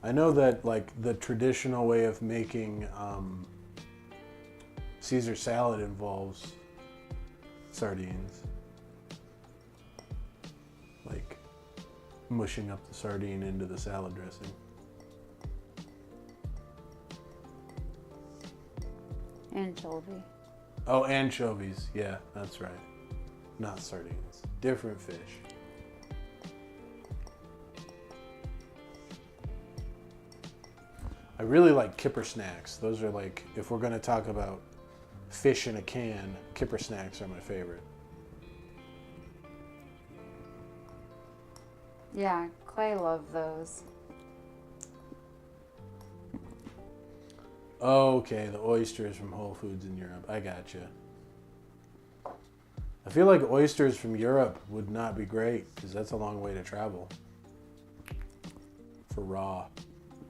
I know that, like, the traditional way of making Caesar salad involves sardines. Like, mushing up the sardine into the salad dressing. Anchovy. Oh, anchovies. Yeah, that's right. Not sardines. Different fish. I really like kipper snacks. Those are, like, if we're going to talk about fish in a can, kipper snacks are my favorite. Yeah, Clay loved those. Oh, okay, the oysters from Whole Foods in Europe. I gotcha. I feel like oysters from Europe would not be great because that's a long way to travel for raw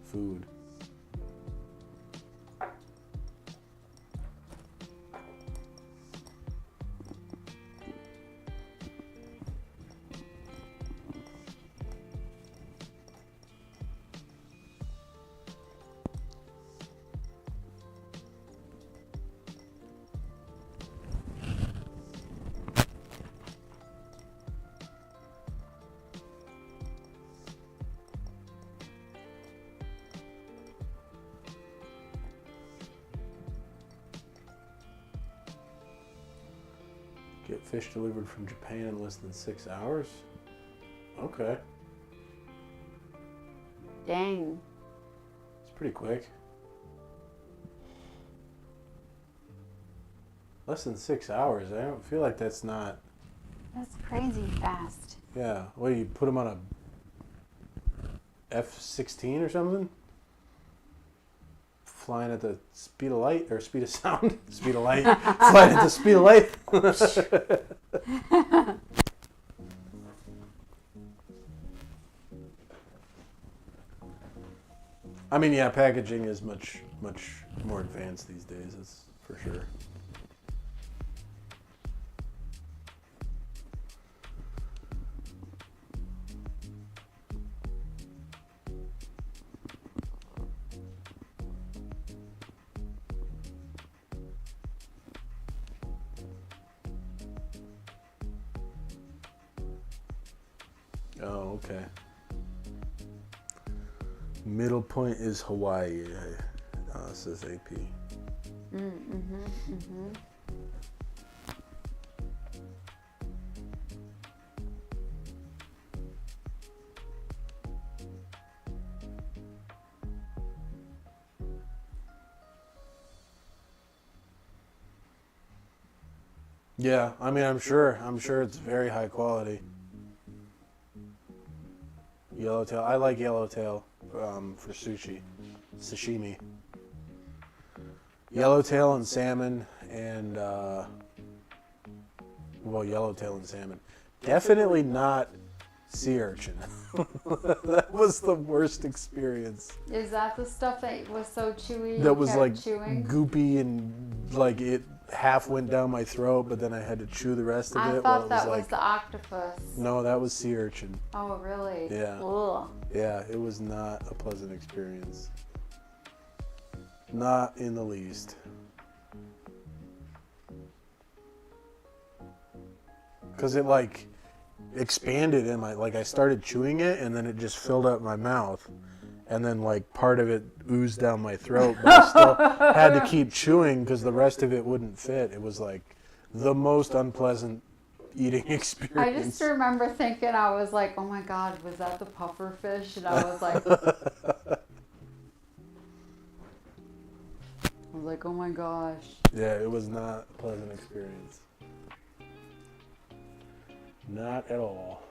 food. Get fish delivered from Japan in less than 6 hours? Okay. Dang. It's pretty quick. Less than 6 hours. I don't feel like that's not... That's crazy fast. Yeah. What, do you put them on a F-16 or something? Flying at the speed of light, or speed of sound? Speed of light. Flying at the speed of light. I mean, yeah, packaging is much more advanced these days, that's for sure. Oh, okay. Middle point is Hawaii, says AP. Yeah, I mean, I'm sure it's very high quality. Yellowtail. I like yellowtail for sashimi. Yellowtail and salmon and yellowtail and salmon. Definitely not sea urchin. That was the worst experience. Is that the stuff that was so chewy? That you was kept like chewing? goopy and like it half went down my throat, but then I had to chew the rest of I it while thought it was that like. was the octopus. No, that was sea urchin. Oh, really? Yeah. Ugh. Yeah, it was not a pleasant experience. Not in the least. Because it like expanded in my, like I started chewing it and then it just filled up my mouth. And then like part of it oozed down my throat, but I still had to keep chewing because the rest of it wouldn't fit. It was like the most unpleasant eating experience. I just remember thinking, I was like, oh my God, was that the puffer fish? And I was like, oh my gosh. Yeah, it was not a pleasant experience. Not at all.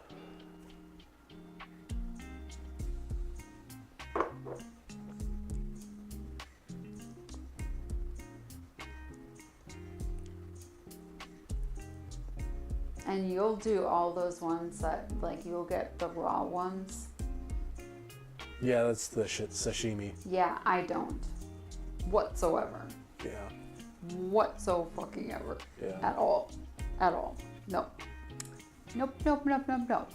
And you'll do all those ones that, like, you'll get the raw ones. Yeah, that's the shit sashimi. Yeah, I don't. Whatsoever. Yeah, Whatso fucking ever. yeah. At all. At all. No. Nope, nope, nope, nope, nope.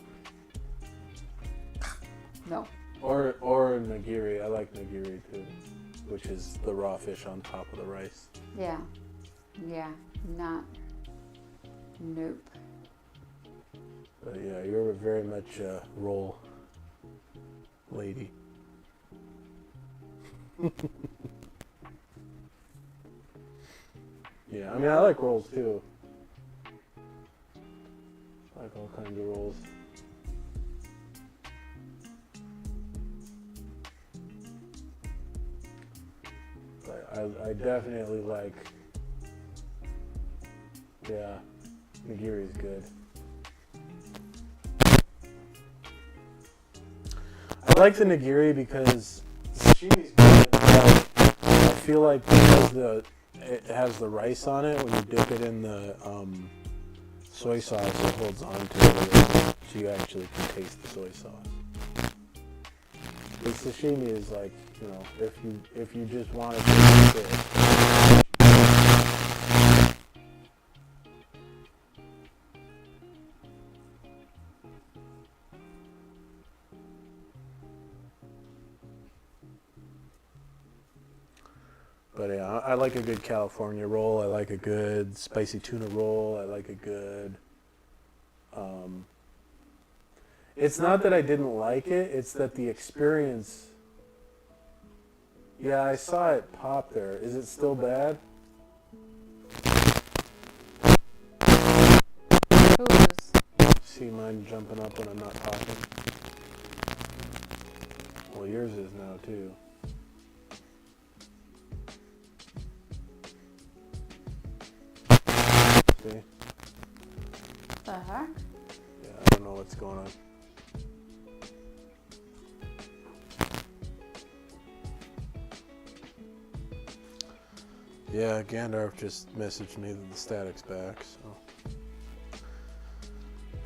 No. Or nigiri. I like nigiri too, which is the raw fish on top of the rice. Yeah. Yeah. Not. Nope. But yeah, you're very much a roll lady. Yeah, I mean, I like rolls too. I like all kinds of rolls. But I definitely like, yeah, nigiri's good. I like the nigiri because sashimi's good, but I feel like because it has the rice on it, when you dip it in the soy sauce, it holds on to it, so you actually can taste the soy sauce. The sashimi is like, you know, if you just want to taste it. But yeah, I like a good California roll. I like a good spicy tuna roll. I like a good. It's not that I didn't like it. It's that the experience. Yeah, I saw it pop there. Is it still bad? Whose? See mine jumping up when I'm not talking? Well, yours is now too. See? The heck? Yeah, I don't know what's going on. Yeah, Gandalf just messaged me that the static's back, so.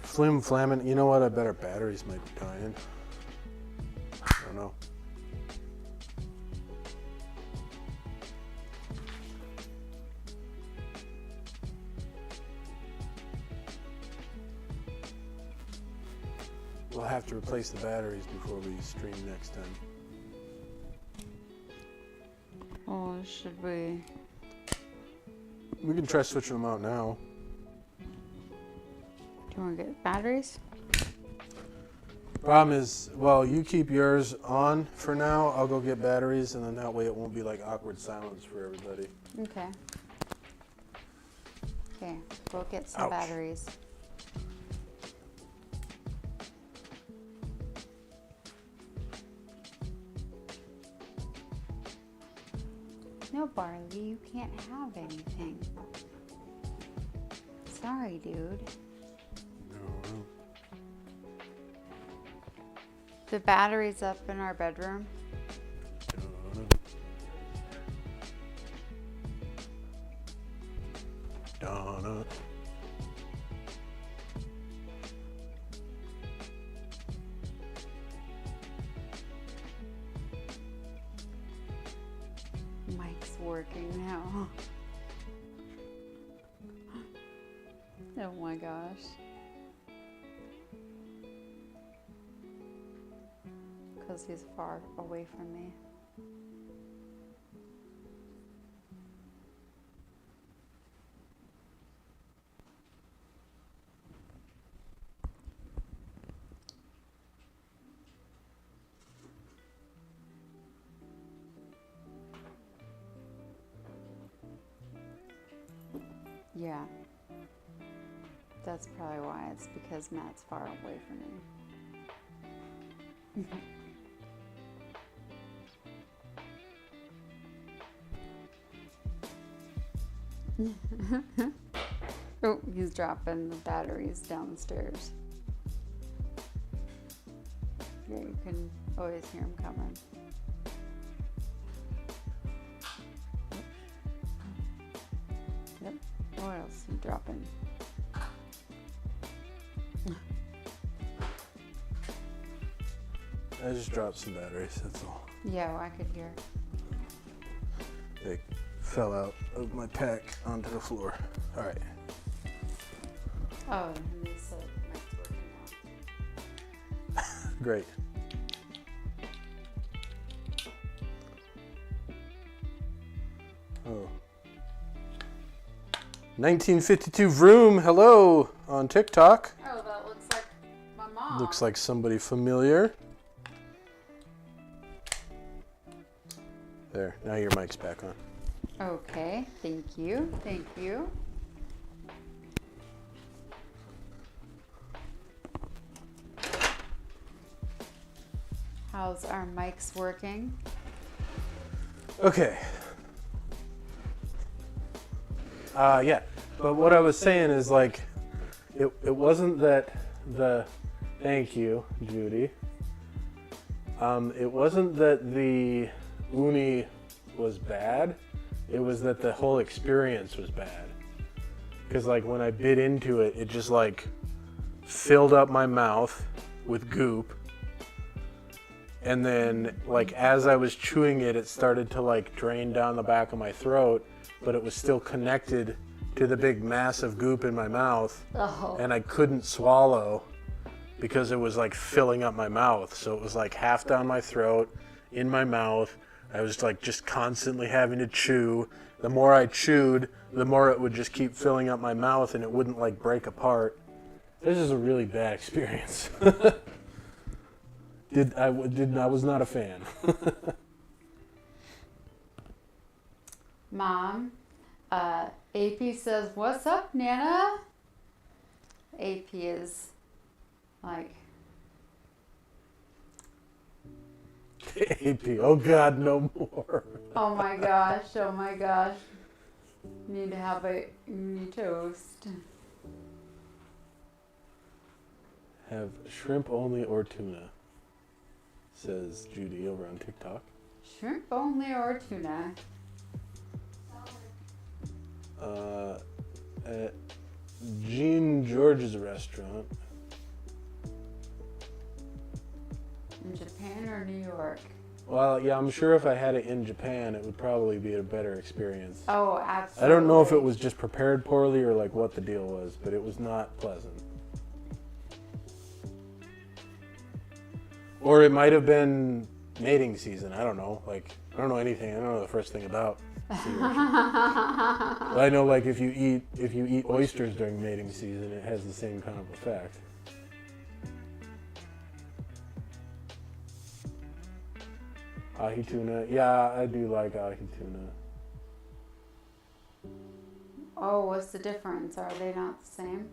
Flim flamming. You know what? I bet our batteries might be dying. I don't know. We'll have to replace the batteries before we stream next time. Oh, should we? We can try switching them out now. Do you want to get batteries? Problem is, well, you keep yours on for now. I'll go get batteries, and then that way it won't be like awkward silence for everybody. Okay. Okay, we'll get some Ouch. batteries. No, Barley, you can't have anything. Sorry, dude. No. The battery's up in our bedroom. Donna. Mike's working now. Oh my gosh. Because he's far away from me. Yeah. That's probably why. It's because Matt's far away from me. Oh, he's dropping the batteries downstairs. Yeah, you can always hear him coming. Yep. What else is he dropping? I just dropped some batteries, that's all. Yeah, well, I could hear. They fell out of my pack onto the floor. All right. Oh, and he said Mike's working now. Great. Oh. 1952 Vroom, hello on TikTok. Oh, that looks like my mom. Looks like somebody familiar. There, now your mic's back on. Okay, thank you, thank you. How's our mics working? Okay. Yeah, but what I was saying is like, it wasn't that the, thank you, Judy. It wasn't that the uni was bad. It was that the whole experience was bad. Because like when I bit into it, it just like filled up my mouth with goop. And then like as I was chewing it, it started to like drain down the back of my throat, but it was still connected to the big mass of goop in my mouth. Oh. And I couldn't swallow because it was like filling up my mouth. So it was like half down my throat, in my mouth. I was like just constantly having to chew. The more I chewed, the more it would just keep filling up my mouth and it wouldn't like break apart. This is a really bad experience. I was not a fan. Mom, AP says, "What's up, Nana?" AP is like, AP, oh God, no more. oh my gosh, oh my gosh. Need to have a mini toast. Have shrimp only or tuna, says Judy over on TikTok. Shrimp only or tuna? At Jean George's restaurant. In Japan or New York? Well, yeah, I'm sure if I had it in Japan, it would probably be a better experience. Oh, absolutely. I don't know if it was just prepared poorly or like what the deal was, but it was not pleasant. Or it might have been mating season. I don't know. Like, I don't know anything. I don't know the first thing about sea urchin. But I know, like, if you eat oysters during mating season, it has the same kind of effect. Ahi tuna. Yeah, I do like ahi tuna. Oh, what's the difference? Are they not the same?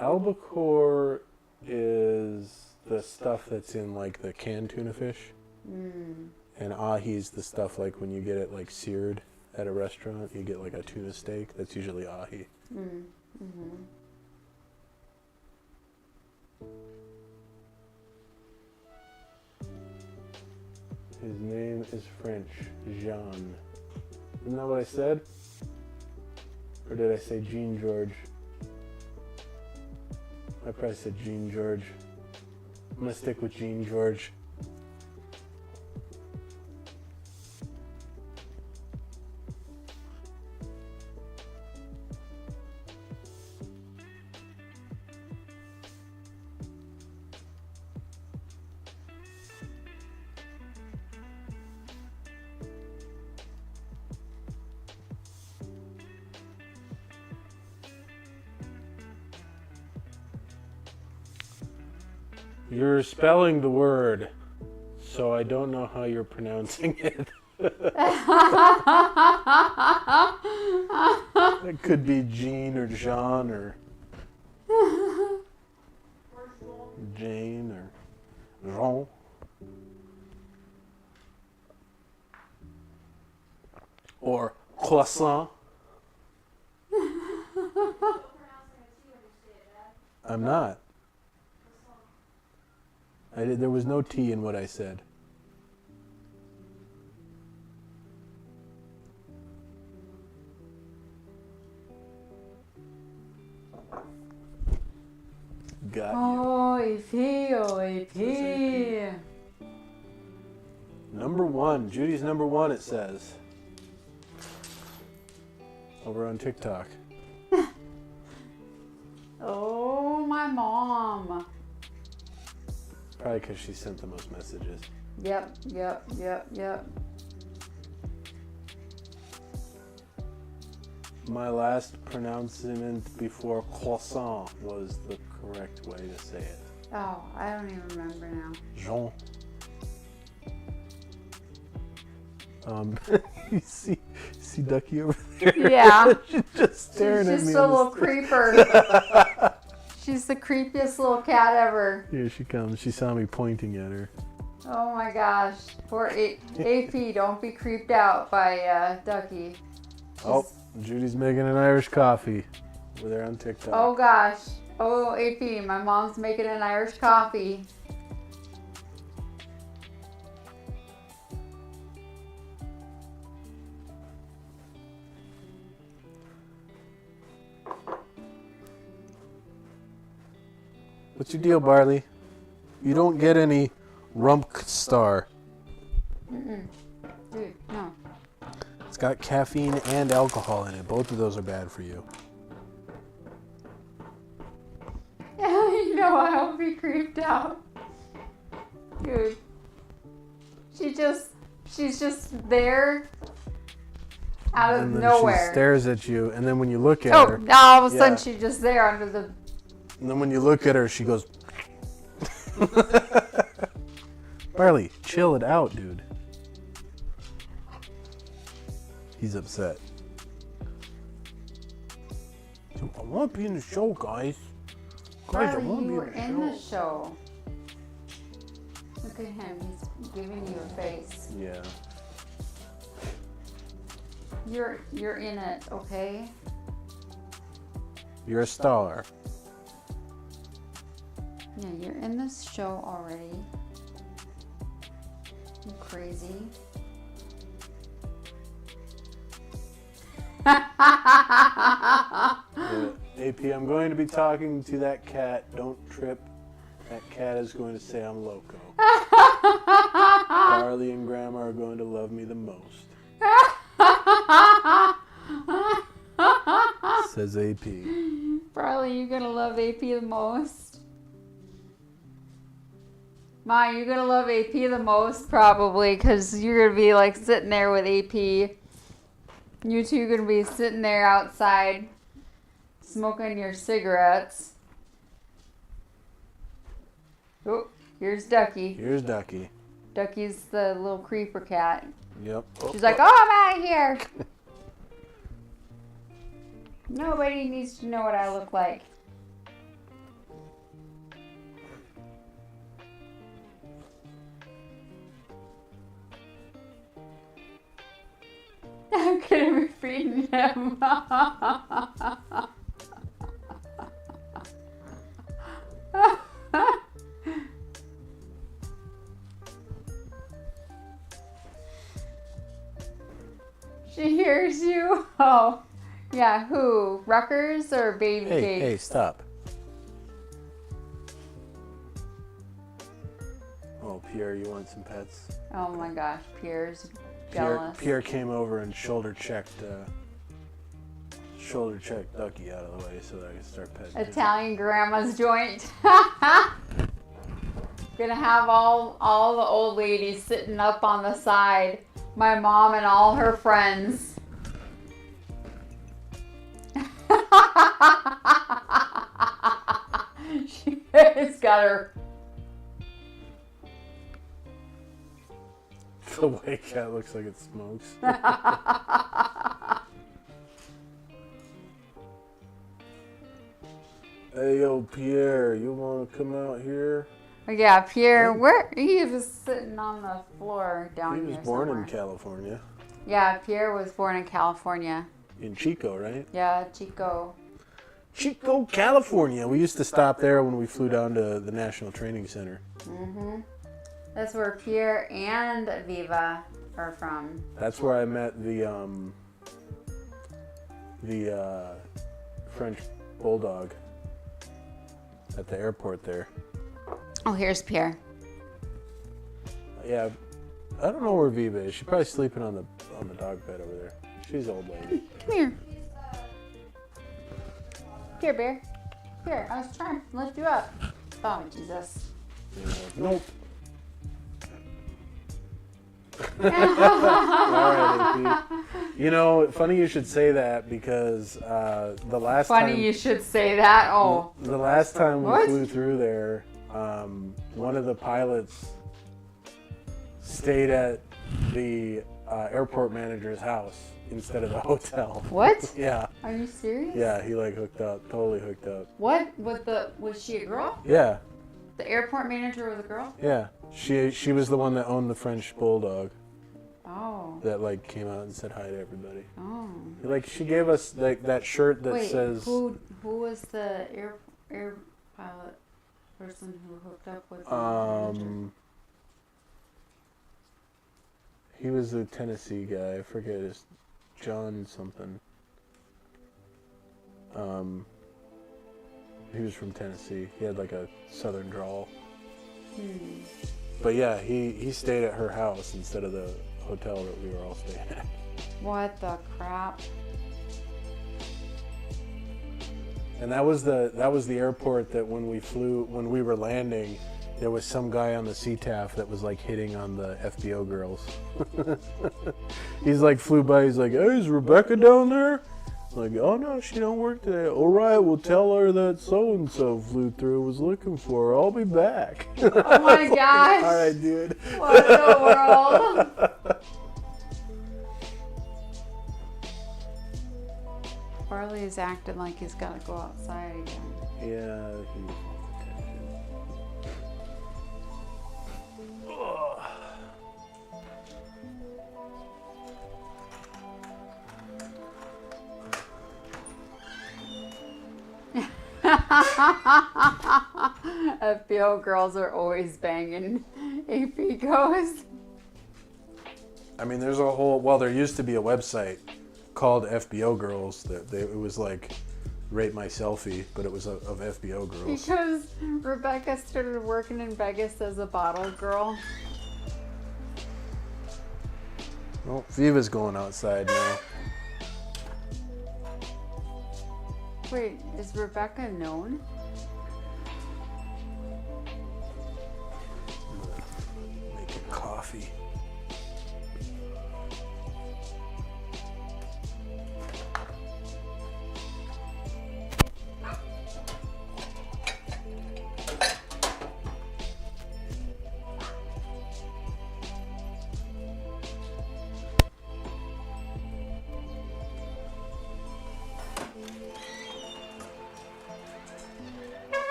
Albacore is the stuff that's in like the canned tuna fish. Mm. And ahi's the stuff like when you get it like seared. at a restaurant, you get like a tuna steak. That's usually ahi. Mm-hmm. His name is French. Jean. Isn't that what I said? Or did I say Jean George? I probably said Jean George. I'm gonna stick with Jean George. You're spelling the word, so I don't know how you're pronouncing it. It could be Jean or Jean or Jane or Jean. Or croissant. I'm not. There was no T in what I said. Got you. Wifey. Number one. Judy's number one, it says. Over on TikTok. Oh, my mom. Probably because she sent the most messages. Yep. My last pronouncement before croissant was the correct way to say it. Oh, I don't even remember now. Jean. You see Ducky over there? Yeah. She's just staring at me. She's just a on little the stick. creeper. She's the creepiest little cat ever. Here she comes. She saw me pointing at her. Oh my gosh. Poor AP. Don't be creeped out by Ducky. Oh, Judy's making an Irish coffee. Over there on TikTok. Oh gosh. Oh, AP. My mom's making an Irish coffee. What's your deal, Barley? You don't get any rump star. Mm-mm. Dude, no. It's got caffeine and alcohol in it. Both of those are bad for you. You know, I'll be creeped out. Dude. She's just there out of And then nowhere. she stares at you, and then when you look at Oh, her, now all of a sudden Yeah. she's just there under the... and then when you look at her, she goes. Barley, chill it out, dude. He's upset. I want to be in the show, guys. Guys, I Barley, want to you be were in the in the show. Look at him. He's giving you a face. Yeah. You're in it, okay? You're a star. Yeah, you're in this show already. You crazy. AP, I'm going to be talking to that cat. Don't trip. That cat is going to say I'm loco. Barley and Grandma are going to love me the most. Says AP. Probably you're gonna love AP the most. Ma, you're gonna love AP the most probably because you're gonna be like sitting there with AP. You two are gonna be sitting there outside smoking your cigarettes. Oh, here's Ducky. Here's Ducky. Ducky's the little creeper cat. Yep. She's like, oh, I'm out of here. Nobody needs to know what I look like. Look at him. She hears you. Oh, yeah. Who? Ruckers or Baby Cake? Hey, stop. Oh, Pierre, you want some pets? Oh my gosh, Pierre's jealous. Pierre came over and shoulder checked Ducky out of the way so that I could start petting him. Italian grandma's joint. Gonna have all the old ladies sitting up on the side. My mom and all her friends. She's got her. The white cat looks like it smokes. Hey, yo, Pierre, you want to come out here? Yeah, Pierre, where he was sitting on the floor down here. He was born somewhere. in California. Yeah, Pierre was born in California. In Chico, right? Yeah, Chico. Chico, California. We used to stop there when we flew down to the National Training Center. Mm-hmm. That's where Pierre and Viva are from. That's where I met the French bulldog at the airport there. Oh, here's Pierre. Yeah, I don't know where Viva is. She's probably sleeping on the dog bed over there. She's an old lady. Come here. Here, Bear. Here, I was trying to lift you up. Oh, Jesus. Nope. All right, AP. You know, funny you should say that because the last Funny time you should say that. Oh. the last time we What? flew through there, one of the pilots stayed at the airport manager's house instead of the hotel. What? Yeah. Are you serious? Yeah, he like hooked up, totally hooked up. What? Was she a girl? Yeah, The airport manager was a girl? yeah. She was the one that owned the French bulldog Oh. that like came out and said hi to everybody. Oh. Like she gave us like that shirt that Wait, says who was the air pilot person who hooked up with the manager? He was a Tennessee guy. I forget his John something. He was from Tennessee. He had like a southern drawl. But yeah, he stayed at her house instead of the hotel that we were all staying at. What the crap? And that was the airport that when we were landing, there was some guy on the CTAF that was like hitting on the FBO girls. He's like flew by, he's like, hey, is Rebecca down there? Like, oh no, she don't work today. All right, we'll tell her that so-and-so flew through, was looking for her. I'll be back. Oh my gosh. All right, dude. What in the world? Farley is acting like he's got to go outside again. Yeah, he wants attention. Ugh. FBO girls are always banging AP goes. I mean, there's a whole, well, there used to be a website called FBO Girls that it was like Rate My Selfie, but it was of FBO girls. Because Rebecca started working in Vegas as a bottle girl. Well, Viva's going outside now. Wait, is Rebecca known? Making coffee.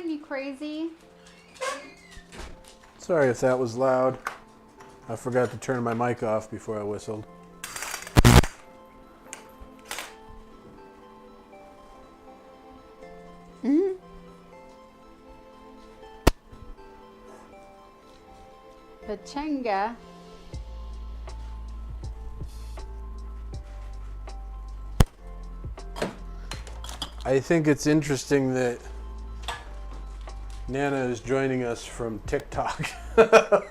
driving you crazy? Sorry if that was loud. I forgot to turn my mic off before I whistled. Pachanga. I think it's interesting that Nana is joining us from TikTok.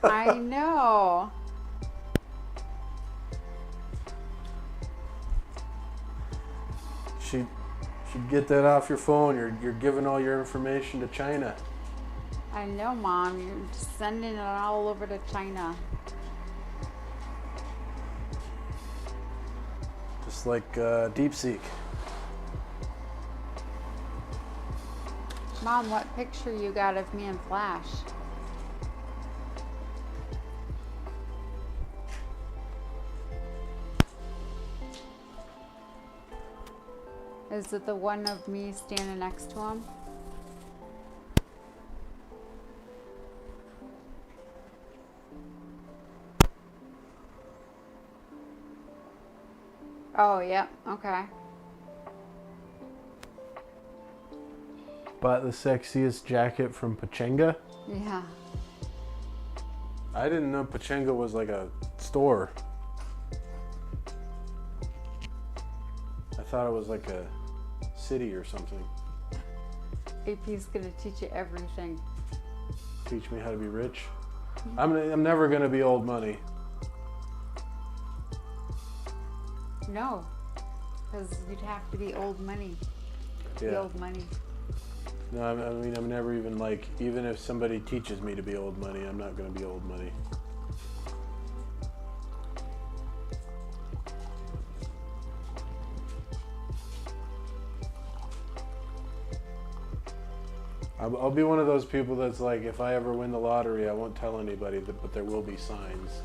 I know. Should get that off your phone. You're giving all your information to China. I know, Mom. You're sending it all over to China. Just like DeepSeek. Mom, what picture you got of me in Flash? Is it the one of me standing next to him? Oh, yep. Okay. Bought the sexiest jacket from Pachanga. Yeah. I didn't know Pachanga was like a store. I thought it was like a city or something. AP's gonna teach you everything. Teach me how to be rich. I'm never gonna be old money. No, because you'd have to be old money. Be Yeah. old money. No, I mean I'm never even like, even if somebody teaches me to be old money, I'm not gonna be old money. I'll be one of those people that's like, if I ever win the lottery, I won't tell anybody, but there will be signs.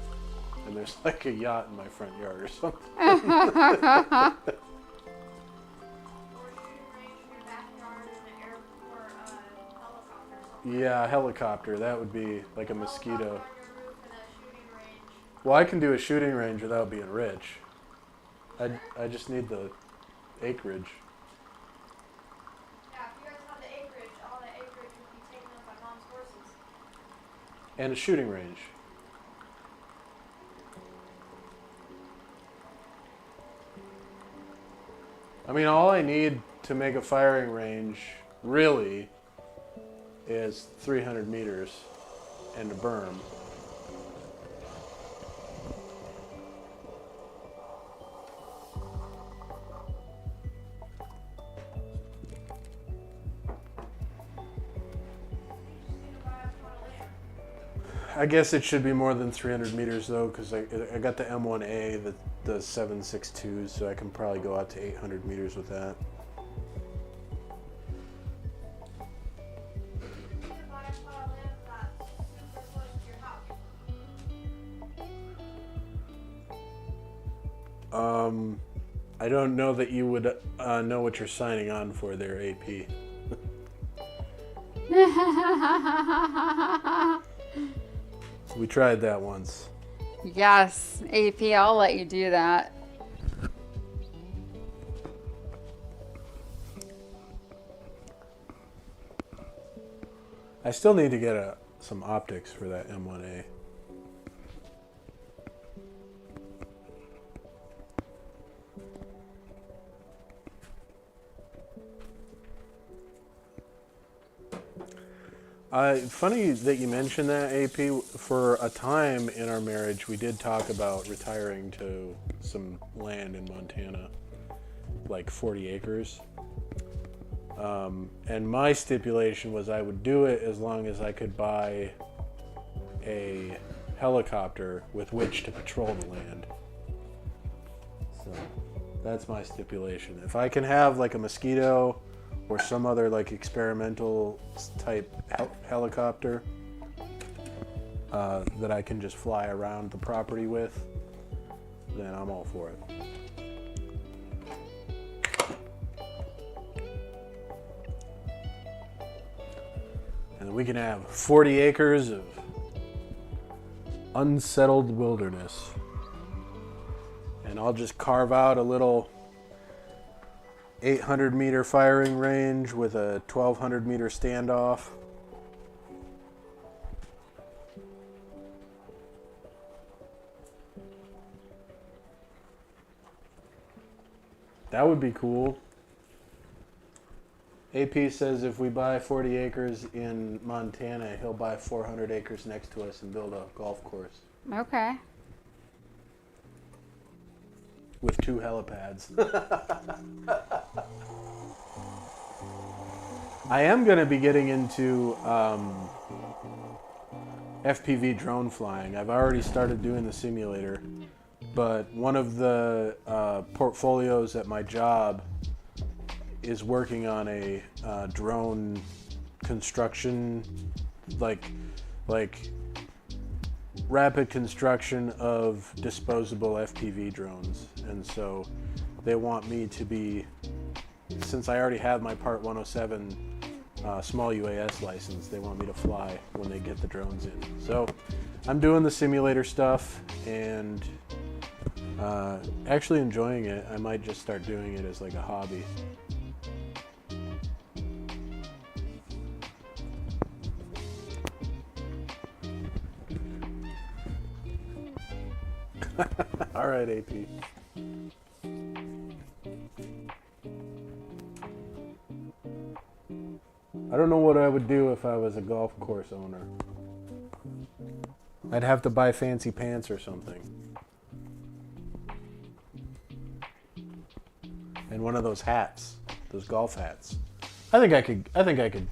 And there's like a yacht in my front yard or something. Or shooting range in your backyard and an airport helicopter or something. Yeah, a helicopter. That would be like a mosquito. Helicopter on your roof and a shooting range. Well, I can do a shooting range without being rich. I just need the acreage. Yeah, if you guys had the acreage, all that acreage would be taken up by Mom's horses. And a shooting range. I mean, all I need to make a firing range, really, is 300 meters and a berm. I guess it should be more than 300 meters though, because I got the M1A, the 7.62s, so I can probably go out to 800 meters with that. You can buy a plot of land that's super close to your house. I don't know that you would know what you're signing on for there, AP. We tried that once. Yes, AP, I'll let you do that. I still need to get some optics for that M1A. Funny that you mentioned that, AP. For a time in our marriage, we did talk about retiring to some land in Montana, like 40 acres. And my stipulation was I would do it as long as I could buy a helicopter with which to patrol the land. So that's my stipulation. If I can have like a Mosquito or some other like experimental type helicopter that I can just fly around the property with, then I'm all for it. And we can have 40 acres of unsettled wilderness. And I'll just carve out a little 800 meter firing range with a 1200 meter standoff. That would be cool. AP says if we buy 40 acres in Montana, he'll buy 400 acres next to us and build a golf course Okay. with 2 helipads. I am going to be getting into FPV drone flying. I've already started doing the simulator, but one of the portfolios at my job is working on a drone construction, like rapid construction of disposable FPV drones. And so they want me to be, since I already have my Part 107 small UAS license, they want me to fly when they get the drones in. So I'm doing the simulator stuff and actually enjoying it. I might just start doing it as like a hobby. All right, AP. I don't know what I would do if I was a golf course owner. I'd have to buy fancy pants or something. And one of those hats, those golf hats. I think I could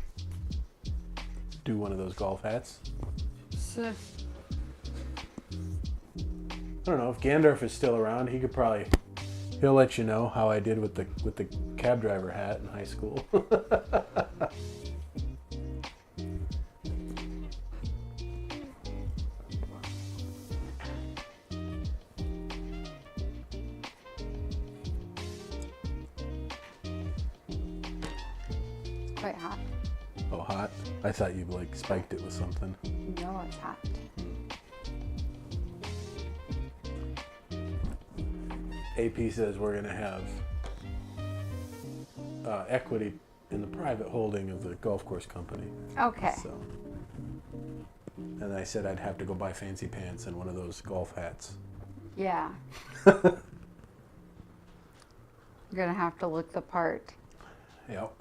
do one of those golf hats. So, I don't know if Gandalf is still around. He'll let you know how I did with the cab driver hat in high school. quite hot. Oh, hot? I thought you like spiked it with something. No, it's hot. AP says we're gonna have equity in the private holding of the golf course company. Okay. So, and I said I'd have to go buy fancy pants and one of those golf hats. Yeah. You're gonna have to look the part. Yep.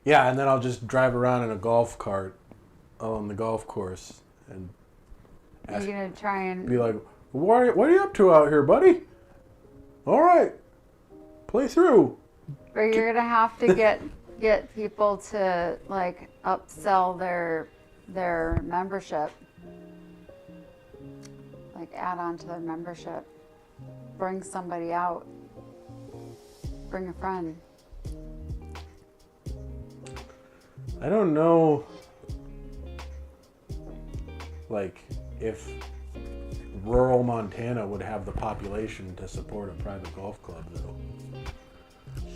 Yeah, and then I'll just drive around in a golf cart on the golf course and ask, You're gonna try and be like, what are you up to out here, buddy? All right, play through. or you're gonna have to get people to like upsell their membership. Like add on to their membership. Bring somebody out. Bring a friend. I don't know, like, if rural Montana would have the population to support a private golf club, though.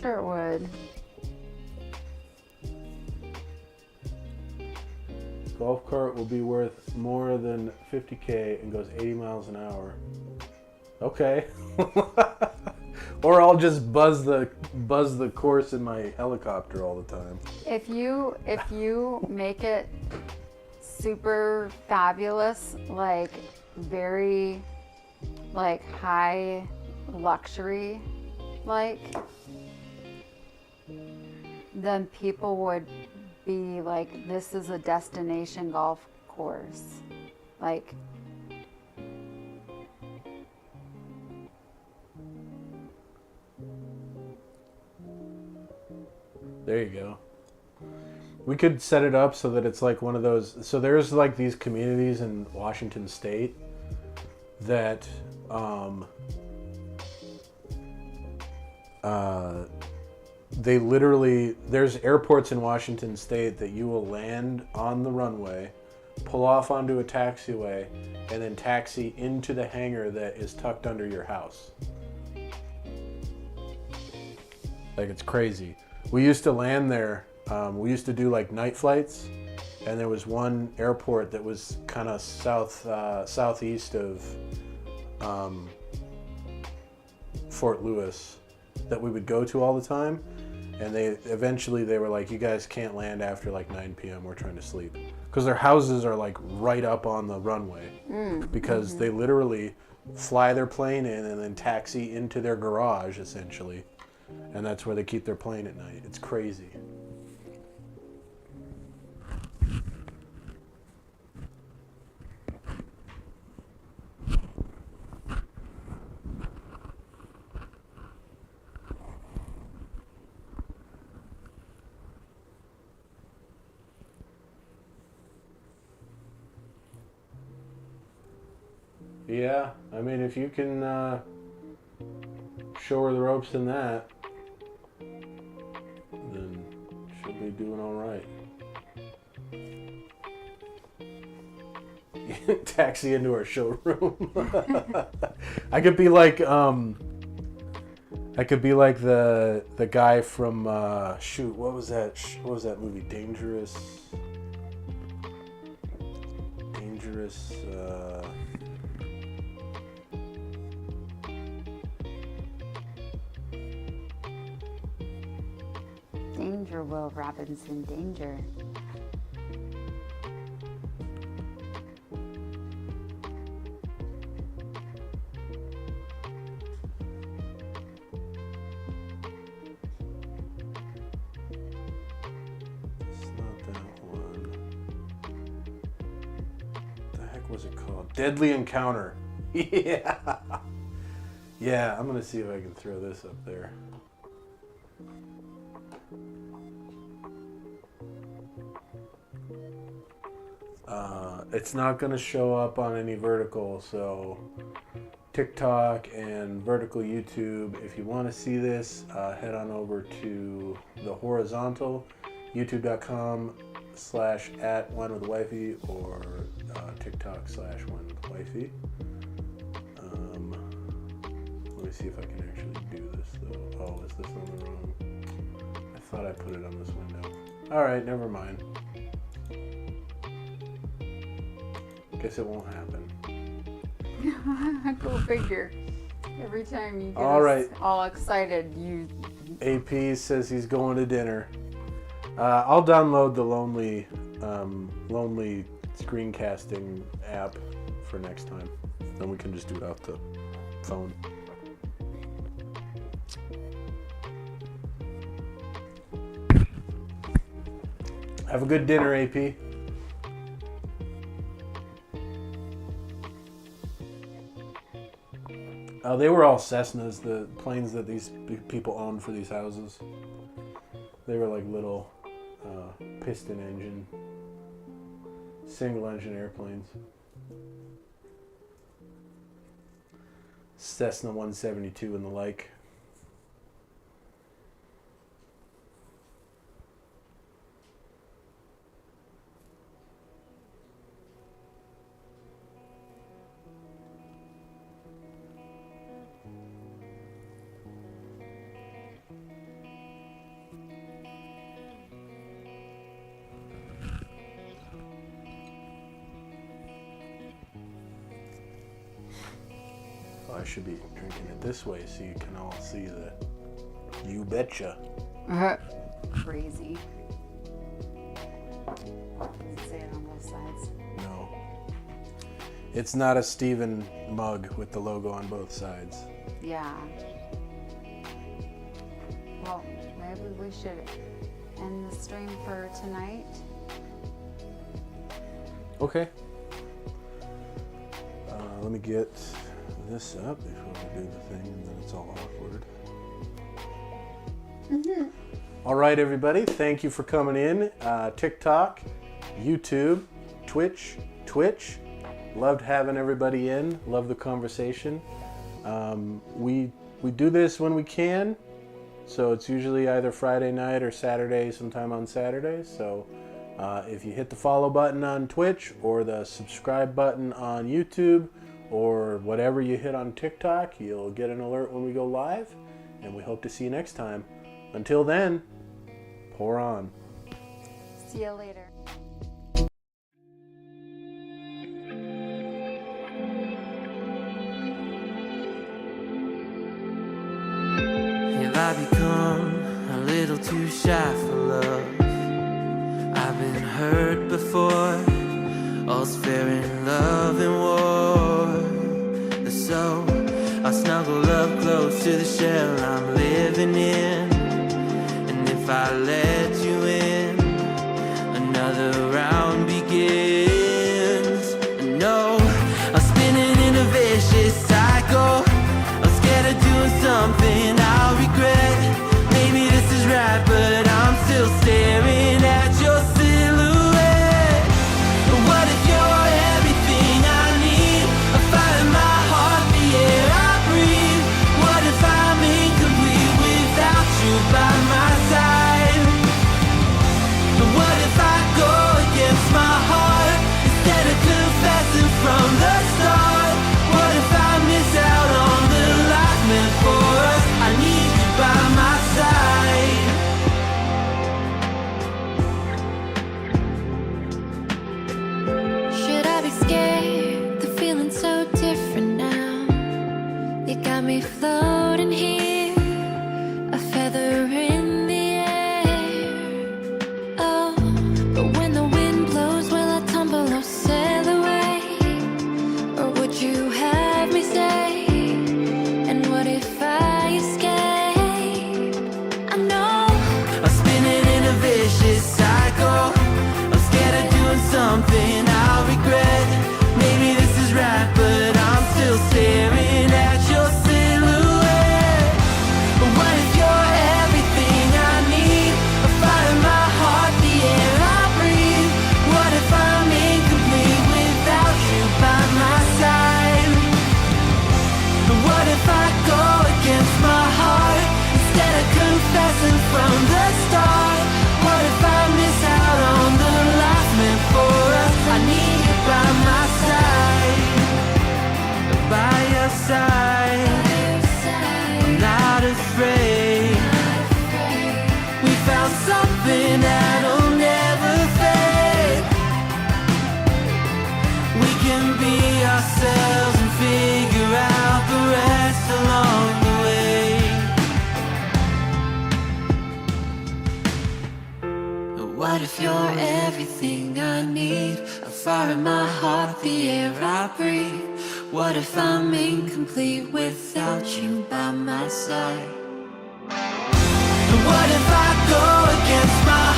Sure it would. Golf cart will be worth more than $50K and goes 80 miles an hour. Okay. Or I'll just buzz the course in my helicopter all the time. If you make it super fabulous, like very like high luxury, like, then people would be like, this is a destination golf course. Like, There you go. We could set it up so that it's like one of those. So there's like these communities in Washington State that they literally, there's airports in Washington State that you will land on the runway, pull off onto a taxiway, and then taxi into the hangar that is tucked under your house. Like, it's crazy. We used to land there. We used to do like night flights, and there was one airport that was kind of southeast of Fort Lewis that we would go to all the time, and they were like, you guys can't land after like 9 p.m. We're trying to sleep, because their houses are like right up on the runway, because they literally fly their plane in and then taxi into their garage essentially, and that's where they keep their plane at night. It's crazy. Yeah, I mean, if you can show her the ropes in that, then she'll be doing all right. Taxi into our showroom. I could be like the guy from shoot, what was that movie? Dangerous. Danger, Will Robinson, danger. It's not that one. What the heck was it called? Deadly Encounter. Yeah. Yeah, I'm gonna see if I can throw this up there. It's not going to show up on any vertical, so TikTok and vertical YouTube. If you want to see this, head on over to the horizontal, youtube.com/@winewithwifey or TikTok/winewithwifey. Let me see if I can actually do this though. Oh, is this on the wrong? I thought I put it on this window. All right, never mind. Guess it won't happen. Go figure. Every time you get All right. all excited, you... AP says he's going to dinner. I'll download the Lonely screencasting app for next time. Then we can just do it off the phone. Have a good dinner, AP. They were all Cessnas, the planes that these people owned for these houses. They were like little piston engine, single engine airplanes. Cessna 172 and the like. I should be drinking it this way so you can all see the you betcha. Crazy. Doesn't say it on both sides. No. It's not a Steven mug with the logo on both sides. Yeah. Well, maybe we should end the stream for tonight. Okay. Let me get this up before we do the thing, and then it's all awkward. All right, everybody. Thank you for coming in. TikTok, YouTube, Twitch. Loved having everybody in. Love the conversation. We do this when we can, so it's usually either Friday night or Saturday, sometime on Saturday. So if you hit the follow button on Twitch or the subscribe button on YouTube or whatever you hit on TikTok, you'll get an alert when we go live, and we hope to see you next time. Until then, pour on. See you later. I become a little too shy for love? I've been hurt before. All's fair in love and war. So I snuggle up close to the shell I'm living in. And if I let you in, another round begins. And no, I'm spinning in a vicious cycle. I'm scared of doing something I'll regret. Maybe this is right, but I'm still staring at your silhouette. What if you're everything I need? A fire in my heart, the air I breathe. What if I'm incomplete without you by my side? What if I go against my heart instead of confessing from the start? What if I miss out on the life meant for us? I need you by my side. Should I be scared? The feeling's so different now. You got me floating here, a feather in the air. Oh, but when the wind blows, will I tumble or sail away? Or would you have me stay? And what if I escape? I know I'm spinning in a vicious cycle. I'm scared of doing something I'll regret. Maybe this is right, but I'm still staring at your silhouette. What if you're everything I need? A fire in my heart, the air I breathe. What if I'm incomplete without you by my side? What if I go against my heart instead of confessing from the start? What if I miss out on the life meant for us? I need you by my side, by your side. I'm not afraid. We found something that'll never fade. We can be ourselves and figure out the rest along the way. What if you're everything I need? A fire in my heart, the air I breathe. What if I'm incomplete without you by my side? What if I go against my